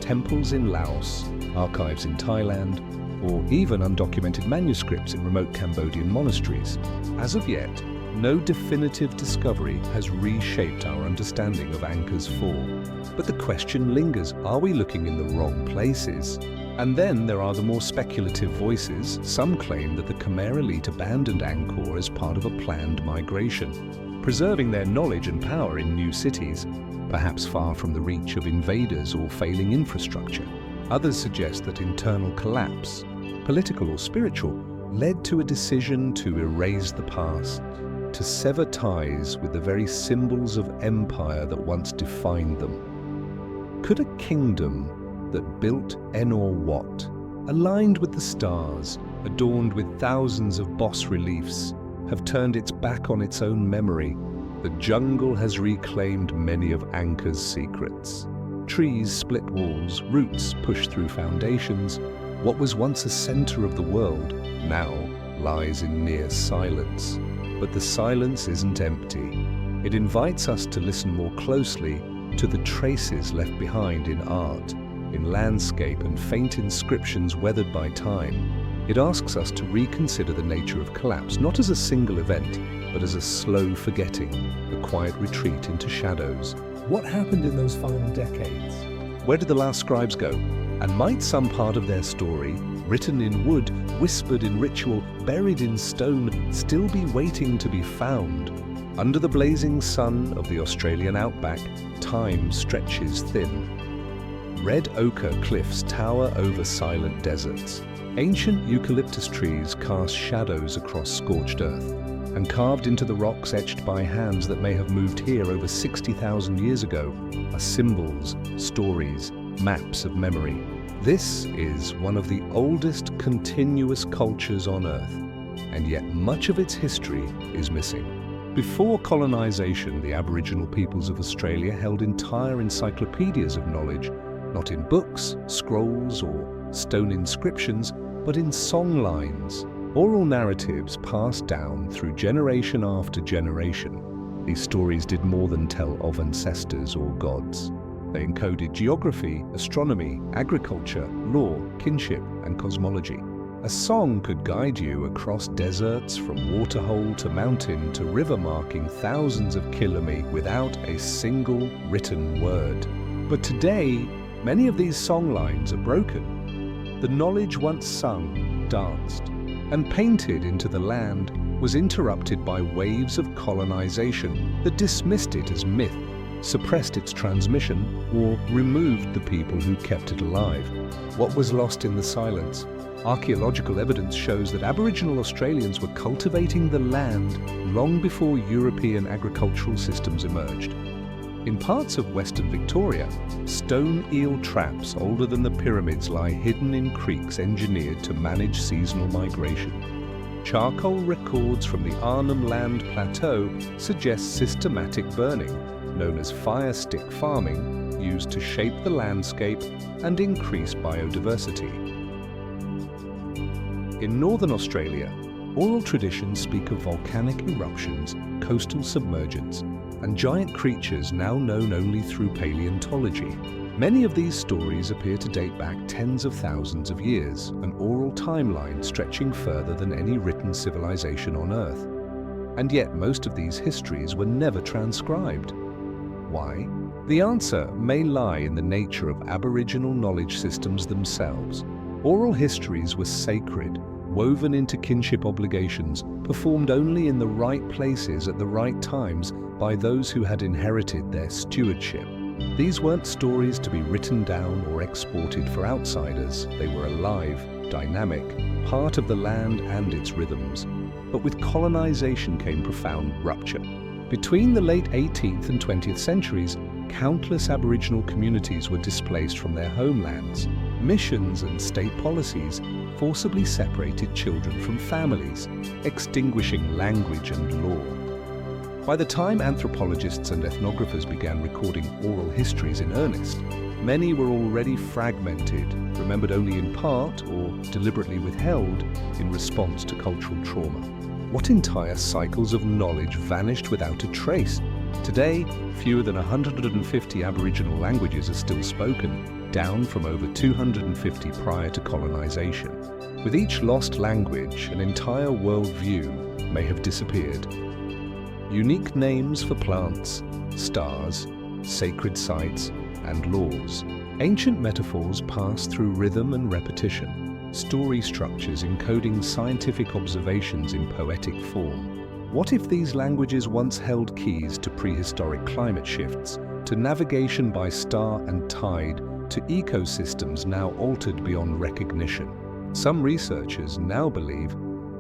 Temples in Laos, archives in Thailand, or even undocumented manuscripts in remote Cambodian monasteries. As of yet, no definitive discovery has reshaped our understanding of Angkor's fall. But the question lingers, are we looking in the wrong places? And then there are the more speculative voices. Some claim that the Khmer elite abandoned Angkor as part of a planned migration, preserving their knowledge and power in new cities, perhaps far from the reach of invaders or failing infrastructure. Others suggest that internal collapse, political or spiritual, led to a decision to erase the past, to sever ties with the very symbols of empire that once defined them. Could a kingdom that built Enor Wat, aligned with the stars, adorned with thousands of boss reliefs, have turned its back on its own memory? The jungle has reclaimed many of Angkor's secrets. Trees split walls, roots push through foundations. What was once a center of the world now lies in near silence. But the silence isn't empty. It invites us to listen more closely to the traces left behind in art, in landscape, and faint inscriptions weathered by time. It asks us to reconsider the nature of collapse, not as a single event, but as a slow forgetting, a quiet retreat into shadows. What happened in those final decades? Where did the last scribes go? And might some part of their story, written in wood, whispered in ritual, buried in stone, still be waiting to be found? Under the blazing sun of the Australian outback, time stretches thin. Red ochre cliffs tower over silent deserts. Ancient eucalyptus trees cast shadows across scorched earth, and carved into the rocks etched by hands that may have moved here over 60,000 years ago are symbols, stories, maps of memory. This is one of the oldest continuous cultures on Earth, and yet much of its history is missing. Before colonization, the Aboriginal peoples of Australia held entire encyclopedias of knowledge, not in books, scrolls, or stone inscriptions, but in song lines, oral narratives passed down through generation after generation. These stories did more than tell of ancestors or gods. They encoded geography, astronomy, agriculture, law, kinship, and cosmology. A song could guide you across deserts from waterhole to mountain to river, marking thousands of kilometers without a single written word. But today, Many of these songlines are broken. The knowledge once sung, danced, and painted into the land was interrupted by waves of colonization that dismissed it as myth, suppressed its transmission, or removed the people who kept it alive. What was lost in the silence? Archaeological evidence shows that Aboriginal Australians were cultivating the land long before European agricultural systems emerged. In parts of Western Victoria, stone eel traps older than the pyramids lie hidden in creeks engineered to manage seasonal migration. Charcoal records from the Arnhem Land Plateau suggest systematic burning, known as fire stick farming, used to shape the landscape and increase biodiversity. In northern Australia, oral traditions speak of volcanic eruptions, coastal submergence, and giant creatures now known only through paleontology. Many of these stories appear to date back tens of thousands of years, an oral timeline stretching further than any written civilization on Earth. And yet most of these histories were never transcribed. Why? The answer may lie in the nature of Aboriginal knowledge systems themselves. Oral histories were sacred, woven into kinship obligations, performed only in the right places at the right times by those who had inherited their stewardship. These weren't stories to be written down or exported for outsiders. They were alive, dynamic, part of the land and its rhythms. But with colonization came profound rupture. Between the late 18th and 20th centuries, countless Aboriginal communities were displaced from their homelands. Missions and state policies forcibly separated children from families, extinguishing language and law. By the time anthropologists and ethnographers began recording oral histories in earnest, many were already fragmented, remembered only in part or deliberately withheld in response to cultural trauma. What entire cycles of knowledge vanished without a trace? Today, fewer than 150 Aboriginal languages are still spoken, down from over 250 prior to colonization. With each lost language, an entire worldview may have disappeared. Unique names for plants, stars, sacred sites, and laws. Ancient metaphors pass through rhythm and repetition, story structures encoding scientific observations in poetic form. What if these languages once held keys to prehistoric climate shifts, to navigation by star and tide, to ecosystems now altered beyond recognition? Some researchers now believe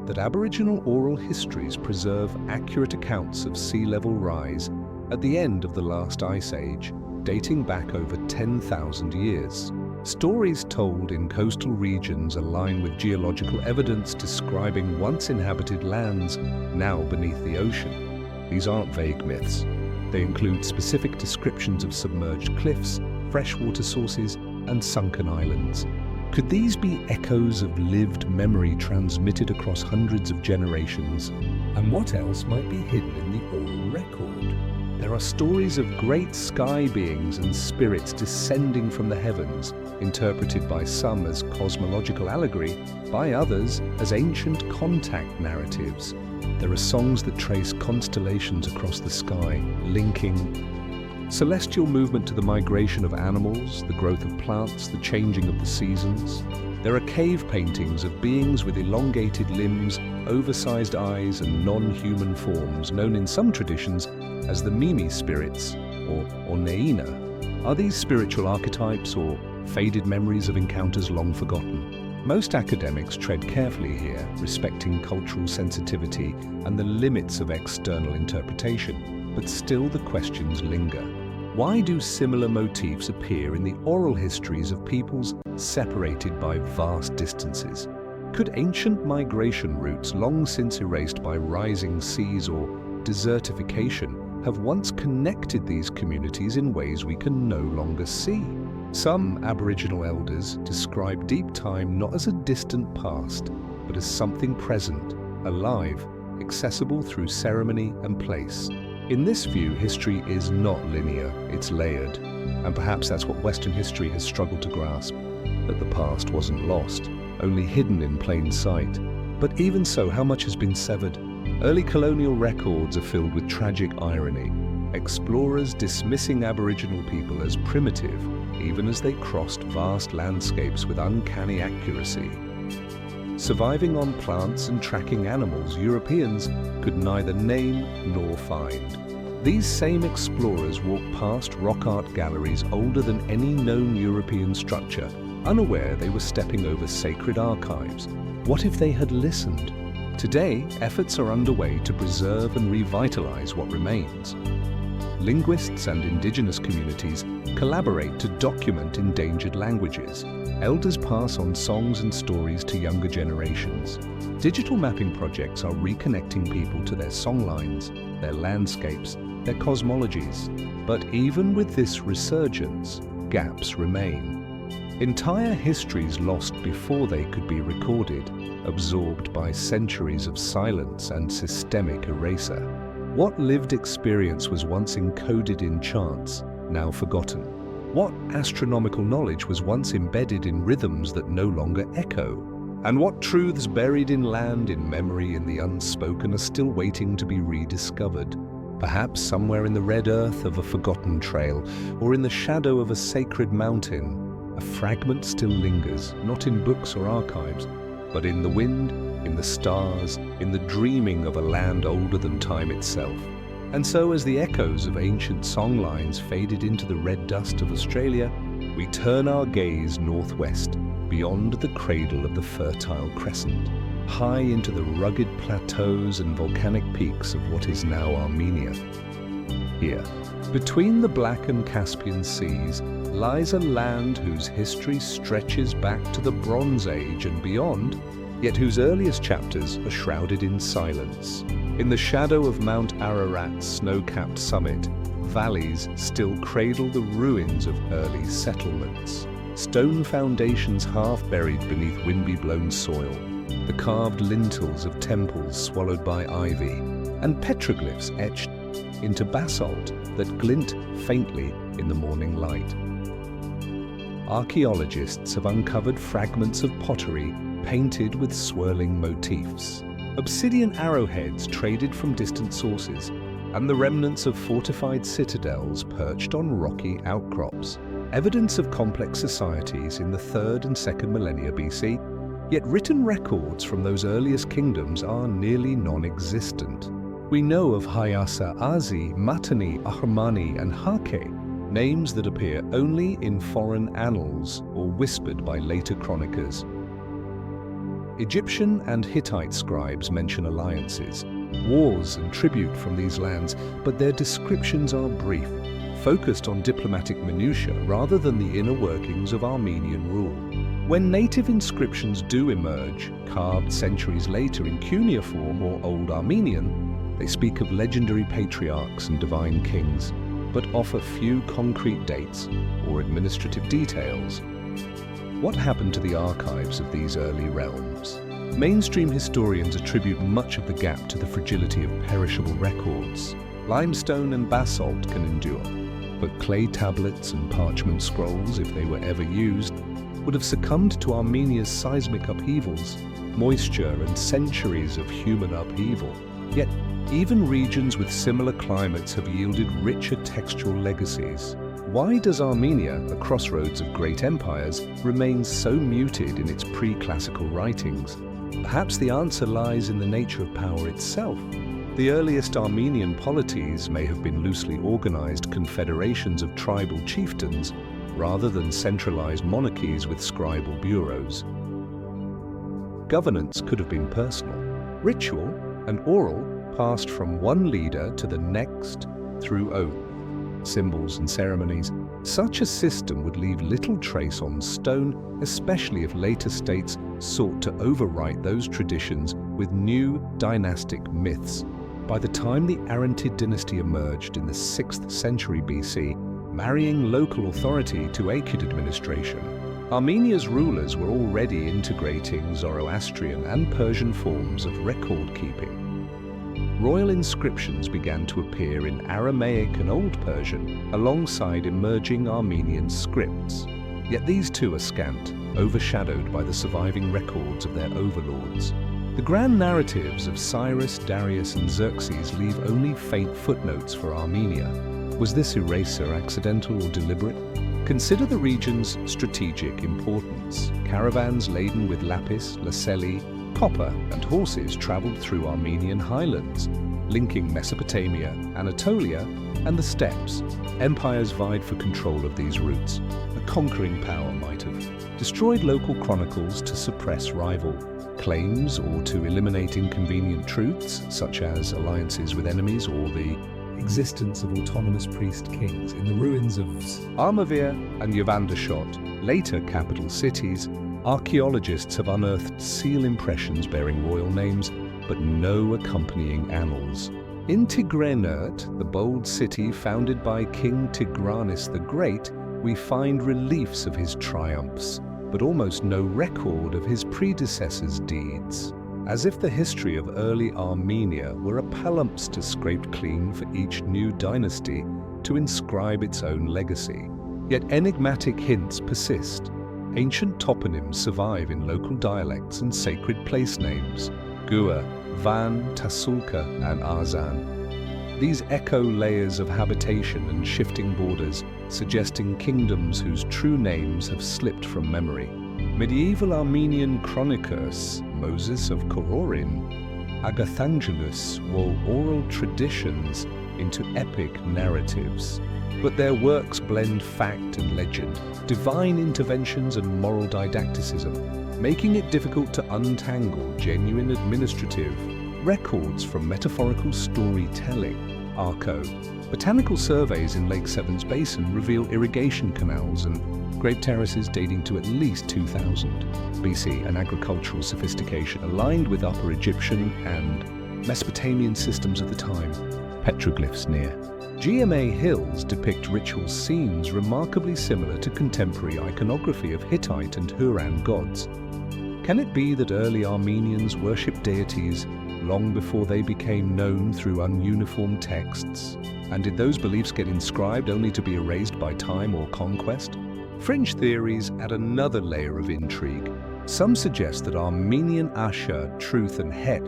that Aboriginal oral histories preserve accurate accounts of sea level rise at the end of the last ice age, dating back over 10,000 years. Stories told in coastal regions align with geological evidence describing once inhabited lands now beneath the ocean. These aren't vague myths. They include specific descriptions of submerged cliffs, freshwater sources, and sunken islands. Could these be echoes of lived memory transmitted across hundreds of generations? And what else might be hidden in the oral record? There are stories of great sky beings and spirits descending from the heavens, interpreted by some as cosmological allegory, by others as ancient contact narratives. There are songs that trace constellations across the sky, linking celestial movement to the migration of animals, the growth of plants, the changing of the seasons. There are cave paintings of beings with elongated limbs, oversized eyes, and non-human forms, known in some traditions as the Mimi spirits, or Neina. Are these spiritual archetypes or faded memories of encounters long forgotten? Most academics tread carefully here, respecting cultural sensitivity and the limits of external interpretation, but still the questions linger. Why do similar motifs appear in the oral histories of peoples separated by vast distances? Could ancient migration routes long since erased by rising seas or desertification have once connected these communities in ways we can no longer see? Some Aboriginal elders describe deep time not as a distant past, but as something present, alive, accessible through ceremony and place. In this view, history is not linear, it's layered, and perhaps that's what Western history has struggled to grasp, that the past wasn't lost, only hidden in plain sight. But even so, how much has been severed? Early colonial records are filled with tragic irony. explorers dismissing Aboriginal people as primitive, even as they crossed vast landscapes with uncanny accuracy. Surviving on plants and tracking animals Europeans could neither name nor find. These same explorers walked past rock art galleries older than any known European structure, unaware they were stepping over sacred archives. What if they had listened? Today, efforts are underway to preserve and revitalize what remains. Linguists and indigenous communities collaborate to document endangered languages. Elders pass on songs and stories to younger generations. Digital mapping projects are reconnecting people to their songlines, their landscapes, their cosmologies. But even with this resurgence, gaps remain. Entire histories lost before they could be recorded, absorbed by centuries of silence and systemic eraser. What lived experience was once encoded in chants, now forgotten? What astronomical knowledge was once embedded in rhythms that no longer echo? And what truths buried in land, in memory, in the unspoken are still waiting to be rediscovered? Perhaps somewhere in the red earth of a forgotten trail, or in the shadow of a sacred mountain, a fragment still lingers, not in books or archives, but in the wind, in the stars, in the dreaming of a land older than time itself. And so as the echoes of ancient songlines faded into the red dust of Australia, we turn our gaze northwest, beyond the cradle of the Fertile Crescent, high into the rugged plateaus and volcanic peaks of what is now Armenia. Here, between the Black and Caspian Seas, lies a land whose history stretches back to the Bronze Age and beyond, yet whose earliest chapters are shrouded in silence. In the shadow of Mount Ararat's snow-capped summit, valleys still cradle the ruins of early settlements. Stone foundations half buried beneath wind-blown soil, the carved lintels of temples swallowed by ivy, and petroglyphs etched into basalt that glint faintly in the morning light. Archaeologists have uncovered fragments of pottery painted with swirling motifs, obsidian arrowheads traded from distant sources, and the remnants of fortified citadels perched on rocky outcrops. Evidence of complex societies in the 3rd and 2nd millennia BC, yet written records from those earliest kingdoms are nearly non-existent. We know of Hayasa Azi, Matani, Ahrimani, and Hake, names that appear only in foreign annals or whispered by later chroniclers. Egyptian and Hittite scribes mention alliances, wars and tribute from these lands, but their descriptions are brief, focused on diplomatic minutiae rather than the inner workings of Armenian rule. When native inscriptions do emerge, carved centuries later in cuneiform or Old Armenian, they speak of legendary patriarchs and divine kings, but offer few concrete dates or administrative details. What happened to the archives of these early realms? Mainstream historians attribute much of the gap to the fragility of perishable records. Limestone and basalt can endure, but clay tablets and parchment scrolls, if they were ever used, would have succumbed to Armenia's seismic upheavals, moisture and centuries of human upheaval. Yet, even regions with similar climates have yielded richer textual legacies. Why does Armenia, the crossroads of great empires, remain so muted in its pre-classical writings? Perhaps the answer lies in the nature of power itself. The earliest Armenian polities may have been loosely organized confederations of tribal chieftains, rather than centralized monarchies with scribal bureaus. Governance could have been personal. Ritual and oral passed from one leader to the next through oath, symbols and ceremonies. Such a system would leave little trace on stone, especially if later states sought to overwrite those traditions with new dynastic myths. By the time the Arantid dynasty emerged in the 6th century BC, marrying local authority to Achaemenid administration, Armenia's rulers were already integrating Zoroastrian and Persian forms of record-keeping. Royal inscriptions began to appear in Aramaic and Old Persian alongside emerging Armenian scripts. Yet these too are scant, overshadowed by the surviving records of their overlords. The grand narratives of Cyrus, Darius, and Xerxes leave only faint footnotes for Armenia. Was this eraser accidental or deliberate? Consider the region's strategic importance. Caravans laden with lapis, lacelli, copper, and horses traveled through Armenian highlands, linking Mesopotamia, Anatolia, and the steppes. Empires vied for control of these routes. A conquering power might have destroyed local chronicles to suppress rival claims or to eliminate inconvenient truths, such as alliances with enemies or the existence of autonomous priest kings in the ruins of Armavir and Yevandashot, later capital cities. Archaeologists have unearthed seal impressions bearing royal names, but no accompanying annals. In Tigranert, the bold city founded by King Tigranes the Great, we find reliefs of his triumphs, but almost no record of his predecessors' deeds. As if the history of early Armenia were a palimpsest scraped clean for each new dynasty to inscribe its own legacy. Yet enigmatic hints persist. Ancient toponyms survive in local dialects and sacred place names: Gua, Van, Tasulka, and Arzan. These echo layers of habitation and shifting borders, suggesting kingdoms whose true names have slipped from memory. Medieval Armenian chroniclers, Moses of Kororin, Agathangelus, wove oral traditions into epic narratives. But their works blend fact and legend, divine interventions and moral didacticism, making it difficult to untangle genuine administrative records from metaphorical storytelling. Arco. Botanical surveys in Lake Severn's basin reveal irrigation canals and grape terraces dating to at least 2000 BC, and agricultural sophistication aligned with Upper Egyptian and Mesopotamian systems of the time. Petroglyphs near GMA hills depict ritual scenes remarkably similar to contemporary iconography of Hittite and Huran gods. Can it be that early Armenians worshipped deities long before they became known through ununiform texts? And did those beliefs get inscribed only to be erased by time or conquest? Fringe theories add another layer of intrigue. Some suggest that Armenian Asher, Truth, and Het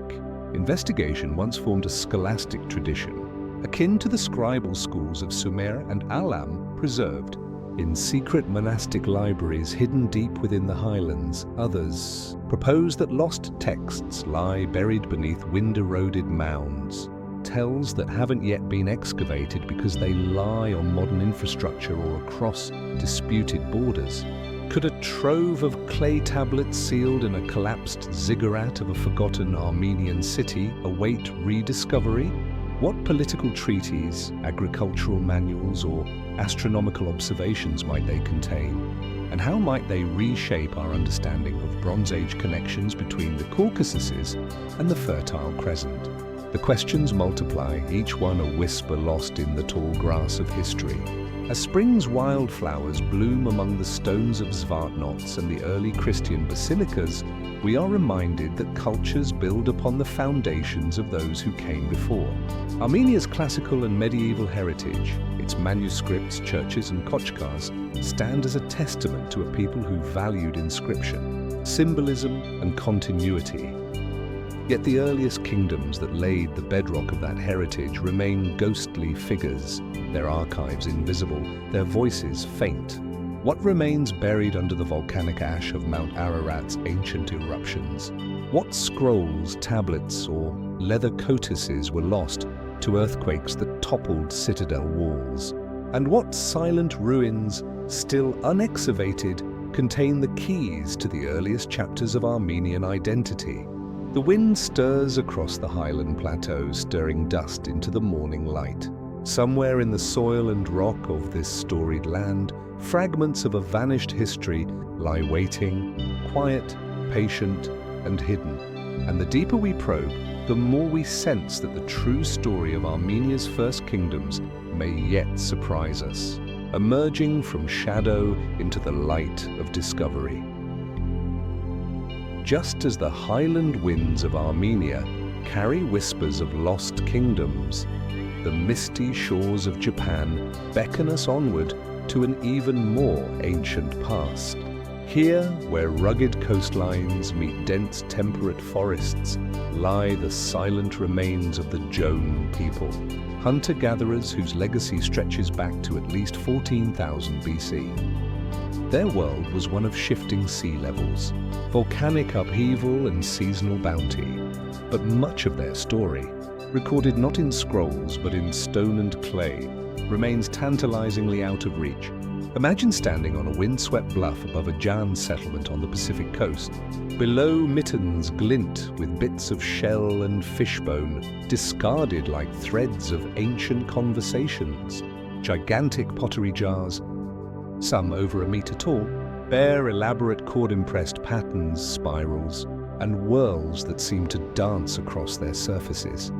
investigation once formed a scholastic tradition, akin to the scribal schools of Sumer and Alam, preserved in secret monastic libraries hidden deep within the highlands. Others propose that lost texts lie buried beneath wind-eroded mounds, tells that haven't yet been excavated because they lie on modern infrastructure or across disputed borders. Could a trove of clay tablets sealed in a collapsed ziggurat of a forgotten Armenian city await rediscovery? What political treaties, agricultural manuals, or astronomical observations might they contain? And how might they reshape our understanding of Bronze Age connections between the Caucasuses and the Fertile Crescent? The questions multiply, each one a whisper lost in the tall grass of history. As spring's wildflowers bloom among the stones of Zvartnots and the early Christian basilicas, we are reminded that cultures build upon the foundations of those who came before. Armenia's classical and medieval heritage, its manuscripts, churches, and kochkars, stand as a testament to a people who valued inscription, symbolism, and continuity. Yet the earliest kingdoms that laid the bedrock of that heritage remain ghostly figures, their archives invisible, their voices faint. What remains buried under the volcanic ash of Mount Ararat's ancient eruptions? What scrolls, tablets, or leather codices were lost to earthquakes that toppled citadel walls? And what silent ruins, still unexcavated, contain the keys to the earliest chapters of Armenian identity? The wind stirs across the highland plateau, stirring dust into the morning light. Somewhere in the soil and rock of this storied land, fragments of a vanished history lie waiting, quiet, patient, and hidden. And the deeper we probe, the more we sense that the true story of Armenia's first kingdoms may yet surprise us, emerging from shadow into the light of discovery. Just as the highland winds of Armenia carry whispers of lost kingdoms, the misty shores of Japan beckon us onward to an even more ancient past. Here, where rugged coastlines meet dense temperate forests, lie the silent remains of the Joan people, hunter-gatherers whose legacy stretches back to at least 14,000 BC. Their world was one of shifting sea levels, volcanic upheaval and seasonal bounty, but much of their story, recorded not in scrolls but in stone and clay, remains tantalizingly out of reach. Imagine standing on a windswept bluff above a Jan settlement on the Pacific coast. Below, mittens glint with bits of shell and fishbone, discarded like threads of ancient conversations. Gigantic pottery jars, some over a meter tall, bear elaborate cord-impressed patterns, spirals, and whirls that seem to dance across their surfaces.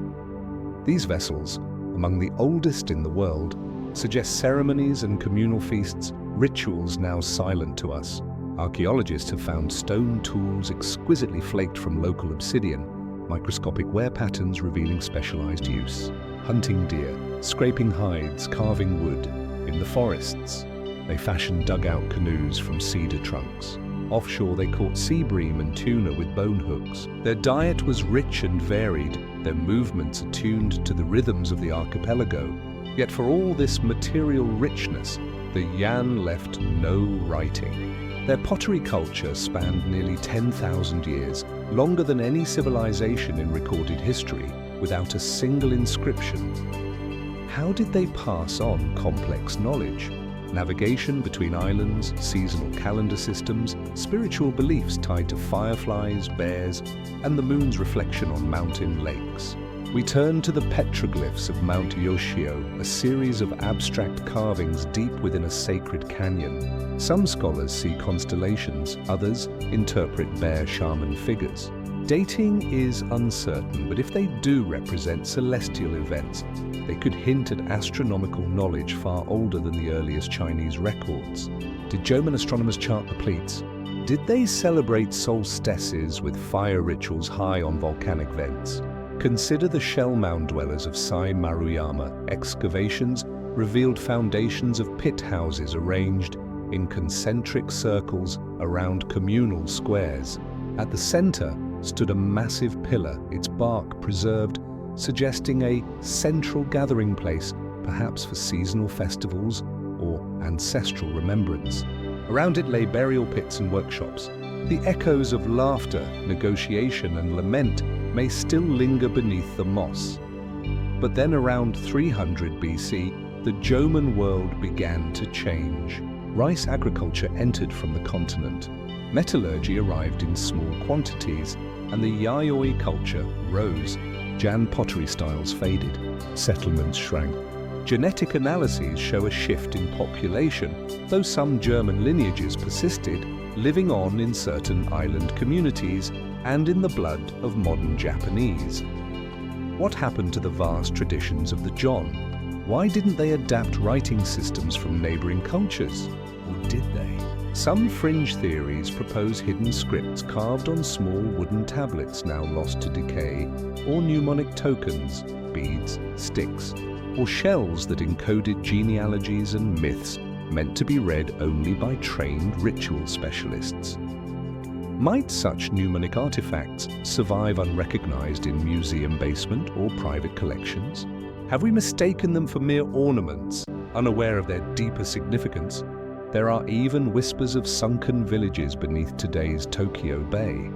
These vessels, among the oldest in the world, suggest ceremonies and communal feasts, rituals now silent to us. Archaeologists have found stone tools exquisitely flaked from local obsidian, microscopic wear patterns revealing specialized use. Hunting deer, scraping hides, carving wood. In the forests, they fashioned dugout canoes from cedar trunks. Offshore, they caught sea bream and tuna with bone hooks. Their diet was rich and varied, their movements attuned to the rhythms of the archipelago. Yet for all this material richness, the Yan left no writing. Their pottery culture spanned nearly 10,000 years, longer than any civilization in recorded history, without a single inscription. How did they pass on complex knowledge? Navigation between islands, seasonal calendar systems, spiritual beliefs tied to fireflies, bears, and the moon's reflection on mountain lakes. We turn to the petroglyphs of Mount Yoshio, a series of abstract carvings deep within a sacred canyon. Some scholars see constellations, others interpret bare shaman figures. Dating is uncertain, but if they do represent celestial events, they could hint at astronomical knowledge far older than the earliest Chinese records. Did Jomon astronomers chart the pleats? Did they celebrate solstices with fire rituals high on volcanic vents? Consider the shell mound dwellers of Sai Maruyama. Excavations revealed foundations of pit houses arranged in concentric circles around communal squares. At the center stood a massive pillar, its bark preserved, suggesting a central gathering place, perhaps for seasonal festivals or ancestral remembrance. Around it lay burial pits and workshops. The echoes of laughter, negotiation, and lament may still linger beneath the moss. But then around 300 BC, the Jomon world began to change. Rice agriculture entered from the continent. Metallurgy arrived in small quantities, and the Yayoi culture rose. Jan pottery styles faded. Settlements shrank. Genetic analyses show a shift in population, though some German lineages persisted, living on in certain island communities and in the blood of modern Japanese. What happened to the vast traditions of the Jon? Why didn't they adapt writing systems from neighboring cultures? Or did they? Some fringe theories propose hidden scripts carved on small wooden tablets now lost to decay, or mnemonic tokens, beads, sticks, or shells that encoded genealogies and myths meant to be read only by trained ritual specialists. Might such mnemonic artifacts survive unrecognized in museum basement or private collections? Have we mistaken them for mere ornaments, unaware of their deeper significance? There are even whispers of sunken villages beneath today's Tokyo Bay.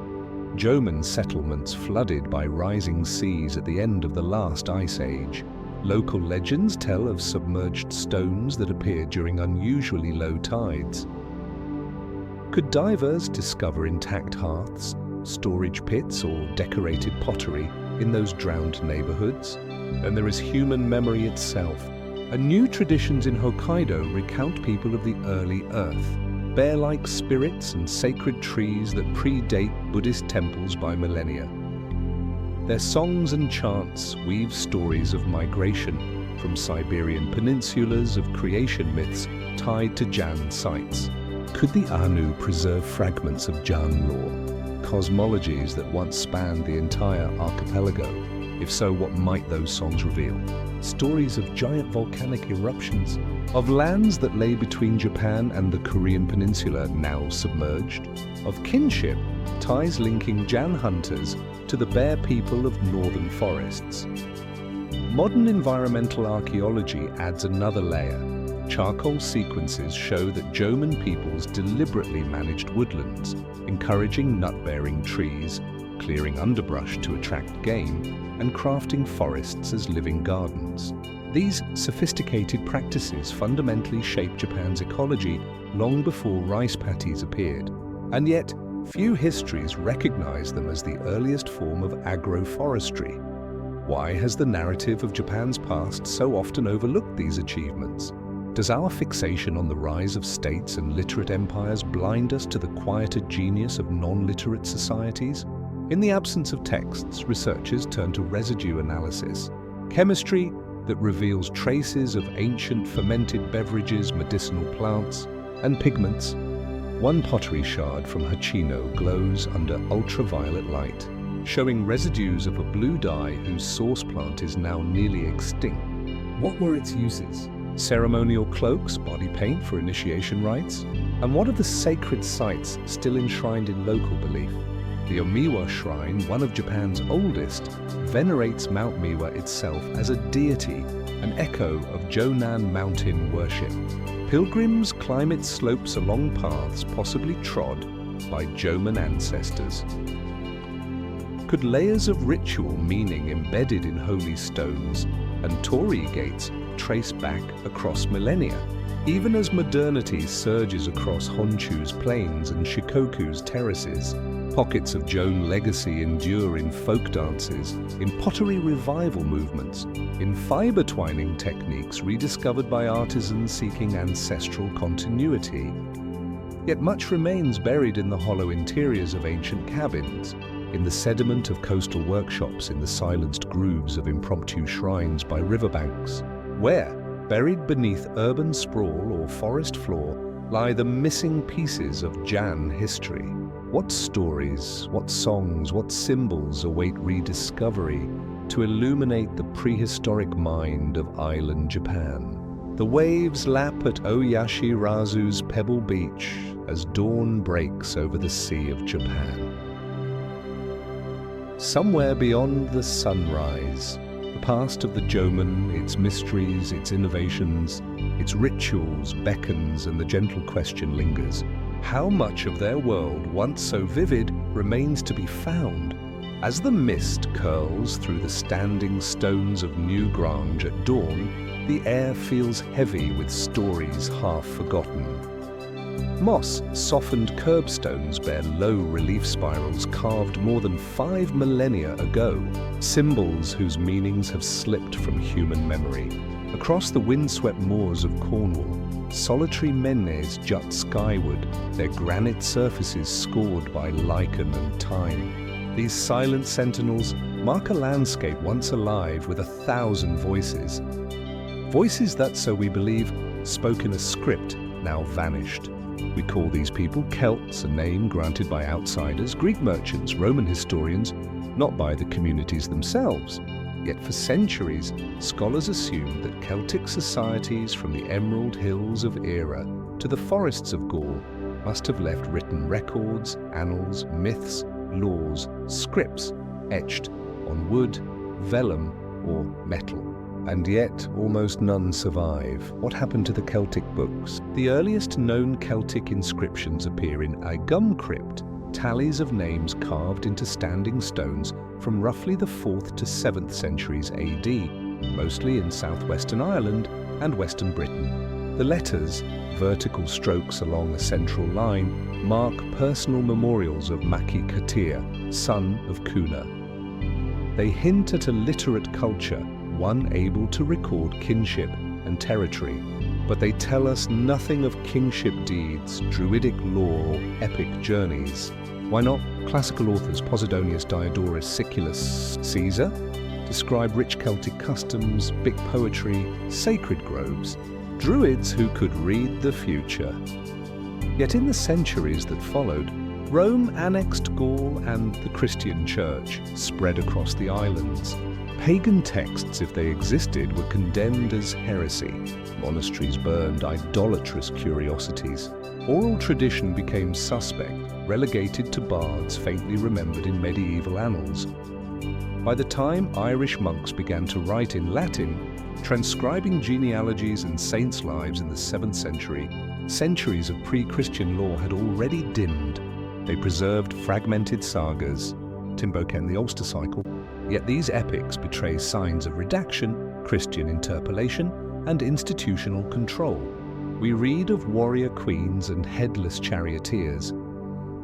Jomon settlements flooded by rising seas at the end of the last ice age. Local legends tell of submerged stones that appeared during unusually low tides. Could divers discover intact hearths, storage pits, or decorated pottery in those drowned neighborhoods? And there is human memory itself. New traditions in Hokkaido recount people of the early Earth, bear-like spirits and sacred trees that predate Buddhist temples by millennia. Their songs and chants weave stories of migration from Siberian peninsulas, of creation myths tied to Jan sites. Could the Anu preserve fragments of Jan lore, cosmologies that once spanned the entire archipelago? If so, what might those songs reveal? Stories of giant volcanic eruptions, of lands that lay between Japan and the Korean peninsula now submerged, of kinship, ties linking Jan hunters to the bear people of northern forests. Modern environmental archaeology adds another layer. Charcoal sequences show that Jomon peoples deliberately managed woodlands, encouraging nut-bearing trees, clearing underbrush to attract game, and crafting forests as living gardens. These sophisticated practices fundamentally shaped Japan's ecology long before rice paddies appeared, and yet few histories recognize them as the earliest form of agroforestry. Why has the narrative of Japan's past so often overlooked these achievements? Does our fixation on the rise of states and literate empires blind us to the quieter genius of non-literate societies? In the absence of texts, researchers turn to residue analysis, chemistry that reveals traces of ancient fermented beverages, medicinal plants, and pigments. One pottery shard from Hachino glows under ultraviolet light, showing residues of a blue dye whose source plant is now nearly extinct. What were its uses? Ceremonial cloaks, body paint for initiation rites? And what of the sacred sites still enshrined in local belief? The Omiwa Shrine, one of Japan's oldest, venerates Mount Miwa itself as a deity, an echo of Jonan mountain worship. Pilgrims climb its slopes along paths possibly trod by Jomon ancestors. Could layers of ritual meaning embedded in holy stones and torii gates trace back across millennia? Even as modernity surges across Honshu's plains and Shikoku's terraces, pockets of Joan legacy endure in folk dances, in pottery revival movements, in fiber twining techniques rediscovered by artisans seeking ancestral continuity. Yet much remains buried in the hollow interiors of ancient cabins, in the sediment of coastal workshops, in the silenced grooves of impromptu shrines by riverbanks, where, buried beneath urban sprawl or forest floor, lie the missing pieces of Jan history. What stories, what songs, what symbols await rediscovery to illuminate the prehistoric mind of island Japan? The waves lap at Oyashirazu's pebble beach as dawn breaks over the Sea of Japan. Somewhere beyond the sunrise, the past of the Jomon, its mysteries, its innovations, its rituals beckons, and the gentle question lingers. How much of their world, once so vivid, remains to be found? As the mist curls through the standing stones of New Grange at dawn, the air feels heavy with stories half forgotten. Moss-softened curbstones bear low relief spirals carved more than 5 millennia ago, symbols whose meanings have slipped from human memory. Across the windswept moors of Cornwall, solitary menhirs jut skyward, their granite surfaces scored by lichen and time. These silent sentinels mark a landscape once alive with 1,000 voices. Voices that, so we believe, spoke in a script now vanished. We call these people Celts, a name granted by outsiders, Greek merchants, Roman historians, not by the communities themselves. Yet for centuries, scholars assumed that Celtic societies from the Emerald Hills of Era to the forests of Gaul must have left written records, annals, myths, laws, scripts etched on wood, vellum, or metal. And yet, almost none survive. What happened to the Celtic books? The earliest known Celtic inscriptions appear in a gum crypt, tallies of names carved into standing stones from roughly the 4th to 7th centuries AD, mostly in southwestern Ireland and western Britain. The letters, vertical strokes along a central line, mark personal memorials of Maki Katir, son of Cuna. They hint at a literate culture, one able to record kinship and territory, but they tell us nothing of kingship deeds, druidic lore, or epic journeys. Why not? Classical authors Posidonius, Diodorus, Siculus, Caesar describe rich Celtic customs, big poetry, sacred groves, druids who could read the future. Yet in the centuries that followed, Rome annexed Gaul and the Christian Church spread across the islands. Pagan texts, if they existed, were condemned as heresy. Monasteries burned idolatrous curiosities. Oral tradition became suspect, relegated to bards faintly remembered in medieval annals. By the time Irish monks began to write in Latin, transcribing genealogies and saints' lives in the 7th century, centuries of pre-Christian lore had already dimmed. They preserved fragmented sagas, Timboken the Ulster Cycle, yet these epics betray signs of redaction, Christian interpolation, and institutional control. We read of warrior queens and headless charioteers,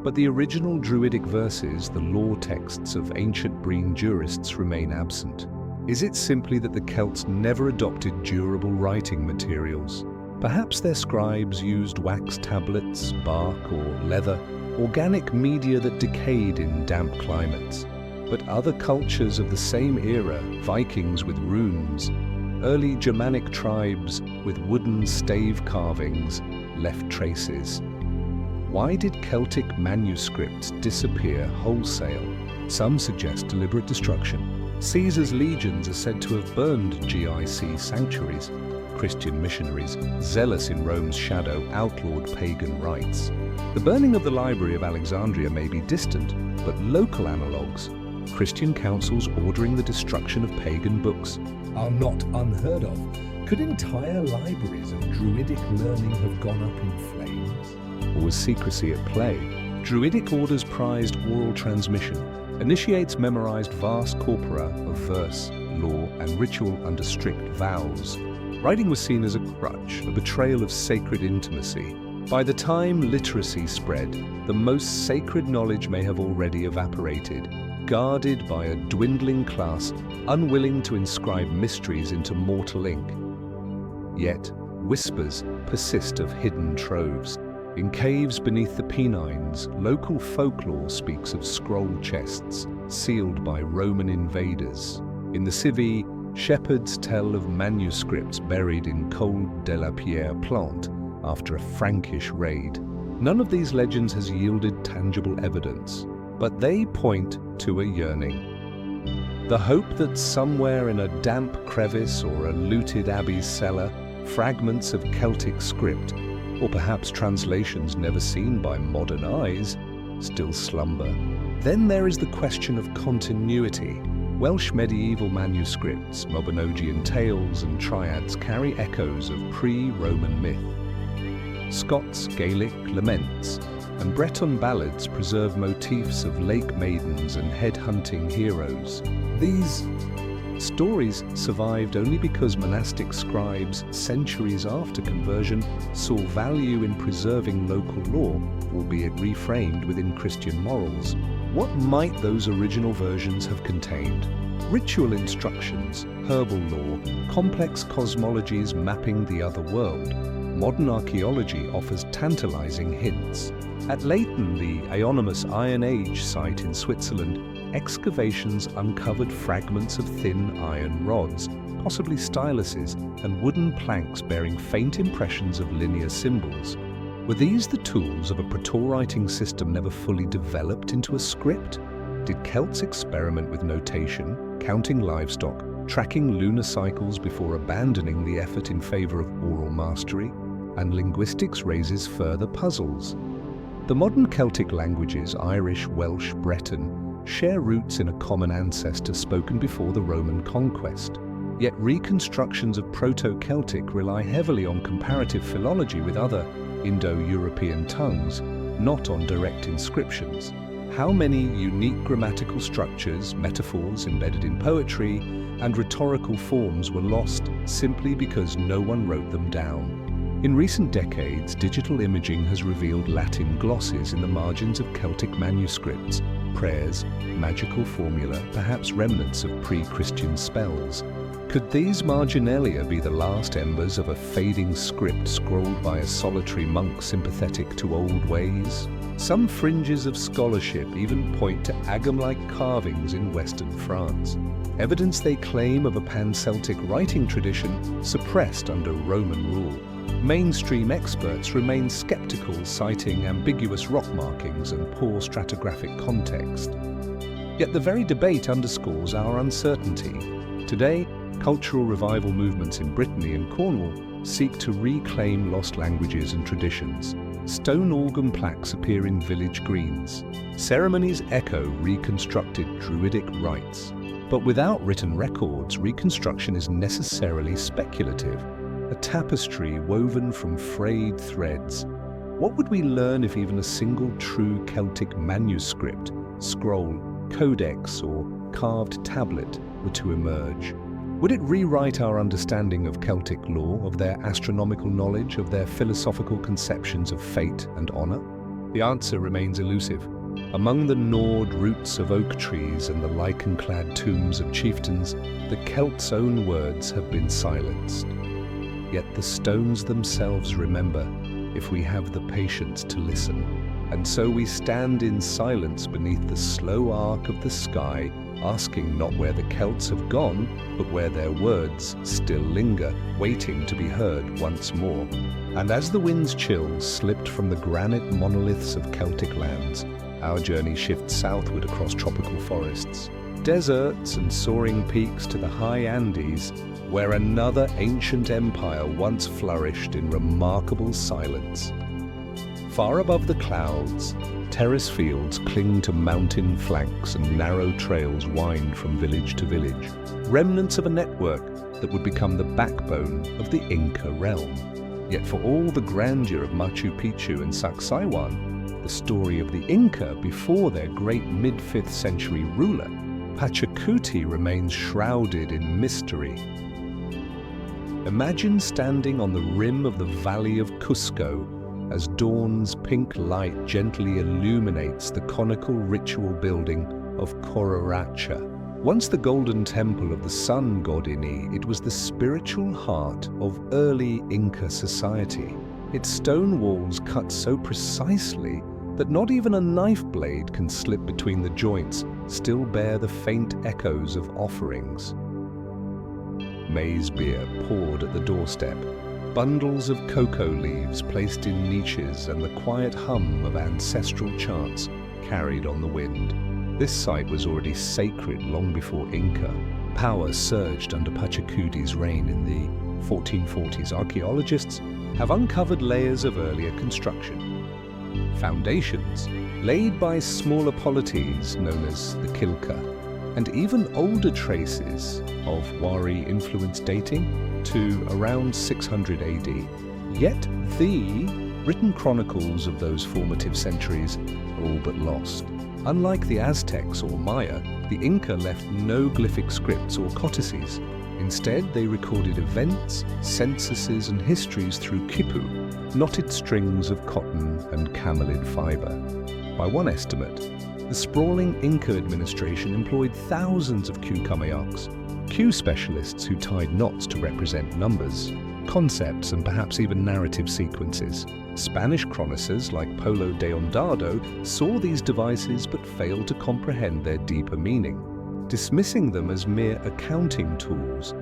but the original Druidic verses, the law texts of ancient Breen jurists, remain absent. Is it simply that the Celts never adopted durable writing materials? Perhaps their scribes used wax tablets, bark or leather, organic media that decayed in damp climates. But other cultures of the same era, Vikings with runes, early Germanic tribes with wooden stave carvings, left traces. Why did Celtic manuscripts disappear wholesale? Some suggest deliberate destruction. Caesar's legions are said to have burned GIC sanctuaries. Christian missionaries, zealous in Rome's shadow, outlawed pagan rites. The burning of the Library of Alexandria may be distant, but local analogues, Christian councils ordering the destruction of pagan books, are not unheard of. Could entire libraries of Druidic learning have gone up in flames? Or was secrecy at play? Druidic orders prized oral transmission. Initiates memorized vast corpora of verse, law, and ritual under strict vows. Writing was seen as a crutch, a betrayal of sacred intimacy. By the time literacy spread, the most sacred knowledge may have already evaporated, guarded by a dwindling class unwilling to inscribe mysteries into mortal ink. Yet, whispers persist of hidden troves. In caves beneath the Pennines, local folklore speaks of scroll chests sealed by Roman invaders. In the Civi, shepherds tell of manuscripts buried in Col de la Pierre Plante after a Frankish raid. None of these legends has yielded tangible evidence, but they point to a yearning. The hope that somewhere in a damp crevice or a looted abbey's cellar, fragments of Celtic script, or perhaps translations never seen by modern eyes, still slumber. Then there is the question of continuity. Welsh medieval manuscripts, Mabinogian tales and triads carry echoes of pre-Roman myth. Scots Gaelic laments and Breton ballads preserve motifs of lake maidens and head-hunting heroes. These stories survived only because monastic scribes, centuries after conversion, saw value in preserving local law, albeit reframed within Christian morals. What might those original versions have contained? Ritual instructions, herbal lore, complex cosmologies mapping the other world. Modern archaeology offers tantalizing hints. At Leighton, the Ionomous Iron Age site in Switzerland, excavations uncovered fragments of thin iron rods, possibly styluses, and wooden planks bearing faint impressions of linear symbols. Were these the tools of a praetor-writing system never fully developed into a script? Did Celts experiment with notation, counting livestock, tracking lunar cycles before abandoning the effort in favor of oral mastery? And linguistics raises further puzzles. The modern Celtic languages, Irish, Welsh, Breton, share roots in a common ancestor spoken before the Roman conquest. Yet reconstructions of Proto-Celtic rely heavily on comparative philology with other Indo-European tongues, not on direct inscriptions. How many unique grammatical structures, metaphors embedded in poetry, and rhetorical forms were lost simply because no one wrote them down? In recent decades, digital imaging has revealed Latin glosses in the margins of Celtic manuscripts, prayers, magical formula, perhaps remnants of pre-Christian spells. Could these marginalia be the last embers of a fading script scrawled by a solitary monk sympathetic to old ways? Some fringes of scholarship even point to Agam-like carvings in Western France, evidence they claim of a pan-Celtic writing tradition suppressed under Roman rule. Mainstream experts remain skeptical, citing ambiguous rock markings and poor stratigraphic context. Yet the very debate underscores our uncertainty. Today, cultural revival movements in Brittany and Cornwall seek to reclaim lost languages and traditions. Stone organ plaques appear in village greens. Ceremonies echo reconstructed druidic rites. But without written records, reconstruction is necessarily speculative, a tapestry woven from frayed threads. What would we learn if even a single true Celtic manuscript, scroll, codex, or carved tablet were to emerge? Would it rewrite our understanding of Celtic lore, of their astronomical knowledge, of their philosophical conceptions of fate and honor? The answer remains elusive. Among the gnawed roots of oak trees and the lichen-clad tombs of chieftains, the Celts' own words have been silenced. Yet the stones themselves remember, if we have the patience to listen. And so we stand in silence beneath the slow arc of the sky, asking not where the Celts have gone, but where their words still linger, waiting to be heard once more. And as the wind's chills slipped from the granite monoliths of Celtic lands, our journey shifts southward across tropical forests, deserts and soaring peaks to the high Andes, where another ancient empire once flourished in remarkable silence. Far above the clouds, terrace fields cling to mountain flanks and narrow trails wind from village to village, remnants of a network that would become the backbone of the Inca realm. Yet for all the grandeur of Machu Picchu and Sacsayhuaman, the story of the Inca before their great mid-5th century ruler, Pachacuti, remains shrouded in mystery. Imagine standing on the rim of the Valley of Cusco as dawn's pink light gently illuminates the conical ritual building of Coraracha. Once the golden temple of the sun god Ini, it was the spiritual heart of early Inca society. Its stone walls cut so precisely that not even a knife blade can slip between the joints, still bear the faint echoes of offerings. Maize beer poured at the doorstep, bundles of cocoa leaves placed in niches, and the quiet hum of ancestral chants carried on the wind. This site was already sacred long before Inca. Power surged under Pachacuti's reign in the 1440s. Archaeologists have uncovered layers of earlier construction. Foundations laid by smaller polities known as the Kilka, and even older traces of Wari influence dating to around 600 AD. Yet the written chronicles of those formative centuries are all but lost. Unlike the Aztecs or Maya, the Inca left no glyphic scripts or codices. Instead, they recorded events, censuses, and histories through quipu, knotted strings of cotton and camelid fiber. By one estimate, the sprawling Inca administration employed thousands of Q-kamayaks, Q specialists who tied knots to represent numbers, concepts, and perhaps even narrative sequences. Spanish chroniclers like Polo de Ondado saw these devices but failed to comprehend their deeper meaning, dismissing them as mere accounting tools.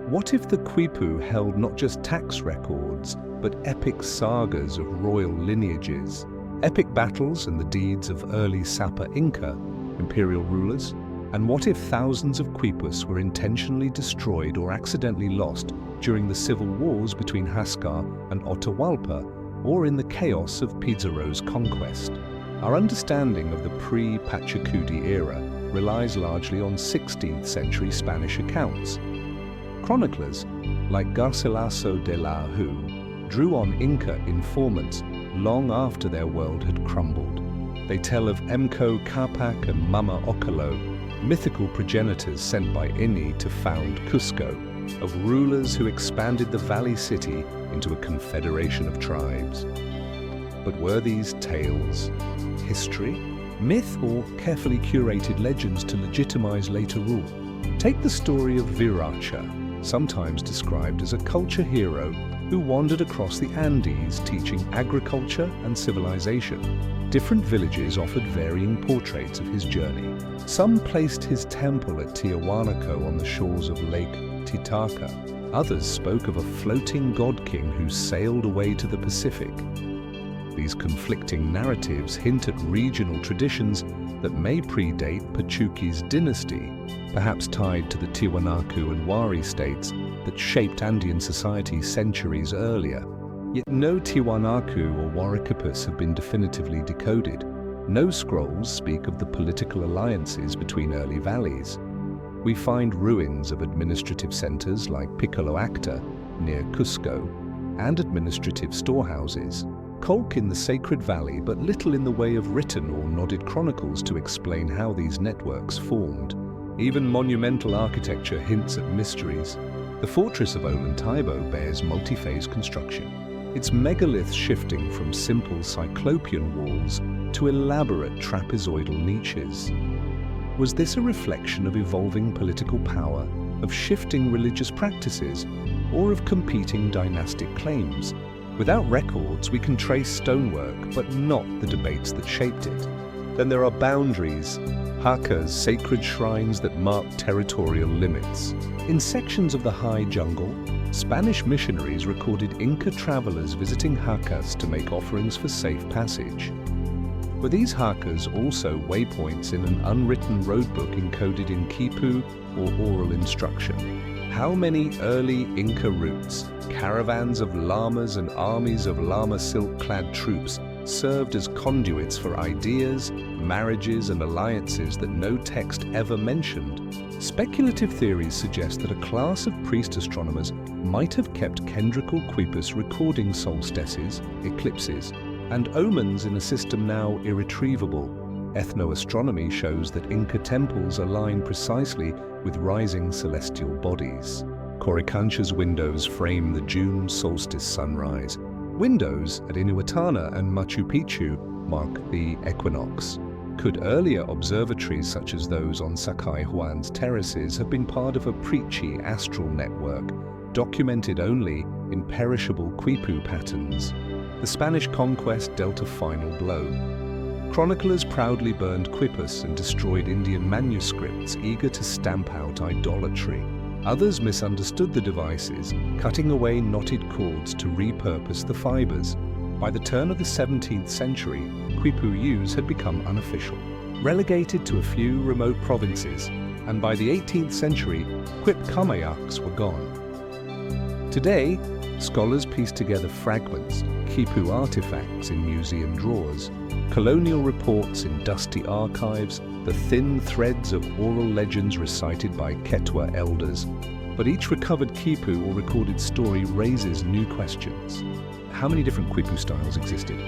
What if the quipu held not just tax records, but epic sagas of royal lineages, epic battles and the deeds of early Sapa Inca imperial rulers? And what if thousands of quipus were intentionally destroyed or accidentally lost during the civil wars between Huáscar and Atahualpa, or in the chaos of Pizarro's conquest? Our understanding of the pre-Pachacuti era relies largely on 16th century Spanish accounts. Chroniclers like Garcilaso de la Hu drew on Inca informants long after their world had crumbled. They tell of Mco Capac and Mama Ocolo, mythical progenitors sent by Ini to found Cusco, of rulers who expanded the valley city into a confederation of tribes. But were these tales history, myth, or carefully curated legends to legitimize later rule? Take the story of Viracha, sometimes described as a culture hero who wandered across the Andes teaching agriculture and civilization. Different villages offered varying portraits of his journey. Some placed his temple at Tiahuanaco on the shores of Lake Titicaca. Others spoke of a floating god-king who sailed away to the Pacific. These conflicting narratives hint at regional traditions, that may predate Pachuqui's dynasty, perhaps tied to the Tiwanaku and Wari states that shaped Andean society centuries earlier. Yet no Tiwanaku or Warikapus have been definitively decoded. No scrolls speak of the political alliances between early valleys. We find ruins of administrative centers like Piccolo Acta near Cusco and administrative storehouses. Culk in the Sacred Valley, but little in the way of written or nodded chronicles to explain how these networks formed. Even monumental architecture hints at mysteries. The fortress of Ollantaybo bears multi-phase construction, its megaliths shifting from simple cyclopean walls to elaborate trapezoidal niches. Was this a reflection of evolving political power, of shifting religious practices, or of competing dynastic claims? Without records, we can trace stonework, but not the debates that shaped it. Then there are boundaries, hakas, sacred shrines that mark territorial limits. In sections of the high jungle, Spanish missionaries recorded Inca travelers visiting hakas to make offerings for safe passage. Were these hakas also waypoints in an unwritten roadbook encoded in quipu or oral instruction? How many early Inca routes, caravans of llamas and armies of llama silk-clad troops served as conduits for ideas, marriages and alliances that no text ever mentioned? Speculative theories suggest that a class of priest astronomers might have kept kendrical quipus recording solstices, eclipses, and omens in a system now irretrievable. Ethnoastronomy shows that Inca temples align precisely with rising celestial bodies. Coricancha's windows frame the June solstice sunrise. Windows at Inuatana and Machu Picchu mark the equinox. Could earlier observatories such as those on Sakai Juan's terraces have been part of a preachy astral network, documented only in perishable quipu patterns? The Spanish conquest dealt a final blow. Chroniclers proudly burned quipus and destroyed Indian manuscripts, eager to stamp out idolatry. Others misunderstood the devices, cutting away knotted cords to repurpose the fibers. By the turn of the 17th century, quipu use had become unofficial, relegated to a few remote provinces, and by the 18th century, quip kamayaks were gone. Today, scholars piece together fragments, quipu artifacts in museum drawers, colonial reports in dusty archives, the thin threads of oral legends recited by Ketwa elders. But each recovered quipu or recorded story raises new questions. How many different quipu styles existed?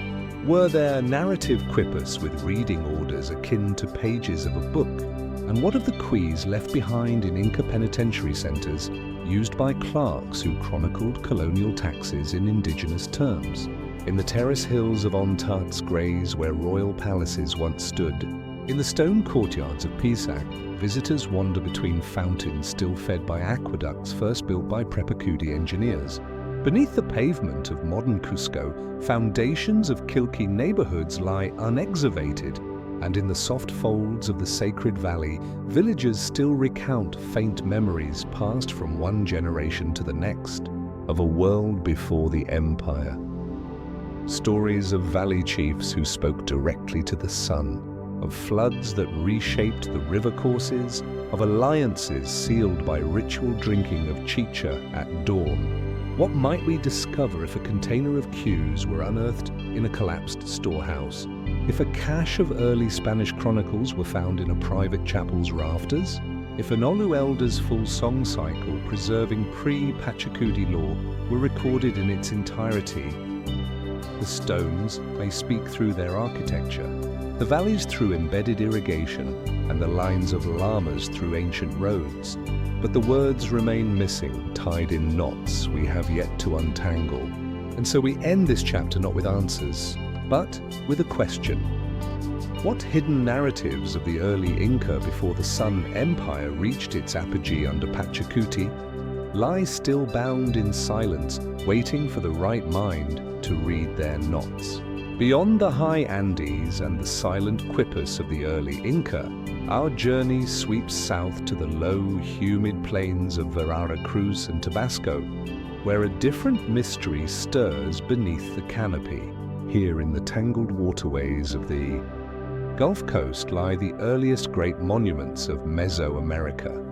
Were there narrative quipus with reading orders akin to pages of a book? And what of the quiz left behind in Inca penitentiary centers, used by clerks who chronicled colonial taxes in indigenous terms? In the terrace hills of Ontats graze where royal palaces once stood, in the stone courtyards of Pisac, visitors wander between fountains still fed by aqueducts first built by Prepacudi engineers. Beneath the pavement of modern Cusco, foundations of Quilqui neighborhoods lie unexcavated, and in the soft folds of the Sacred Valley, villagers still recount faint memories passed from one generation to the next of a world before the empire. Stories of valley chiefs who spoke directly to the sun, of floods that reshaped the river courses, of alliances sealed by ritual drinking of chicha at dawn. What might we discover if a container of cues were unearthed in a collapsed storehouse? If a cache of early Spanish chronicles were found in a private chapel's rafters? If an Olu elder's full song cycle preserving pre-Pachacudi law were recorded in its entirety? The stones may speak through their architecture, the valleys through embedded irrigation, and the lines of llamas through ancient roads. But the words remain missing, tied in knots we have yet to untangle. And so we end this chapter not with answers, but with a question. What hidden narratives of the early Inca before the Sun Empire reached its apogee under Pachacuti lie still bound in silence, waiting for the right mind to read their knots? Beyond the high Andes and the silent quipus of the early Inca, our journey sweeps south to the low, humid plains of Veracruz and Tabasco, where a different mystery stirs beneath the canopy, here in the tangled waterways of the Gulf Coast lie the earliest great monuments of Mesoamerica.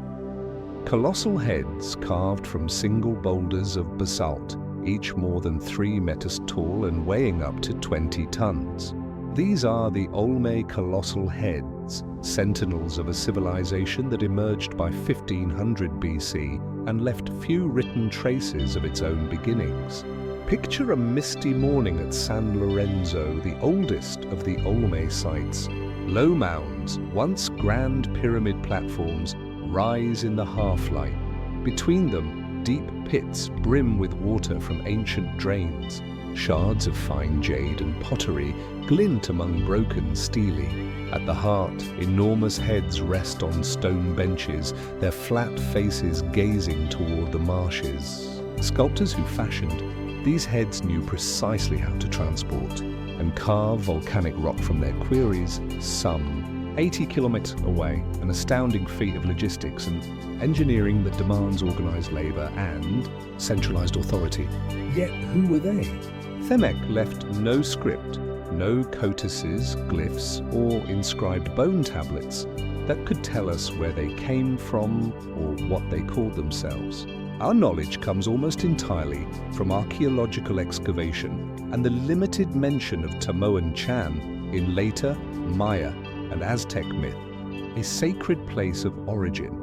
Colossal heads carved from single boulders of basalt, each more than 3 meters tall and weighing up to 20 tons. These are the Olmé colossal heads, sentinels of a civilization that emerged by 1500 BC and left few written traces of its own beginnings. Picture a misty morning at San Lorenzo, the oldest of the Olmé sites. Low mounds, once grand pyramid platforms, rise in the half-light. Between them, deep pits brim with water from ancient drains. Shards of fine jade and pottery glint among broken stelae. At the heart, enormous heads rest on stone benches, their flat faces gazing toward the marshes. Sculptors who fashioned these heads knew precisely how to transport and carve volcanic rock from their quarries, some 80 kilometers away, an astounding feat of logistics and engineering that demands organized labor and centralized authority. Yet who were they? Themek left no script, no codices, glyphs, or inscribed bone tablets that could tell us where they came from or what they called themselves. Our knowledge comes almost entirely from archaeological excavation and the limited mention of Tamoan Chan in later Maya and Aztec myth, a sacred place of origin.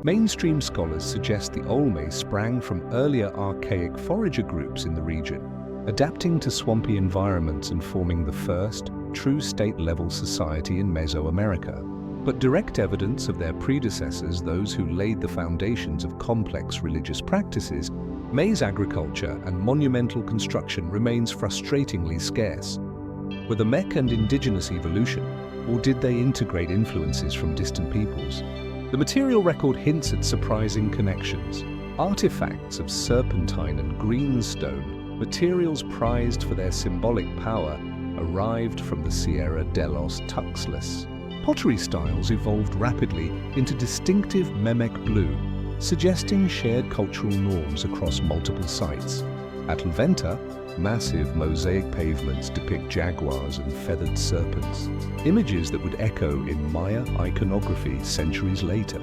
Mainstream scholars suggest the Olmé sprang from earlier archaic forager groups in the region, adapting to swampy environments and forming the first true state-level society in Mesoamerica. But direct evidence of their predecessors, those who laid the foundations of complex religious practices, maize agriculture and monumental construction remains frustratingly scarce. Were the Mech and indigenous evolution, or did they integrate influences from distant peoples? The material record hints at surprising connections. Artifacts of serpentine and greenstone, materials prized for their symbolic power, arrived from the Sierra de los Tuxtlas. Pottery styles evolved rapidly into distinctive Memech blue, suggesting shared cultural norms across multiple sites. At Lventa, massive mosaic pavements depict jaguars and feathered serpents, images that would echo in Maya iconography centuries later.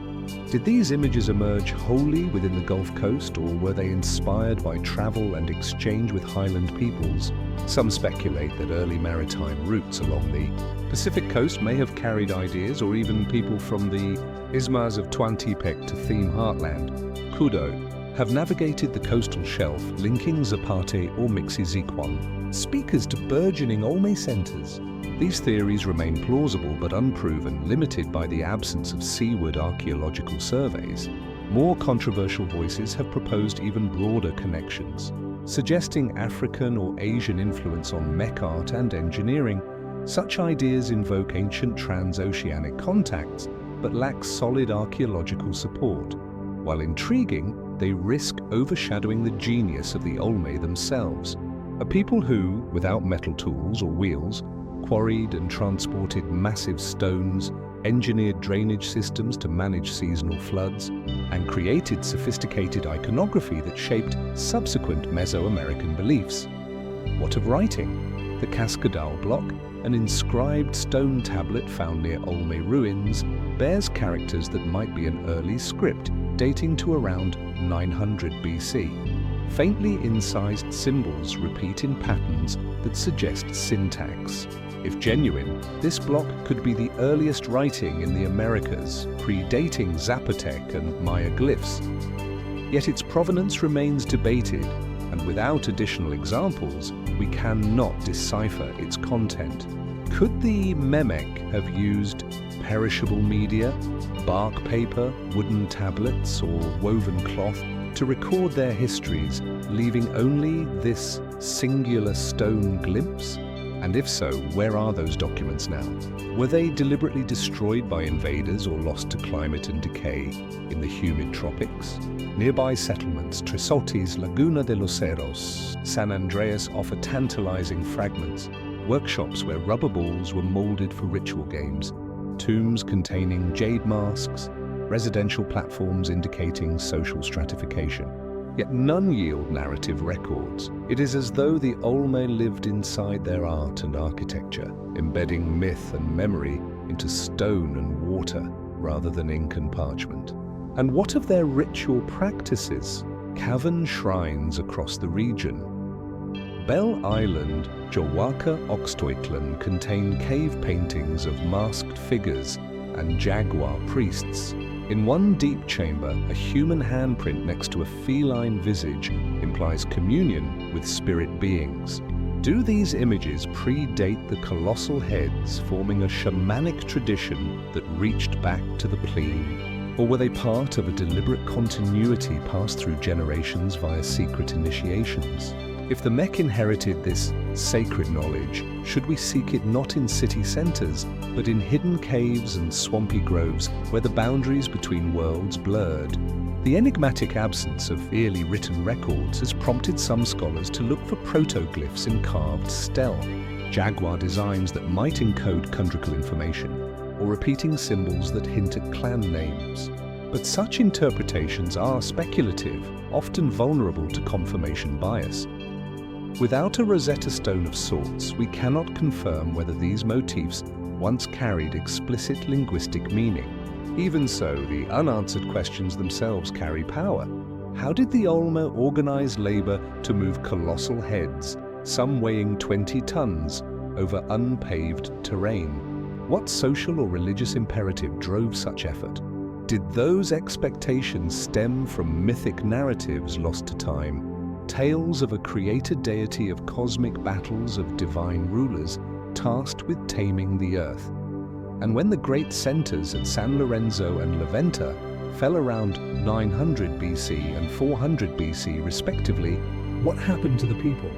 Did these images emerge wholly within the Gulf Coast, or were they inspired by travel and exchange with highland peoples? Some speculate that early maritime routes along the Pacific coast may have carried ideas or even people from the Isthmus of Tehuantepec to Theme Heartland, Kudo, have navigated the coastal shelf linking Zapate or Mixi-Ziquan, speakers to burgeoning Olmé centers. These theories remain plausible but unproven, limited by the absence of seaward archaeological surveys. More controversial voices have proposed even broader connections, suggesting African or Asian influence on Mech art and engineering. Such ideas invoke ancient transoceanic contacts, but lack solid archaeological support. While intriguing, they risk overshadowing the genius of the Olmé themselves, a people who, without metal tools or wheels, quarried and transported massive stones, engineered drainage systems to manage seasonal floods, and created sophisticated iconography that shaped subsequent Mesoamerican beliefs. What of writing? The Cascadal block, an inscribed stone tablet found near Olmé ruins, bears characters that might be an early script dating to around 900 BC. Faintly incised symbols repeat in patterns that suggest syntax. If genuine, this block could be the earliest writing in the Americas, predating Zapotec and Maya glyphs. Yet its provenance remains debated, and without additional examples, we cannot decipher its content. Could the Memech have used perishable media, bark paper, wooden tablets, or woven cloth to record their histories, leaving only this singular stone glimpse? And if so, where are those documents now? Were they deliberately destroyed by invaders or lost to climate and decay in the humid tropics? Nearby settlements, Tresotis, Laguna de los Cerros, San Andreas offer tantalizing fragments, workshops where rubber balls were molded for ritual games, tombs containing jade masks, residential platforms indicating social stratification. yet none yield narrative records. It is as though the Olmec lived inside their art and architecture, embedding myth and memory into stone and water rather than ink and parchment. And what of their ritual practices? Cavern shrines across the region. Bell Island, Jawaka Oxtoitlan contain cave paintings of masked figures and jaguar priests. In one deep chamber, a human handprint next to a feline visage implies communion with spirit beings. Do these images predate the colossal heads forming a shamanic tradition that reached back to the Plebe? Or were they part of a deliberate continuity passed through generations via secret initiations? If the Mech inherited this sacred knowledge, should we seek it not in city centers, but in hidden caves and swampy groves where the boundaries between worlds blurred? The enigmatic absence of clearly written records has prompted some scholars to look for protoglyphs in carved stele, jaguar designs that might encode countrycal information, or repeating symbols that hint at clan names. But such interpretations are speculative, often vulnerable to confirmation bias. Without a Rosetta Stone of sorts, we cannot confirm whether these motifs once carried explicit linguistic meaning. Even so, the unanswered questions themselves carry power. How did the Olmec organize labor to move colossal heads, some weighing 20 tons, over unpaved terrain? What social or religious imperative drove such effort? Did those expectations stem from mythic narratives lost to time? Tales of a created deity of cosmic battles of divine rulers tasked with taming the earth. And when the great centers at San Lorenzo and La Venta fell around 900 BC and 400 BC respectively, what happened to the people?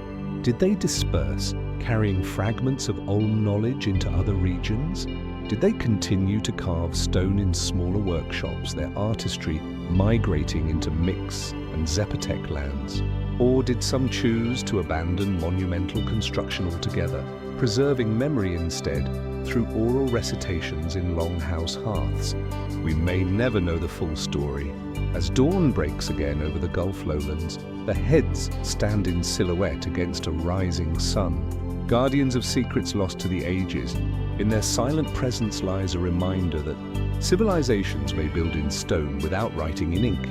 Did they disperse, carrying fragments of Olm knowledge into other regions? Did they continue to carve stone in smaller workshops, their artistry migrating into Mix and Zapotec lands? Or did some choose to abandon monumental construction altogether, preserving memory instead through oral recitations in longhouse hearths? We may never know the full story. As dawn breaks again over the Gulf lowlands, the heads stand in silhouette against a rising sun. Guardians of secrets lost to the ages, in their silent presence lies a reminder that civilizations may build in stone without writing in ink,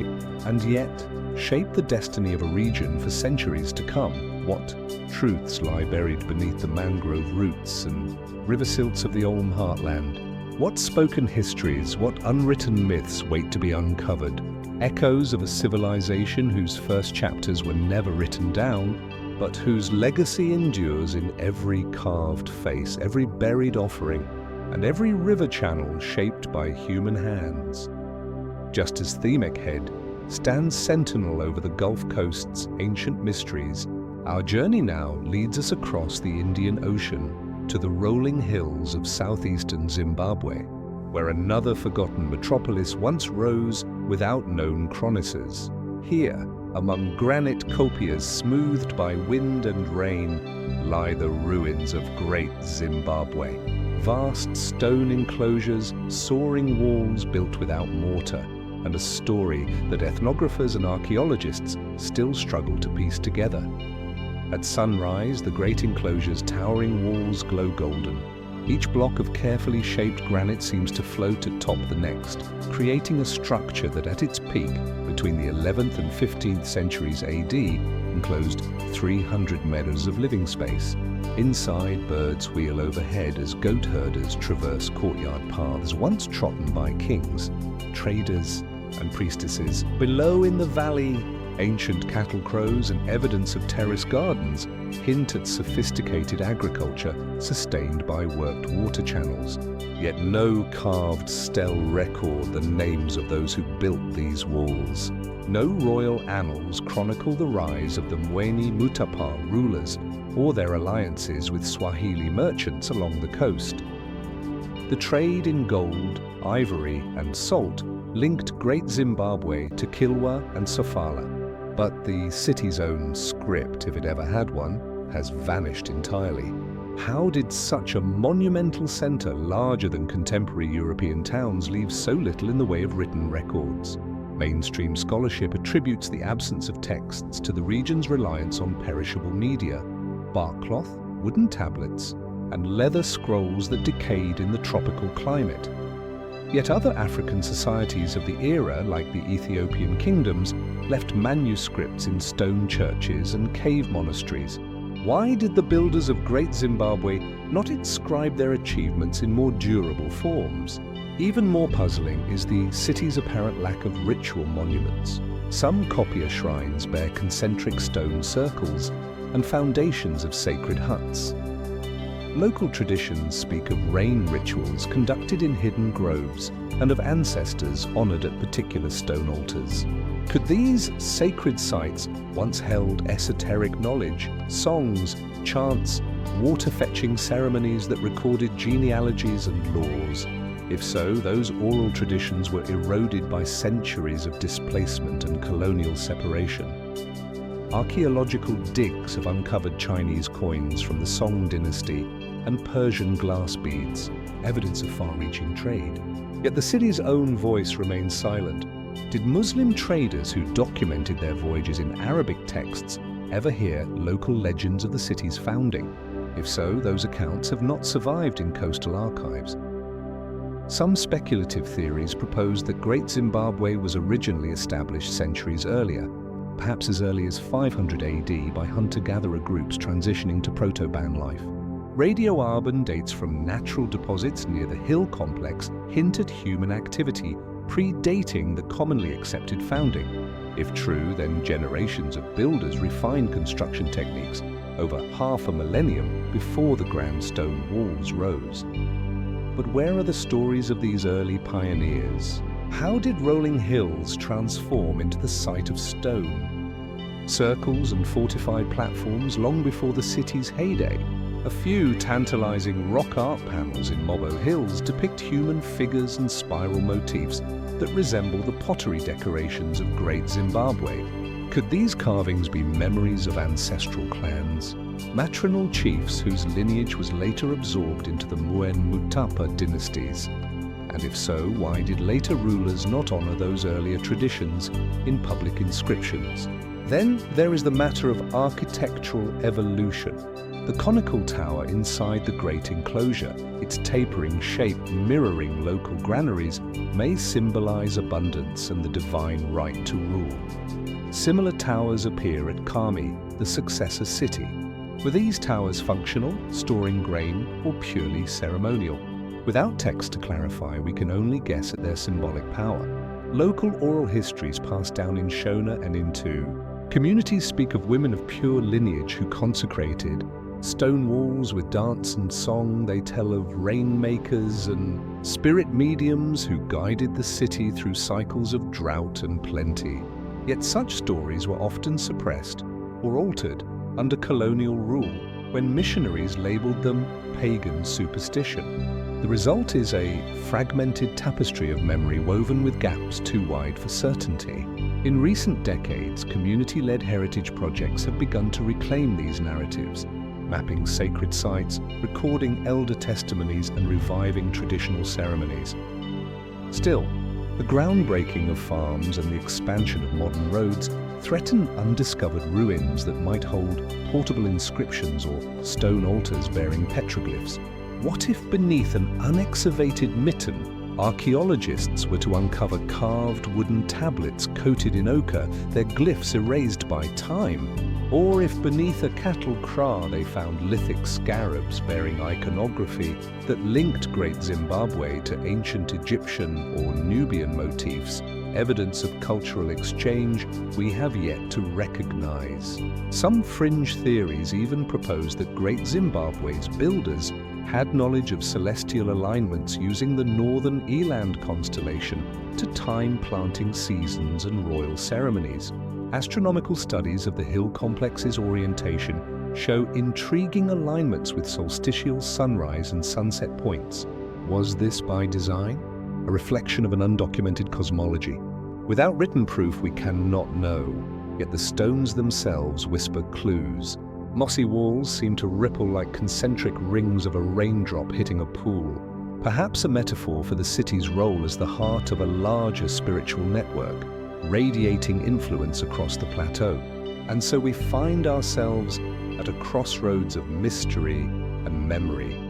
and yet shape the destiny of a region for centuries to come. What truths lie buried beneath the mangrove roots and river silts of the Olm heartland? What spoken histories, what unwritten myths wait to be uncovered? Echoes of a civilization whose first chapters were never written down, but whose legacy endures in every carved face, every buried offering, and every river channel shaped by human hands. Just as Themec Head stands sentinel over the Gulf Coast's ancient mysteries, our journey now leads us across the Indian Ocean to the rolling hills of southeastern Zimbabwe, where another forgotten metropolis once rose without known chroniclers. Here, among granite copias smoothed by wind and rain, lie the ruins of great Zimbabwe. Vast stone enclosures, soaring walls built without mortar, and a story that ethnographers and archaeologists still struggle to piece together. At sunrise, the great enclosure's towering walls glow golden. Each block of carefully shaped granite seems to float atop the next, creating a structure that at its peak, between the 11th and 15th centuries AD, enclosed 300 meadows of living space. Inside, birds wheel overhead as goat herders traverse courtyard paths once trodden by kings, traders, and priestesses. Below in the valley, ancient cattle crows and evidence of terrace gardens hint at sophisticated agriculture sustained by worked water channels. Yet no carved stele record the names of those who built these walls. No royal annals chronicle the rise of the Mweni Mutapa rulers or their alliances with Swahili merchants along the coast. The trade in gold, ivory, and salt linked Great Zimbabwe to Kilwa and Sofala. But the city's own script, if it ever had one, has vanished entirely. How did such a monumental center larger than contemporary European towns leave so little in the way of written records? Mainstream scholarship attributes the absence of texts to the region's reliance on perishable media, bark cloth, wooden tablets, and leather scrolls that decayed in the tropical climate. Yet other African societies of the era, like the Ethiopian kingdoms, left manuscripts in stone churches and cave monasteries. Why did the builders of Great Zimbabwe not inscribe their achievements in more durable forms? Even more puzzling is the city's apparent lack of ritual monuments. Some copier shrines bear concentric stone circles and foundations of sacred huts. Local traditions speak of rain rituals conducted in hidden groves and of ancestors honored at particular stone altars. Could these sacred sites once held esoteric knowledge, songs, chants, water-fetching ceremonies that recorded genealogies and laws? If so, those oral traditions were eroded by centuries of displacement and colonial separation. Archaeological digs have uncovered Chinese coins from the Song dynasty and Persian glass beads, evidence of far-reaching trade. Yet the city's own voice remains silent. Did Muslim traders who documented their voyages in Arabic texts ever hear local legends of the city's founding? If so, those accounts have not survived in coastal archives. Some speculative theories propose that Great Zimbabwe was originally established centuries earlier, perhaps as early as 500 AD by hunter-gatherer groups transitioning to proto-ban life. Radioarbon dates from natural deposits near the hill complex hint at human activity, predating the commonly accepted founding. If true, then generations of builders refined construction techniques over half a millennium before the grand stone walls rose. But where are the stories of these early pioneers? How did rolling hills transform into the site of stone? Circles and fortified platforms long before the city's heyday. A few tantalizing rock art panels in Mobo Hills depict human figures and spiral motifs that resemble the pottery decorations of Great Zimbabwe. Could these carvings be memories of ancestral clans? Maternal chiefs whose lineage was later absorbed into the Muen-Mutapa dynasties? And if so, why did later rulers not honor those earlier traditions in public inscriptions? Then there is the matter of architectural evolution. The conical tower inside the great enclosure, its tapering shape mirroring local granaries, may symbolize abundance and the divine right to rule. Similar towers appear at Kami, the successor city. Were these towers functional, storing grain, or purely ceremonial? Without text to clarify, we can only guess at their symbolic power. Local oral histories passed down in Shona and in Tu. Communities speak of women of pure lineage who consecrated stone walls with dance and song. They tell of rainmakers and spirit mediums who guided the city through cycles of drought and plenty. Yet such stories were often suppressed or altered under colonial rule when missionaries labeled them pagan superstition. The result is a fragmented tapestry of memory woven with gaps too wide for certainty. In recent decades, community-led heritage projects have begun to reclaim these narratives, mapping sacred sites, recording elder testimonies, and reviving traditional ceremonies. Still, the groundbreaking of farms and the expansion of modern roads threaten undiscovered ruins that might hold portable inscriptions or stone altars bearing petroglyphs. What if beneath an unexcavated mitten, archaeologists were to uncover carved wooden tablets coated in ochre, their glyphs erased by time? Or if beneath a cattle kraal they found lithic scarabs bearing iconography that linked Great Zimbabwe to ancient Egyptian or Nubian motifs, evidence of cultural exchange we have yet to recognize. Some fringe theories even propose that Great Zimbabwe's builders had knowledge of celestial alignments using the northern Eland constellation to time planting seasons and royal ceremonies. Astronomical studies of the hill complex's orientation show intriguing alignments with solstitial sunrise and sunset points. Was this by design? A reflection of an undocumented cosmology? Without written proof, we cannot know, yet the stones themselves whisper clues. Mossy walls seem to ripple like concentric rings of a raindrop hitting a pool, perhaps a metaphor for the city's role as the heart of a larger spiritual network. radiating influence across the plateau. And so we find ourselves at a crossroads of mystery and memory.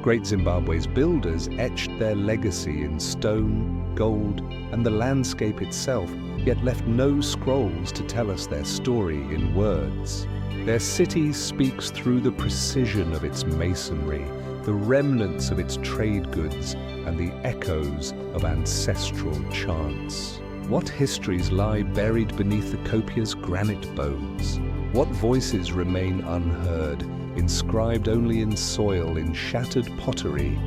Great Zimbabwe's builders etched their legacy in stone, gold, and the landscape itself, yet left no scrolls to tell us their story in words. Their city speaks through the precision of its masonry, the remnants of its trade goods, and the echoes of ancestral chants. What histories lie buried beneath the Copia's granite bones? What voices remain unheard, inscribed only in soil, in shattered pottery,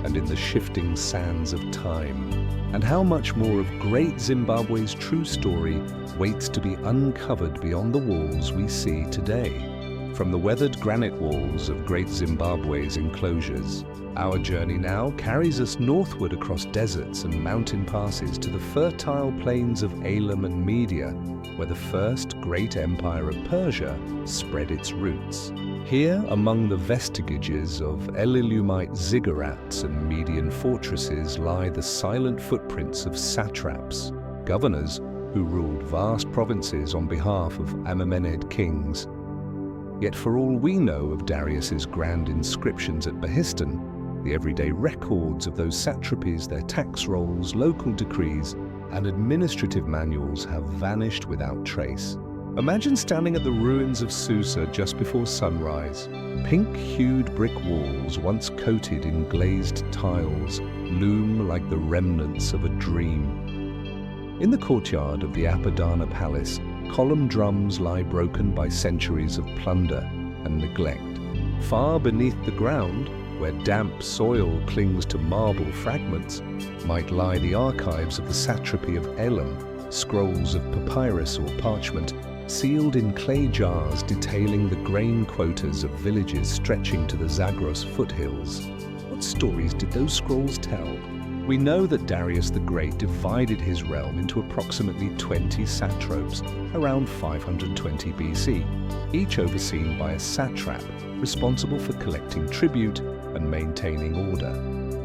and in the shifting sands of time? And how much more of Great Zimbabwe's true story waits to be uncovered beyond the walls we see today? From the weathered granite walls of Great Zimbabwe's enclosures, our journey now carries us northward across deserts and mountain passes to the fertile plains of Elam and Media, where the first great empire of Persia spread its roots. Here, among the vestiges of Elulumite ziggurats and Median fortresses, lie the silent footprints of satraps, governors who ruled vast provinces on behalf of Amenid kings. Yet for all we know of Darius's grand inscriptions at Behistun, the everyday records of those satrapies, their tax rolls, local decrees, and administrative manuals have vanished without trace. Imagine standing at the ruins of Susa just before sunrise. Pink-hued brick walls, once coated in glazed tiles, loom like the remnants of a dream. In the courtyard of the Apadana Palace, column drums lie broken by centuries of plunder and neglect. Far beneath the ground, where damp soil clings to marble fragments, might lie the archives of the satrapy of Elam, scrolls of papyrus or parchment, sealed in clay jars detailing the grain quotas of villages stretching to the Zagros foothills. What stories did those scrolls tell? We know that Darius the Great divided his realm into approximately 20 satraps around 520 BC, each overseen by a satrap responsible for collecting tribute and maintaining order.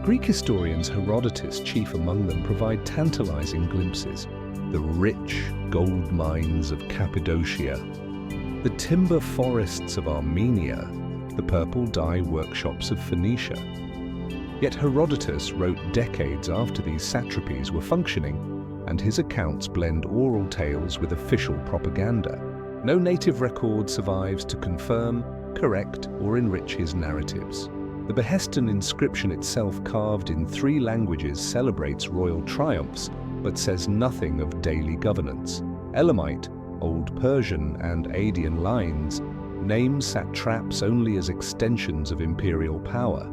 Greek historians Herodotus, chief among them, provide tantalizing glimpses. The rich gold mines of Cappadocia, the timber forests of Armenia, the purple dye workshops of Phoenicia. Yet Herodotus wrote decades after these satrapies were functioning, and his accounts blend oral tales with official propaganda. No native record survives to confirm, correct, or enrich his narratives. The Behistun inscription itself, carved in 3 languages, celebrates royal triumphs, but says nothing of daily governance. Elamite, Old Persian, and Adian lines name satraps only as extensions of imperial power.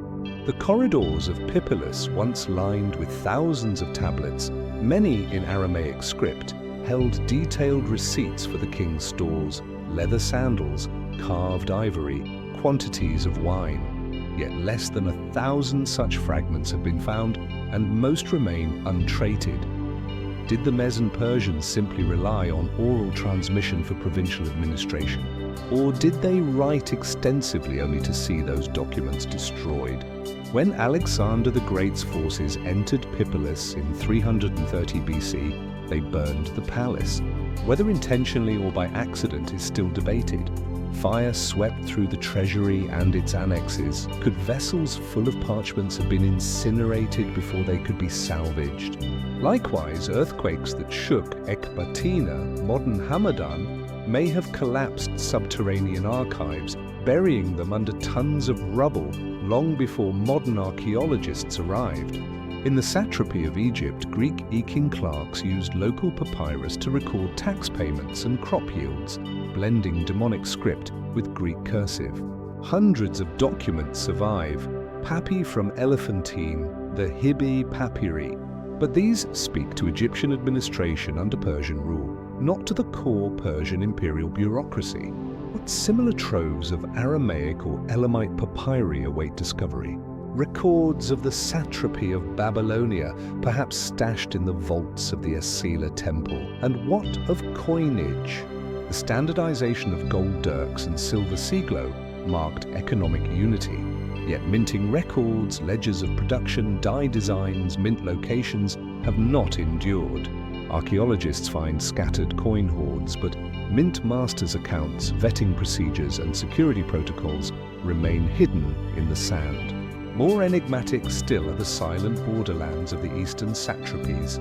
The corridors of Pipilus, once lined with thousands of tablets, many in Aramaic script, held detailed receipts for the king's stores, leather sandals, carved ivory, quantities of wine. Yet less than 1,000 such fragments have been found, and most remain untraded. Did the Meso-Persians simply rely on oral transmission for provincial administration? Or did they write extensively only to see those documents destroyed? When Alexander the Great's forces entered Pipilus in 330 BC, they burned the palace. Whether intentionally or by accident is still debated. Fire swept through the treasury and its annexes. Could vessels full of parchments have been incinerated before they could be salvaged? Likewise, earthquakes that shook Ekbatana, modern Hamadan, may have collapsed subterranean archives, burying them under tons of rubble long before modern archaeologists arrived. In the satrapy of Egypt, Greek Eking clerks used local papyrus to record tax payments and crop yields, blending demonic script with Greek cursive. Hundreds of documents survive, papy from Elephantine, the Hibi papyri, but these speak to Egyptian administration under Persian rule, not to the core Persian imperial bureaucracy. What similar troves of Aramaic or Elamite papyri await discovery? Records of the satrapy of Babylonia, perhaps stashed in the vaults of the Asila temple. And what of coinage? The standardization of gold dirks and silver siglo marked economic unity. Yet minting records, ledgers of production, die designs, mint locations have not endured. Archaeologists find scattered coin hoards, but mint masters' accounts, vetting procedures, and security protocols remain hidden in the sand. More enigmatic still are the silent borderlands of the eastern satrapies.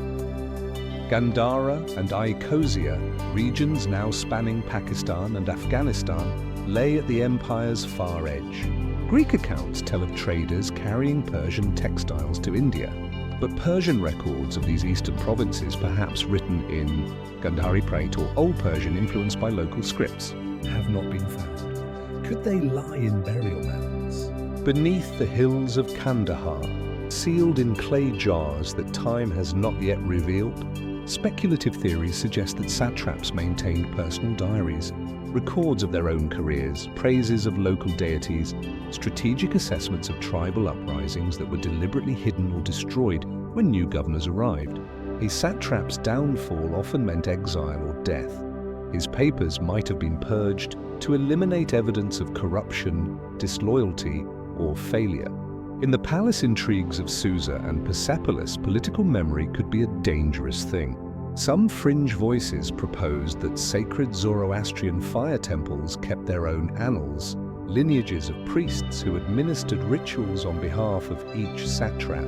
Gandhara and Nicosia, regions now spanning Pakistan and Afghanistan, lay at the empire's far edge. Greek accounts tell of traders carrying Persian textiles to India, but Persian records of these eastern provinces, perhaps written in Gandhari Prait or Old Persian influenced by local scripts, have not been found. Could they lie in burial mounds? Beneath the hills of Kandahar, sealed in clay jars that time has not yet revealed, speculative theories suggest that satraps maintained personal diaries, records of their own careers, praises of local deities, strategic assessments of tribal uprisings that were deliberately hidden or destroyed when new governors arrived. A satrap's downfall often meant exile or death. His papers might have been purged to eliminate evidence of corruption, disloyalty, or failure. In the palace intrigues of Susa and Persepolis, political memory could be a dangerous thing. Some fringe voices proposed that sacred Zoroastrian fire temples kept their own annals, lineages of priests who administered rituals on behalf of each satrap.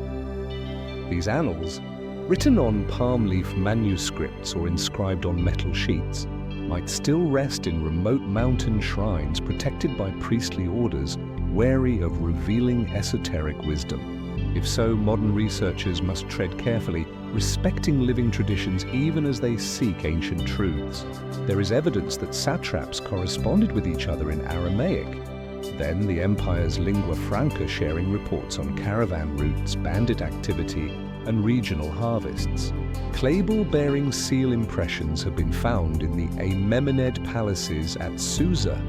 These annals, written on palm leaf manuscripts or inscribed on metal sheets, might still rest in remote mountain shrines protected by priestly orders wary of revealing esoteric wisdom. If so, modern researchers must tread carefully, respecting living traditions even as they seek ancient truths. There is evidence that satraps corresponded with each other in Aramaic, then the empire's lingua franca, sharing reports on caravan routes, bandit activity, and regional harvests. Clayball-bearing seal impressions have been found in the Amemenid palaces at Susa,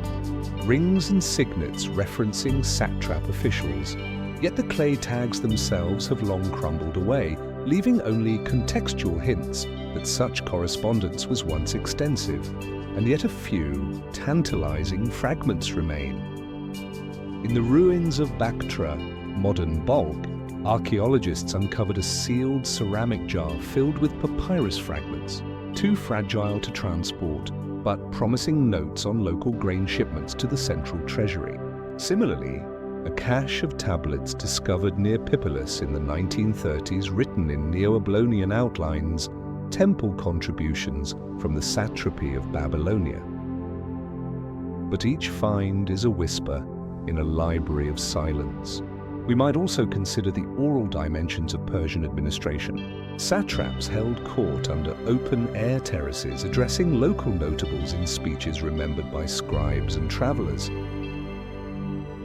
rings and signets referencing satrap officials. Yet the clay tags themselves have long crumbled away, leaving only contextual hints that such correspondence was once extensive, and yet a few tantalizing fragments remain. In the ruins of Bactra, modern Balkh, archaeologists uncovered a sealed ceramic jar filled with papyrus fragments, too fragile to transport, but promising notes on local grain shipments to the central treasury. Similarly, a cache of tablets discovered near Pipolis in the 1930s, written in Neo-Babylonian outlines, temple contributions from the satrapy of Babylonia. But each find is a whisper in a library of silence. We might also consider the oral dimensions of Persian administration. Satraps held court under open-air terraces, addressing local notables in speeches remembered by scribes and travelers.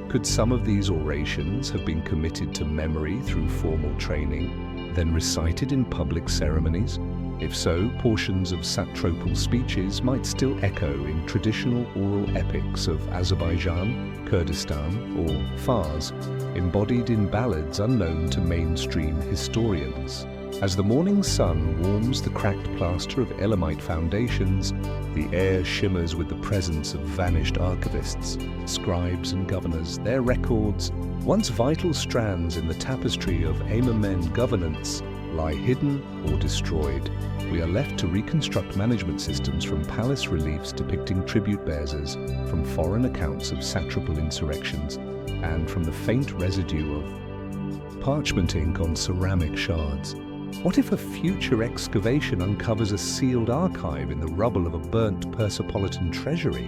Could some of these orations have been committed to memory through formal training, then recited in public ceremonies? If so, portions of satrapal speeches might still echo in traditional oral epics of Azerbaijan, Kurdistan, or Fars, embodied in ballads unknown to mainstream historians. As the morning sun warms the cracked plaster of Elamite foundations, the air shimmers with the presence of vanished archivists, scribes and governors. Their records, once vital strands in the tapestry of Amemen governance, lie hidden or destroyed. We are left to reconstruct management systems from palace reliefs depicting tribute bearers, from foreign accounts of satrapal insurrections, and from the faint residue of parchment ink on ceramic shards. What if a future excavation uncovers a sealed archive in the rubble of a burnt Persepolitan treasury?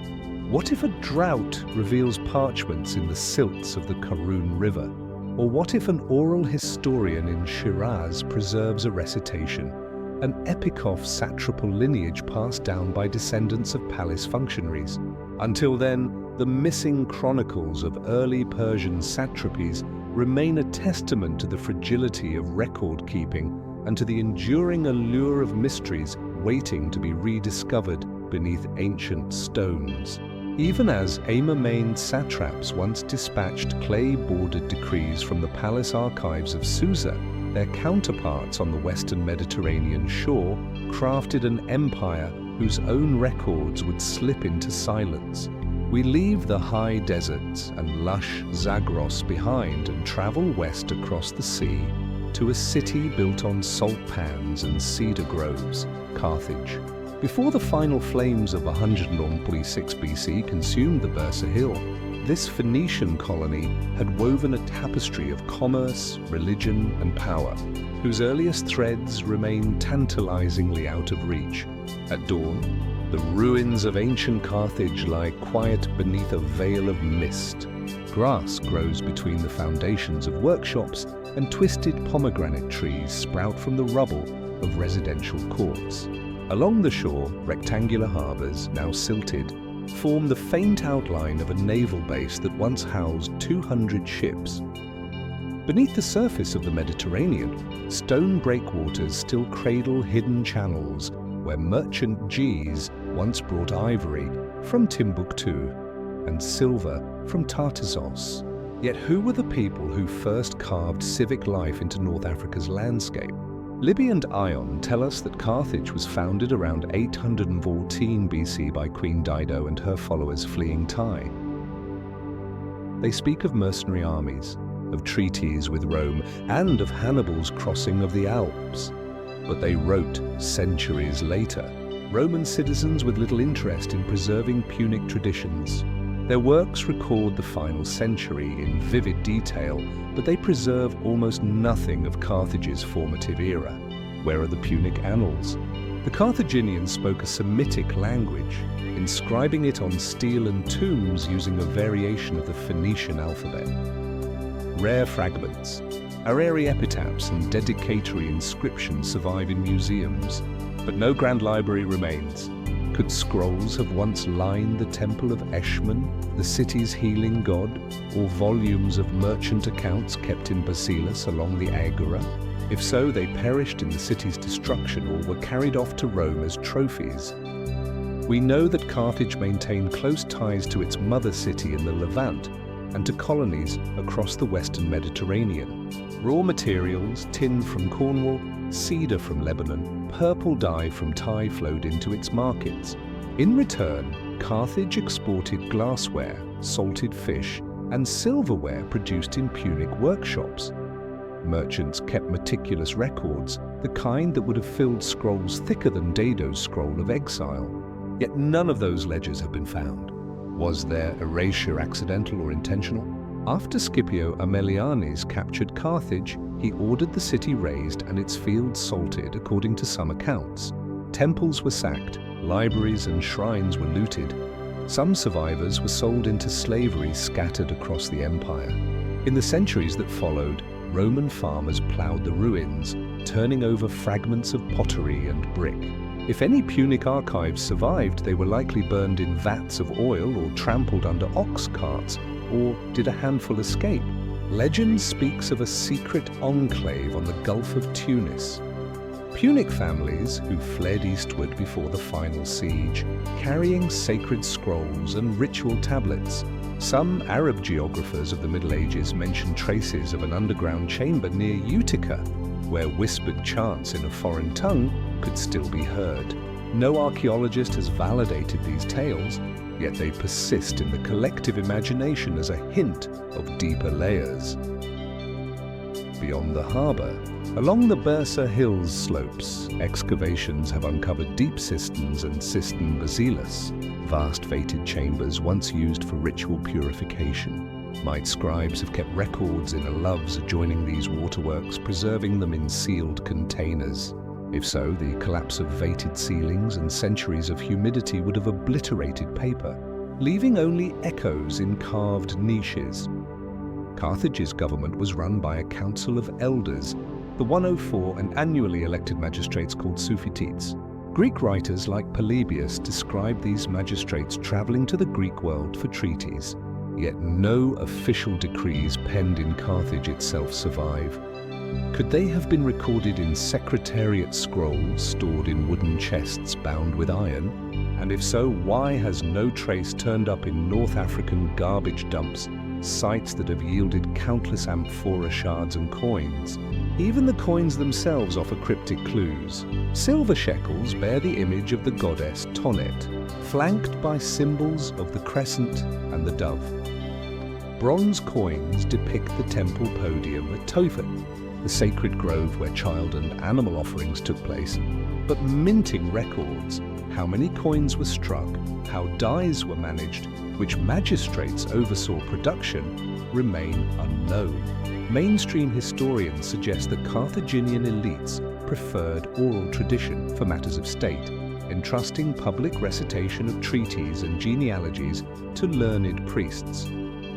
What if a drought reveals parchments in the silts of the Karun River? Or what if an oral historian in Shiraz preserves a recitation, an epic-off satrapal lineage passed down by descendants of palace functionaries? Until then, the missing chronicles of early Persian satrapies remain a testament to the fragility of record-keeping and to the enduring allure of mysteries waiting to be rediscovered beneath ancient stones. Even as Amemenid satraps once dispatched clay-bordered decrees from the palace archives of Susa, their counterparts on the western Mediterranean shore crafted an empire whose own records would slip into silence. We leave the high deserts and lush Zagros behind and travel west across the sea to a city built on salt pans and cedar groves, Carthage. Before the final flames of 146 BC consumed the Bursa Hill, this Phoenician colony had woven a tapestry of commerce, religion, and power, whose earliest threads remain tantalizingly out of reach. At dawn, the ruins of ancient Carthage lie quiet beneath a veil of mist. Grass grows between the foundations of workshops, and twisted pomegranate trees sprout from the rubble of residential courts. Along the shore, rectangular harbours, now silted, form the faint outline of a naval base that once housed 200 ships. Beneath the surface of the Mediterranean, stone breakwaters still cradle hidden channels where merchant Gs once brought ivory from Timbuktu and silver from Tartessos. Yet who were the people who first carved civic life into North Africa's landscape? Libby and Ion tell us that Carthage was founded around 814 BC by Queen Dido and her followers fleeing Tyre. They speak of mercenary armies, of treaties with Rome, and of Hannibal's crossing of the Alps. But they wrote centuries later, Roman citizens with little interest in preserving Punic traditions. Their works record the final century in vivid detail, but they preserve almost nothing of Carthage's formative era. Where are the Punic annals? The Carthaginians spoke a Semitic language, inscribing it on stele and tombs using a variation of the Phoenician alphabet. Rare fragments, Arari epitaphs and dedicatory inscriptions survive in museums, but no grand library remains. Could scrolls have once lined the temple of Eshmun, the city's healing god, or volumes of merchant accounts kept in basilis along the Agora? If so, they perished in the city's destruction or were carried off to Rome as trophies. We know that Carthage maintained close ties to its mother city in the Levant and to colonies across the western Mediterranean. Raw materials, tin from Cornwall, cedar from Lebanon, purple dye from Tyre flowed into its markets. In return, Carthage exported glassware, salted fish, and silverware produced in Punic workshops. Merchants kept meticulous records, the kind that would have filled scrolls thicker than Dido's scroll of exile. Yet none of those ledgers have been found. Was their erasure accidental or intentional? After Scipio Aemilianes captured Carthage, he ordered the city razed and its fields salted according to some accounts. Temples were sacked, libraries and shrines were looted. Some survivors were sold into slavery scattered across the empire. In the centuries that followed, Roman farmers ploughed the ruins, turning over fragments of pottery and brick. If any Punic archives survived, they were likely burned in vats of oil or trampled under ox carts, or did a handful escape? Legend speaks of a secret enclave on the Gulf of Tunis. Punic families who fled eastward before the final siege, carrying sacred scrolls and ritual tablets. Some Arab geographers of the Middle Ages mention traces of an underground chamber near Utica, where whispered chants in a foreign tongue could still be heard. No archaeologist has validated these tales, yet they persist in the collective imagination as a hint of deeper layers. Beyond the harbour, along the Bursa Hills slopes, excavations have uncovered deep cisterns and cistern basilis, vast vated chambers once used for ritual purification. Might scribes have kept records in loves adjoining these waterworks, preserving them in sealed containers? If so, the collapse of vated ceilings and centuries of humidity would have obliterated paper, leaving only echoes in carved niches. Carthage's government was run by a council of elders, the 104 and annually elected magistrates called Suffetites. Greek writers like Polybius describe these magistrates traveling to the Greek world for treaties, yet no official decrees penned in Carthage itself survive. Could they have been recorded in secretariat scrolls stored in wooden chests bound with iron? And if so, why has no trace turned up in North African garbage dumps, sites that have yielded countless amphora shards and coins? Even the coins themselves offer cryptic clues. Silver shekels bear the image of the goddess Tonnet, flanked by symbols of the crescent and the dove. Bronze coins depict the temple podium at Tophet, the sacred grove where child and animal offerings took place, but minting records, how many coins were struck, how dies were managed, which magistrates oversaw production, remain unknown. Mainstream historians suggest that Carthaginian elites preferred oral tradition for matters of state, entrusting public recitation of treaties and genealogies to learned priests.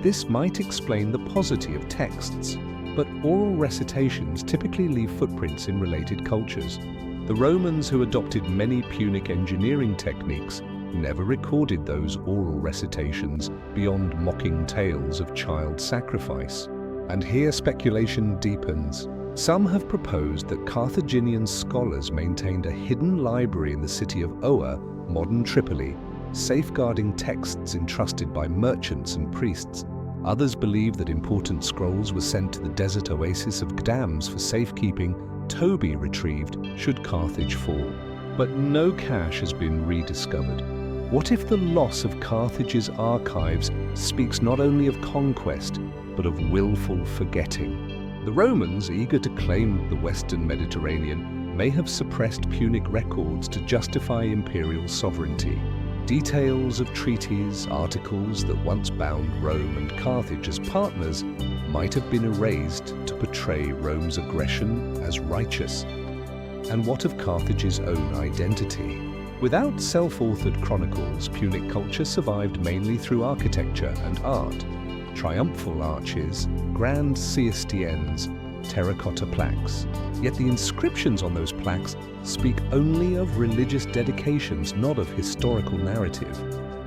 This might explain the paucity of texts, but oral recitations typically leave footprints in related cultures. The Romans, who adopted many Punic engineering techniques, never recorded those oral recitations beyond mocking tales of child sacrifice. And here speculation deepens. Some have proposed that Carthaginian scholars maintained a hidden library in the city of Oa, modern Tripoli, safeguarding texts entrusted by merchants and priests. Others believe that important scrolls were sent to the desert oasis of Gdams for safekeeping, to be retrieved should Carthage fall. But no cache has been rediscovered. What if the loss of Carthage's archives speaks not only of conquest, but of willful forgetting? The Romans, eager to claim the Western Mediterranean, may have suppressed Punic records to justify imperial sovereignty. Details of treaties, articles that once bound Rome and Carthage as partners might have been erased to portray Rome's aggression as righteous. And what of Carthage's own identity? Without self-authored chronicles, Punic culture survived mainly through architecture and art. Triumphal arches, grand sestiens, terracotta plaques. Yet the inscriptions on those plaques speak only of religious dedications, not of historical narrative.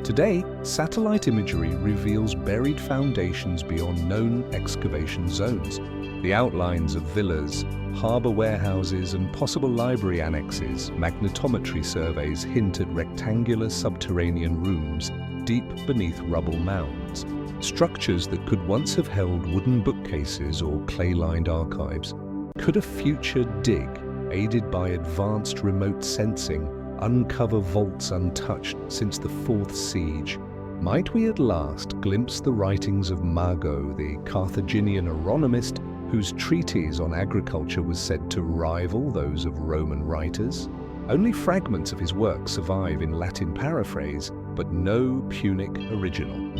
Today, satellite imagery reveals buried foundations beyond known excavation zones. The outlines of villas, harbour warehouses and possible library annexes, magnetometry surveys hint at rectangular subterranean rooms deep beneath rubble mounds. Structures that could once have held wooden bookcases or clay-lined archives. Could a future dig, aided by advanced remote sensing, uncover vaults untouched since the Fourth Siege? Might we at last glimpse the writings of Mago, the Carthaginian agronomist, whose treatise on agriculture was said to rival those of Roman writers? Only fragments of his work survive in Latin paraphrase, but no Punic original.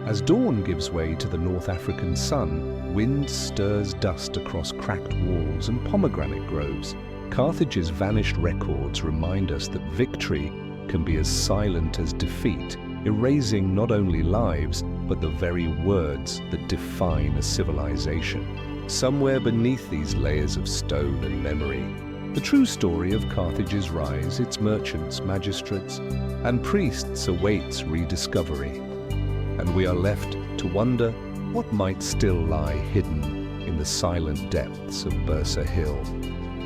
As dawn gives way to the North African sun, wind stirs dust across cracked walls and pomegranate groves. Carthage's vanished records remind us that victory can be as silent as defeat, erasing not only lives, but the very words that define a civilization. Somewhere beneath these layers of stone and memory, the true story of Carthage's rise, its merchants, magistrates, and priests awaits rediscovery. And we are left to wonder what might still lie hidden in the silent depths of Bursa Hill.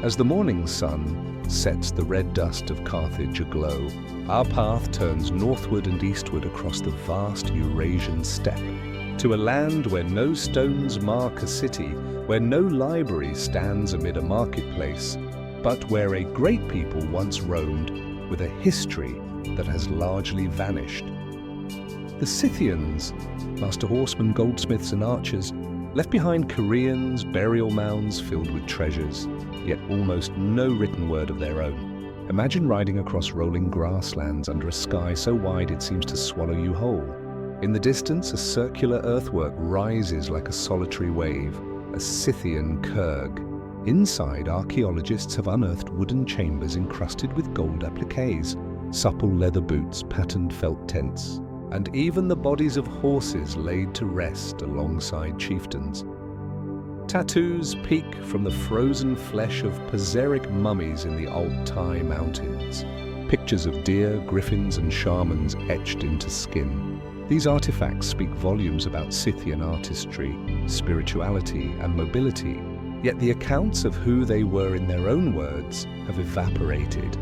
As the morning sun sets the red dust of Carthage aglow, our path turns northward and eastward across the vast Eurasian steppe, to a land where no stones mark a city, where no library stands amid a marketplace, but where a great people once roamed with a history that has largely vanished. The Scythians, master horsemen, goldsmiths and archers, left behind Koreans, burial mounds filled with treasures, yet almost no written word of their own. Imagine riding across rolling grasslands under a sky so wide it seems to swallow you whole. In the distance, a circular earthwork rises like a solitary wave, a Scythian kerg. Inside, archaeologists have unearthed wooden chambers encrusted with gold appliques, supple leather boots, patterned felt tents, and even the bodies of horses laid to rest alongside chieftains. Tattoos peek from the frozen flesh of Pazeric mummies in the Altai mountains. Pictures of deer, griffins and shamans etched into skin. These artifacts speak volumes about Scythian artistry, spirituality and mobility, yet the accounts of who they were in their own words have evaporated.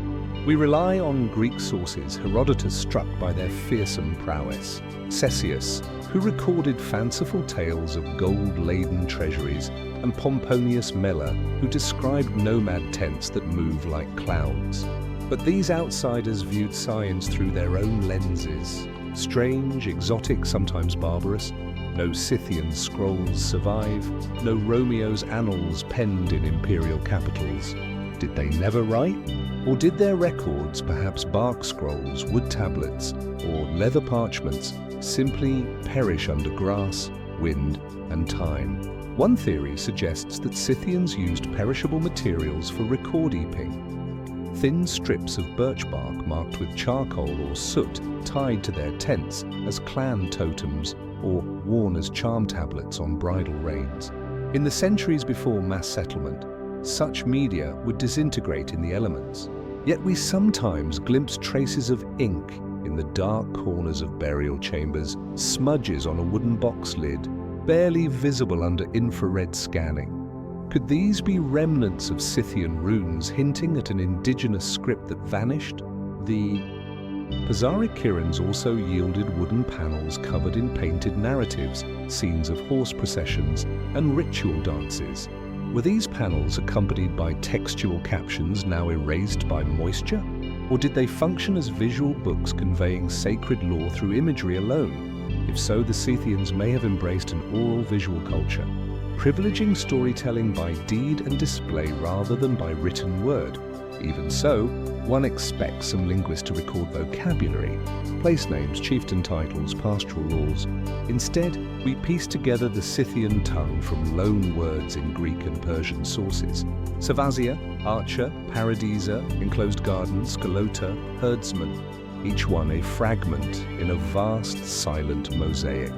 We rely on Greek sources, Herodotus struck by their fearsome prowess, Ctesias, who recorded fanciful tales of gold-laden treasuries, and Pomponius Mela, who described nomad tents that move like clouds. But these outsiders viewed science through their own lenses, strange, exotic, sometimes barbarous, No Scythian scrolls survive, no Romeo's annals penned in imperial capitals. Did they never write? Or did their records, perhaps bark scrolls, wood tablets, or leather parchments, simply perish under grass, wind, and time? One theory suggests that Scythians used perishable materials for record-keeping. Thin strips of birch bark marked with charcoal or soot tied to their tents as clan totems or worn as charm tablets on bridal reins. In the centuries before mass settlement, such media would disintegrate in the elements. Yet we sometimes glimpse traces of ink in the dark corners of burial chambers, smudges on a wooden box lid, barely visible under infrared scanning. Could these be remnants of Scythian runes hinting at an indigenous script that vanished? The Pizarric Kirans also yielded wooden panels covered in painted narratives, scenes of horse processions, and ritual dances. Were these panels accompanied by textual captions now erased by moisture? Or did they function as visual books conveying sacred lore through imagery alone? If so, the Scythians may have embraced an oral visual culture, privileging storytelling by deed and display rather than by written word. Even so, one expects some linguists to record vocabulary, place names, chieftain titles, pastoral laws. Instead, we piece together the Scythian tongue from loan words in Greek and Persian sources. Savazia, archer, paradisa, enclosed garden, skalota, herdsman, each one a fragment in a vast silent mosaic.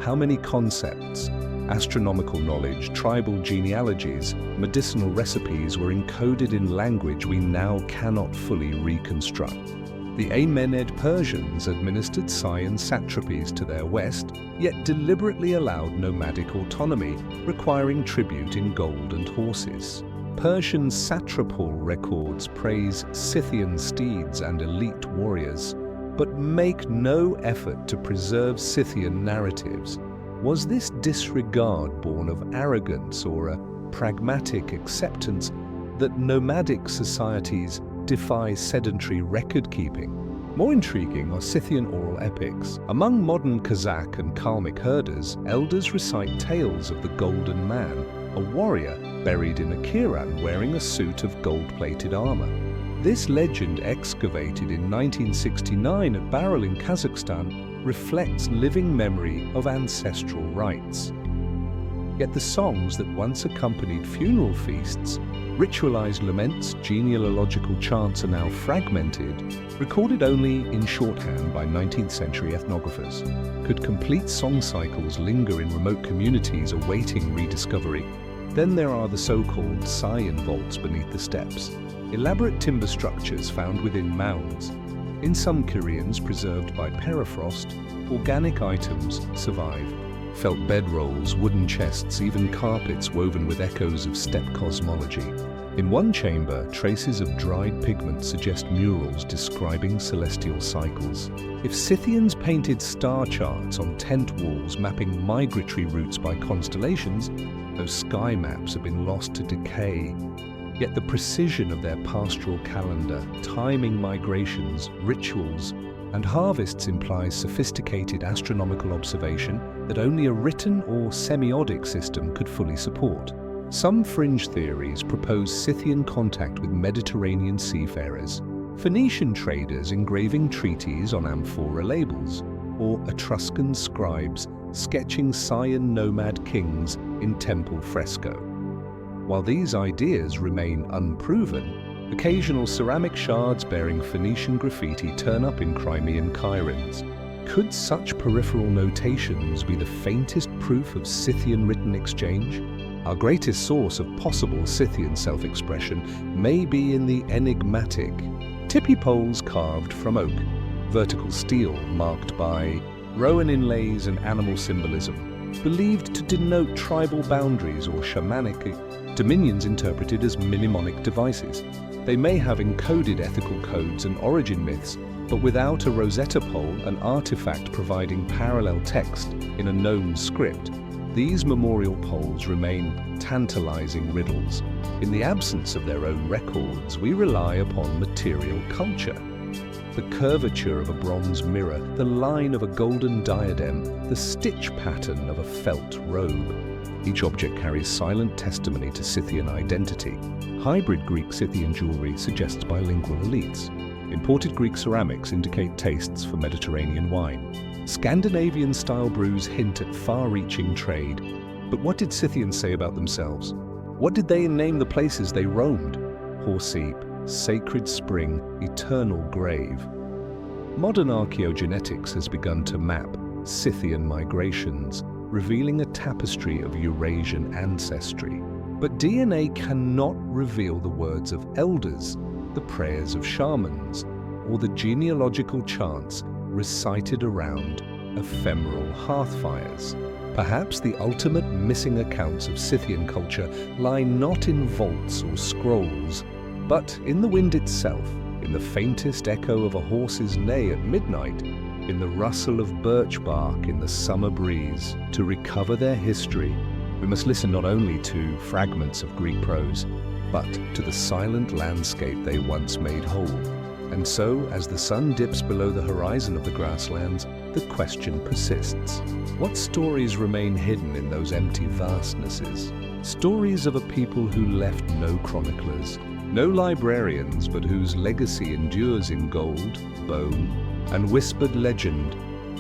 How many concepts, astronomical knowledge, tribal genealogies, medicinal recipes were encoded in language we now cannot fully reconstruct? The Amenid Persians administered Scian satrapies to their west, yet deliberately allowed nomadic autonomy, requiring tribute in gold and horses. Persian satrapal records praise Scythian steeds and elite warriors, but make no effort to preserve Scythian narratives. Was this disregard born of arrogance or a pragmatic acceptance that nomadic societies defy sedentary record-keeping? More intriguing are Scythian oral epics. Among modern Kazakh and Kalmyk herders, elders recite tales of the Golden Man, a warrior buried in a kiran wearing a suit of gold-plated armor. This legend, excavated in 1969 at Baral in Kazakhstan, reflects living memory of ancestral rites. Yet the songs that once accompanied funeral feasts, ritualized laments, genealogical chants are now fragmented, recorded only in shorthand by 19th century ethnographers. Could complete song cycles linger in remote communities awaiting rediscovery? Then there are the so-called Scian vaults beneath the steppes, elaborate timber structures found within mounds. In some Kirians preserved by permafrost, organic items survive. Felt bedrolls, wooden chests, even carpets woven with echoes of steppe cosmology. In one chamber, traces of dried pigment suggest murals describing celestial cycles. If Scythians painted star charts on tent walls mapping migratory routes by constellations, those sky maps have been lost to decay. Yet the precision of their pastoral calendar, timing migrations, rituals, and harvests implies sophisticated astronomical observation that only a written or semiotic system could fully support. Some fringe theories propose Scythian contact with Mediterranean seafarers, Phoenician traders engraving treaties on amphora labels, or Etruscan scribes sketching Scian nomad kings in temple fresco. While these ideas remain unproven, occasional ceramic shards bearing Phoenician graffiti turn up in Crimean Kyrans. Could such peripheral notations be the faintest proof of Scythian written exchange? Our greatest source of possible Scythian self-expression may be in the enigmatic tippy poles carved from oak, vertical steel marked by Rowan inlays and animal symbolism, believed to denote tribal boundaries or shamanic dominions interpreted as mnemonic devices. They may have encoded ethical codes and origin myths, but without a Rosetta pole, an artifact providing parallel text in a known script, these memorial poles remain tantalizing riddles. In the absence of their own records, we rely upon material culture. The curvature of a bronze mirror, the line of a golden diadem, the stitch pattern of a felt robe. Each object carries silent testimony to Scythian identity. Hybrid Greek-Scythian jewelry suggests bilingual elites. Imported Greek ceramics indicate tastes for Mediterranean wine. Scandinavian-style brews hint at far-reaching trade. But what did Scythians say about themselves? What did they name the places they roamed? Horseep, Sacred Spring, Eternal Grave. Modern archaeogenetics has begun to map Scythian migrations, revealing a tapestry of Eurasian ancestry. But DNA cannot reveal the words of elders, the prayers of shamans, or the genealogical chants recited around ephemeral hearthfires. Perhaps the ultimate missing accounts of Scythian culture lie not in vaults or scrolls, but in the wind itself, in the faintest echo of a horse's neigh at midnight, in the rustle of birch bark in the summer breeze. To recover their history, we must listen not only to fragments of Greek prose, but to the silent landscape they once made whole. And so, as the sun dips below the horizon of the grasslands, the question persists. What stories remain hidden in those empty vastnesses? Stories of a people who left no chroniclers, no librarians, but whose legacy endures in gold, bone, and whispered legend,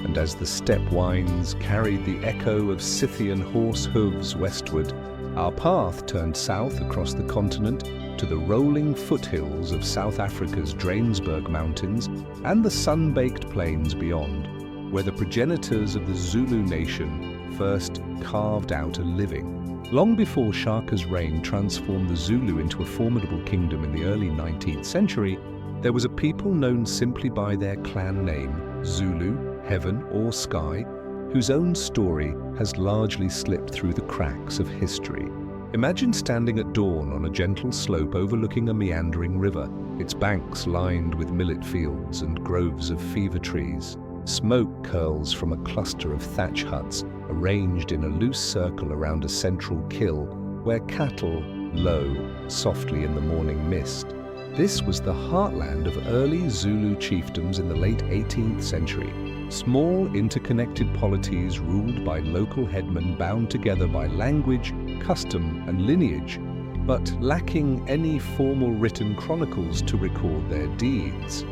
and as the steppe winds carried the echo of Scythian horse hooves westward, our path turned south across the continent to the rolling foothills of South Africa's Drakensberg Mountains and the sun-baked plains beyond, where the progenitors of the Zulu nation first carved out a living. Long before Shaka's reign transformed the Zulu into a formidable kingdom in the early 19th century, there was a people known simply by their clan name, Zulu, Heaven, or Sky, whose own story has largely slipped through the cracks of history. Imagine standing at dawn on a gentle slope overlooking a meandering river, its banks lined with millet fields and groves of fever trees. Smoke curls from a cluster of thatch huts arranged in a loose circle around a central kill where cattle low softly in the morning mist. This was the heartland of early Zulu chiefdoms in the late 18th century. Small, interconnected polities ruled by local headmen bound together by language, custom, and lineage, but lacking any formal written chronicles to record their deeds.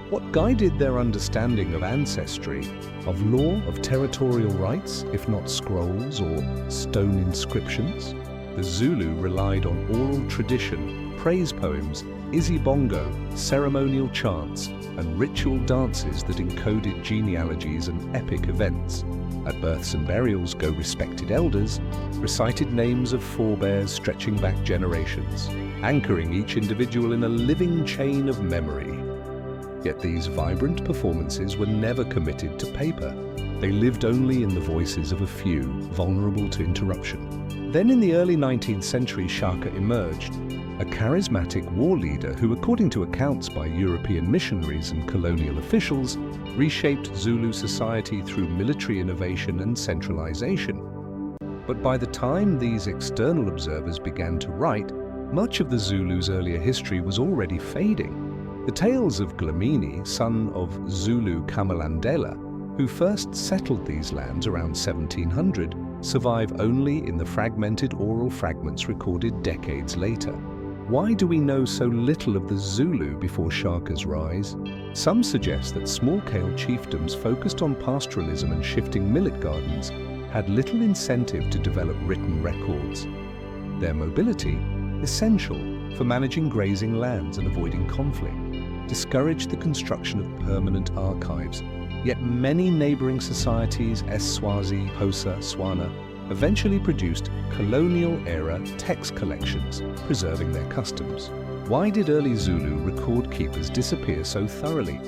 What guided their understanding of ancestry, of law, of territorial rights, if not scrolls or stone inscriptions? The Zulu relied on oral tradition, praise poems, izibongo, ceremonial chants, and ritual dances that encoded genealogies and epic events. At births and burials go respected elders, recited names of forebears stretching back generations, anchoring each individual in a living chain of memory. Yet these vibrant performances were never committed to paper. They lived only in the voices of a few, vulnerable to interruption. Then in the early 19th century, Shaka emerged, a charismatic war leader who, according to accounts by European missionaries and colonial officials, reshaped Zulu society through military innovation and centralization. But by the time these external observers began to write, much of the Zulus' earlier history was already fading. The tales of Dlamini, son of Zulu Kamalandela, who first settled these lands around 1700, survive only in the fragmented oral fragments recorded decades later. Why do we know so little of the Zulu before Shaka's rise? Some suggest that small-scale chiefdoms focused on pastoralism and shifting millet gardens had little incentive to develop written records. Their mobility, essential for managing grazing lands and avoiding conflict, discouraged the construction of permanent archives. Yet many neighboring societies, Eswazi, Xhosa, Swana, eventually produced colonial-era text collections, preserving their customs. Why did early Zulu record keepers disappear so thoroughly?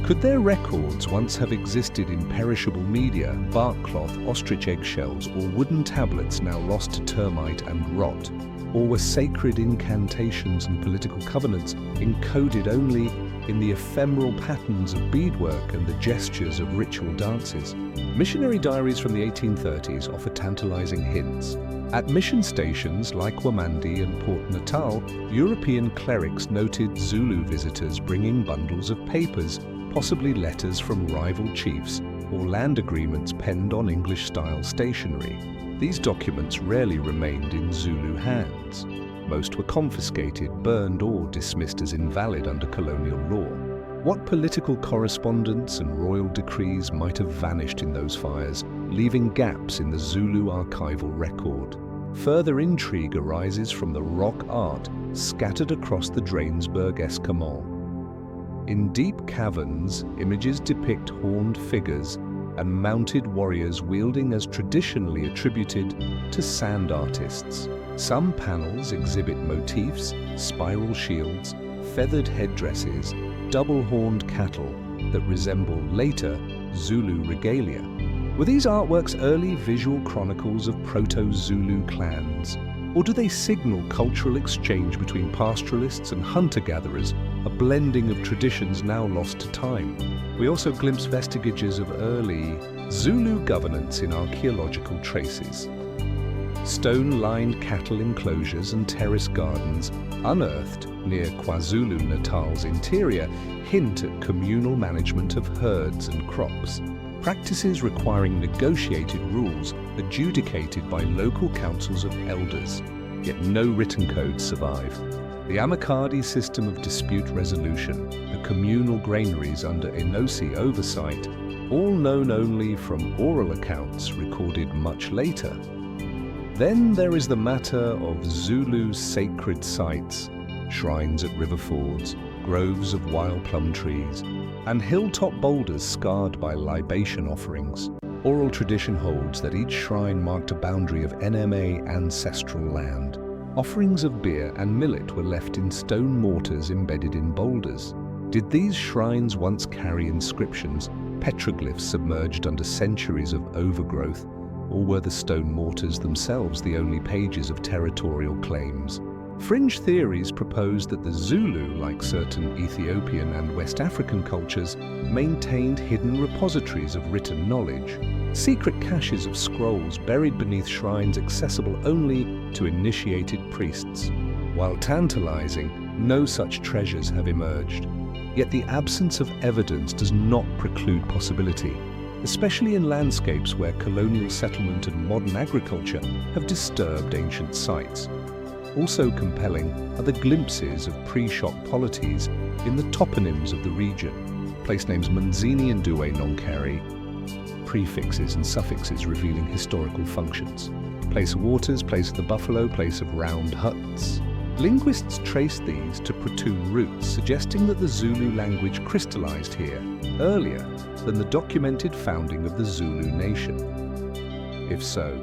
Could their records once have existed in perishable media, bark cloth, ostrich eggshells, or wooden tablets now lost to termite and rot? Or were sacred incantations and political covenants encoded only in the ephemeral patterns of beadwork and the gestures of ritual dances. Missionary diaries from the 1830s offer tantalizing hints. At mission stations like Wamandi and Port Natal, European clerics noted Zulu visitors bringing bundles of papers, possibly letters from rival chiefs or land agreements penned on English-style stationery. These documents rarely remained in Zulu hands. Most were confiscated, burned, or dismissed as invalid under colonial law. What political correspondence and royal decrees might have vanished in those fires, leaving gaps in the Zulu archival record? Further intrigue arises from the rock art scattered across the Drakensberg Escarpment. In deep caverns, images depict horned figures and mounted warriors wielding as traditionally attributed to sand artists. Some panels exhibit motifs, spiral shields, feathered headdresses, double-horned cattle that resemble later Zulu regalia. Were these artworks early visual chronicles of proto-Zulu clans, or do they signal cultural exchange between pastoralists and hunter-gatherers, a blending of traditions now lost to time? We also glimpse vestiges of early Zulu governance in archaeological traces. Stone-lined cattle enclosures and terrace gardens, unearthed near KwaZulu-Natal's interior, hint at communal management of herds and crops. Practices requiring negotiated rules adjudicated by local councils of elders, yet no written codes survive. The Amakadi system of dispute resolution, the communal granaries under Enosi oversight, all known only from oral accounts recorded much later. Then there is the matter of Zulu sacred sites, shrines at river fords, groves of wild plum trees, and hilltop boulders scarred by libation offerings. Oral tradition holds that each shrine marked a boundary of NMA ancestral land. Offerings of beer and millet were left in stone mortars embedded in boulders. Did these shrines once carry inscriptions, petroglyphs submerged under centuries of overgrowth, or were the stone mortars themselves the only pages of territorial claims? Fringe theories propose that the Zulu, like certain Ethiopian and West African cultures, maintained hidden repositories of written knowledge, secret caches of scrolls buried beneath shrines accessible only to initiated priests. While tantalizing, no such treasures have emerged. Yet the absence of evidence does not preclude possibility, especially in landscapes where colonial settlement and modern agriculture have disturbed ancient sites. Also compelling are the glimpses of pre-shock polities in the toponyms of the region, place names Munzini and Duwe Nonkeri, prefixes and suffixes revealing historical functions. Place of waters, place of the buffalo, place of round huts. Linguists trace these to Protoon roots, suggesting that the Zulu language crystallized here earlier than the documented founding of the Zulu nation. If so,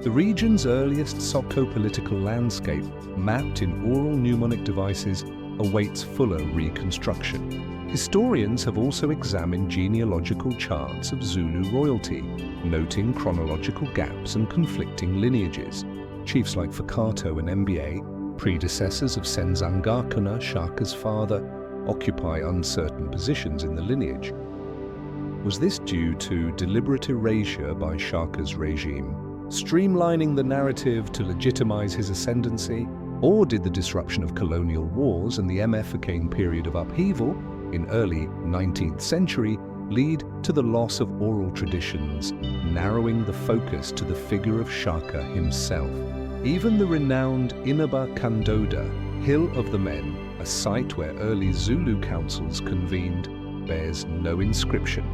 the region's earliest socio-political landscape, mapped in oral mnemonic devices, awaits fuller reconstruction. Historians have also examined genealogical charts of Zulu royalty, noting chronological gaps and conflicting lineages. Chiefs like Fakato and Mba, predecessors of Senzangakuna, Shaka's father, occupy uncertain positions in the lineage. Was this due to deliberate erasure by Shaka's regime, streamlining the narrative to legitimize his ascendancy, or did the disruption of colonial wars and the Mfecane period of upheaval in early 19th century lead to the loss of oral traditions, narrowing the focus to the figure of Shaka himself? Even the renowned Inaba Kandoda, Hill of the Men, a site where early Zulu councils convened, bears no inscription.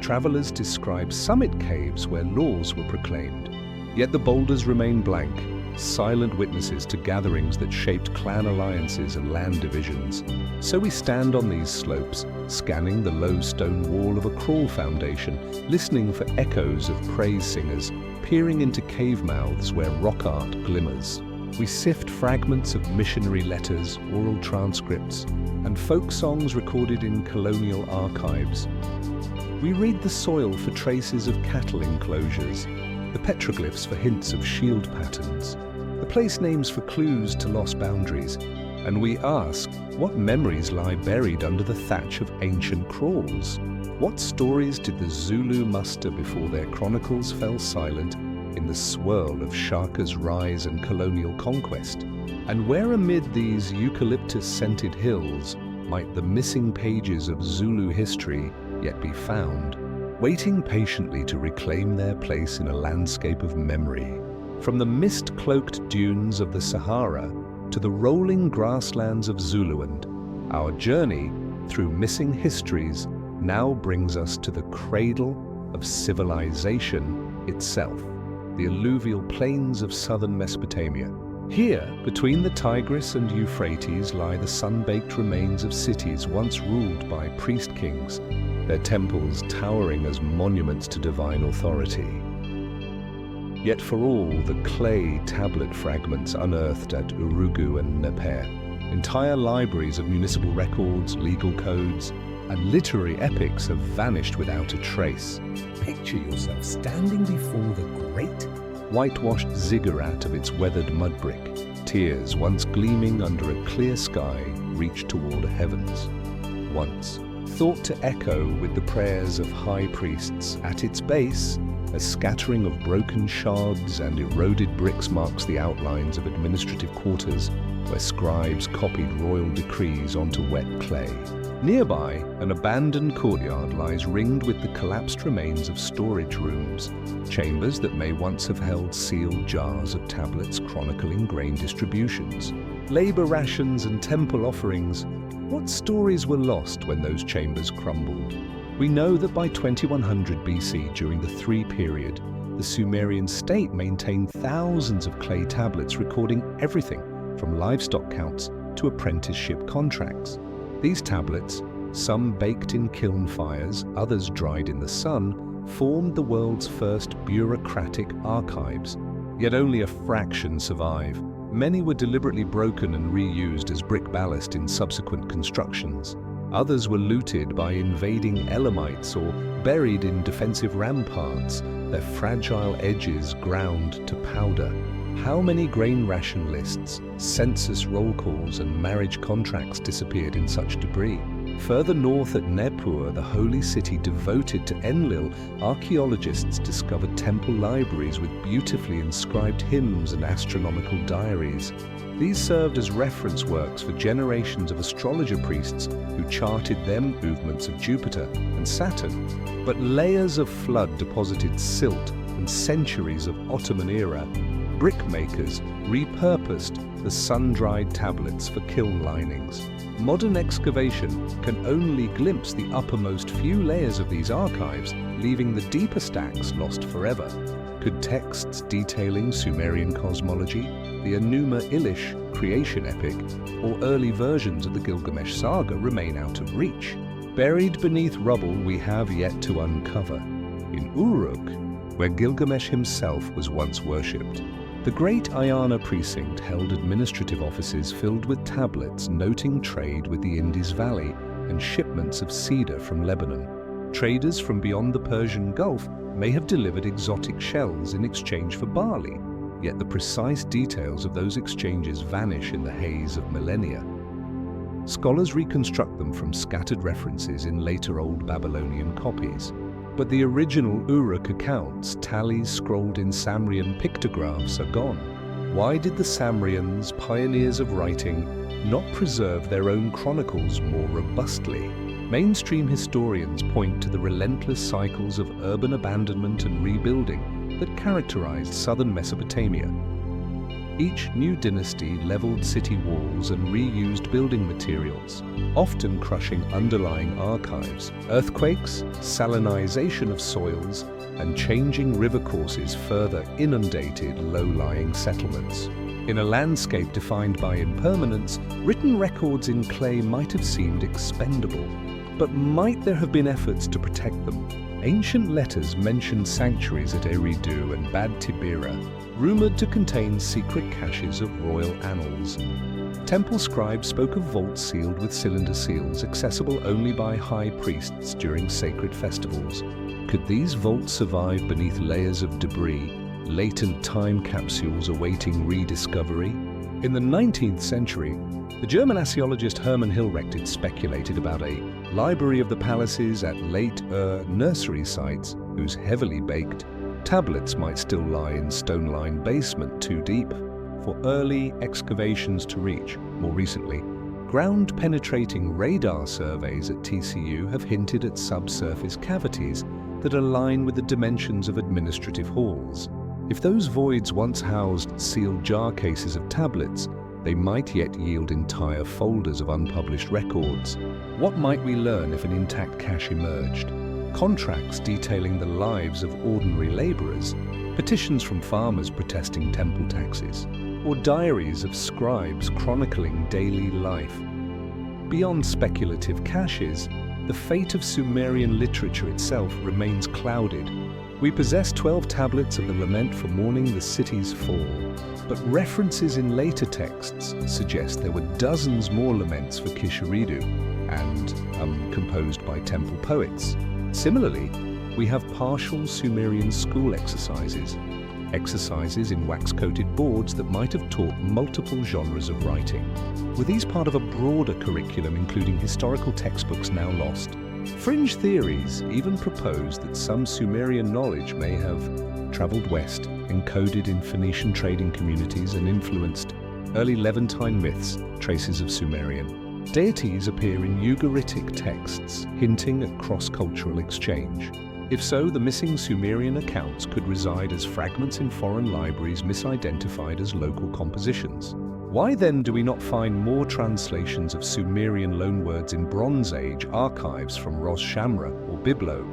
Travelers describe summit caves where laws were proclaimed, yet the boulders remain blank, silent witnesses to gatherings that shaped clan alliances and land divisions. So we stand on these slopes, scanning the low stone wall of a crawl foundation, listening for echoes of praise singers, peering into cave mouths where rock art glimmers. We sift fragments of missionary letters, oral transcripts, and folk songs recorded in colonial archives. We read the soil for traces of cattle enclosures, the petroglyphs for hints of shield patterns, the place names for clues to lost boundaries, And we ask, what memories lie buried under the thatch of ancient kraals? What stories did the Zulu muster before their chronicles fell silent in the swirl of Shaka's rise and colonial conquest? And where amid these eucalyptus-scented hills might the missing pages of Zulu history yet be found, waiting patiently to reclaim their place in a landscape of memory? From the mist-cloaked dunes of the Sahara to the rolling grasslands of Zululand, our journey through missing histories now brings us to the cradle of civilization itself, the alluvial plains of southern Mesopotamia. Here, between the Tigris and Euphrates, lie the sun-baked remains of cities once ruled by priest-kings, their temples towering as monuments to divine authority. Yet for all the clay tablet fragments unearthed at Urugu and Neper, entire libraries of municipal records, legal codes, and literary epics have vanished without a trace. Picture yourself standing before the great Whitewashed ziggurat of its weathered mud brick, tears once gleaming under a clear sky reach toward heavens. Once thought to echo with the prayers of high priests, at its base, a scattering of broken shards and eroded bricks marks the outlines of administrative quarters where scribes copied royal decrees onto wet clay. Nearby, an abandoned courtyard lies ringed with the collapsed remains of storage rooms, chambers that may once have held sealed jars of tablets chronicling grain distributions. Labor rations and temple offerings. What stories were lost when those chambers crumbled? We know that by 2100 BC, during the III period, the Sumerian state maintained thousands of clay tablets recording everything from livestock counts to apprenticeship contracts. These tablets, some baked in kiln fires, others dried in the sun, formed the world's first bureaucratic archives. Yet only a fraction survive. Many were deliberately broken and reused as brick ballast in subsequent constructions. Others were looted by invading Elamites or buried in defensive ramparts, their fragile edges ground to powder. How many grain ration lists, census roll calls, and marriage contracts disappeared in such debris? Further north at Nippur, the holy city devoted to Enlil, archaeologists discovered temple libraries with beautifully inscribed hymns and astronomical diaries. These served as reference works for generations of astrologer priests who charted their movements of Jupiter and Saturn. But layers of flood deposited silt and centuries of Ottoman era brickmakers repurposed the sun-dried tablets for kiln linings. Modern excavation can only glimpse the uppermost few layers of these archives, leaving the deeper stacks lost forever. Could texts detailing Sumerian cosmology, the Enuma Elish creation epic, or early versions of the Gilgamesh saga remain out of reach? Buried beneath rubble we have yet to uncover. In Uruk, where Gilgamesh himself was once worshipped, the great Ayana precinct held administrative offices filled with tablets noting trade with the Indus Valley and shipments of cedar from Lebanon. Traders from beyond the Persian Gulf may have delivered exotic shells in exchange for barley, yet the precise details of those exchanges vanish in the haze of millennia. Scholars reconstruct them from scattered references in later Old Babylonian copies. But the original Uruk accounts, tallies scrolled in Samrian pictographs, are gone. Why did the Samrians, pioneers of writing, not preserve their own chronicles more robustly? Mainstream historians point to the relentless cycles of urban abandonment and rebuilding that characterized southern Mesopotamia. Each new dynasty leveled city walls and reused building materials, often crushing underlying archives. Earthquakes, salinization of soils, and changing river courses further inundated low-lying settlements. In a landscape defined by impermanence, written records in clay might have seemed expendable. But might there have been efforts to protect them? Ancient letters mention sanctuaries at Eridu and Bad Tibira, rumored to contain secret caches of royal annals. Temple scribes spoke of vaults sealed with cylinder seals, accessible only by high priests during sacred festivals. Could these vaults survive beneath layers of debris, latent time capsules awaiting rediscovery? In the 19th century, The German archaeologist Hermann Hillrecht speculated about a library of the palaces at late nursery sites whose heavily baked tablets might still lie in stone-lined basement too deep for early excavations to reach. More recently, ground-penetrating radar surveys at TCU have hinted at subsurface cavities that align with the dimensions of administrative halls. If those voids once housed sealed jar cases of tablets, they might yet yield entire folders of unpublished records. What might we learn if an intact cache emerged? Contracts detailing the lives of ordinary laborers, petitions from farmers protesting temple taxes, or diaries of scribes chronicling daily life. Beyond speculative caches, the fate of Sumerian literature itself remains clouded. We possess 12 tablets of the lament for mourning the city's fall, but references in later texts suggest there were dozens more laments for Kishiridu and composed by temple poets. Similarly, we have partial Sumerian school exercises in wax-coated boards that might have taught multiple genres of writing. Were these part of a broader curriculum including historical textbooks now lost? Fringe theories even propose that some Sumerian knowledge may have traveled west, encoded in Phoenician trading communities and influenced early Levantine myths, traces of Sumerian. Deities appear in Ugaritic texts, hinting at cross-cultural exchange. If so, the missing Sumerian accounts could reside as fragments in foreign libraries misidentified as local compositions. Why then do we not find more translations of Sumerian loanwords in Bronze Age archives from Ros Shamra or Biblo?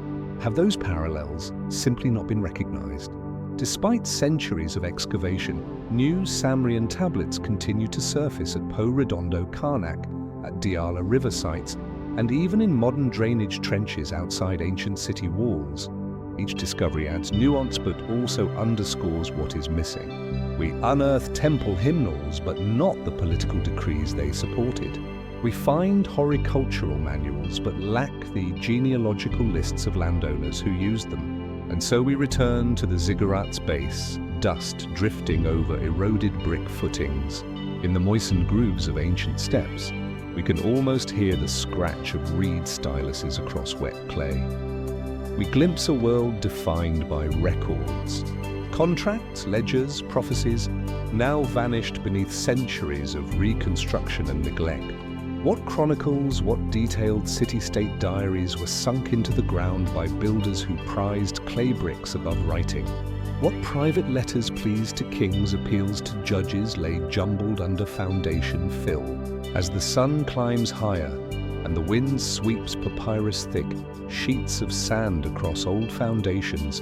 Have those parallels simply not been recognized? Despite centuries of excavation, new Samrian tablets continue to surface at Po Redondo, Karnak, at Diyala river sites, and even in modern drainage trenches outside ancient city walls. Each discovery adds nuance but also underscores what is missing. We unearth temple hymnals, but not the political decrees they supported. We find horticultural manuals, but lack the genealogical lists of landowners who used them. And so we return to the ziggurat's base, dust drifting over eroded brick footings. In the moistened grooves of ancient steps, we can almost hear the scratch of reed styluses across wet clay. We glimpse a world defined by records. Contracts, ledgers, prophecies, now vanished beneath centuries of reconstruction and neglect. What chronicles, what detailed city-state diaries were sunk into the ground by builders who prized clay bricks above writing? What private letters pleased to kings, appeals to judges lay jumbled under foundation fill? As the sun climbs higher and the wind sweeps papyrus thick sheets of sand across old foundations,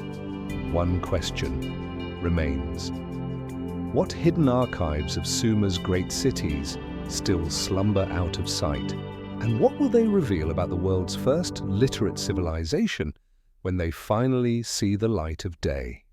one question remains. What hidden archives of Sumer's great cities still slumber out of sight? And what will they reveal about the world's first literate civilization when they finally see the light of day?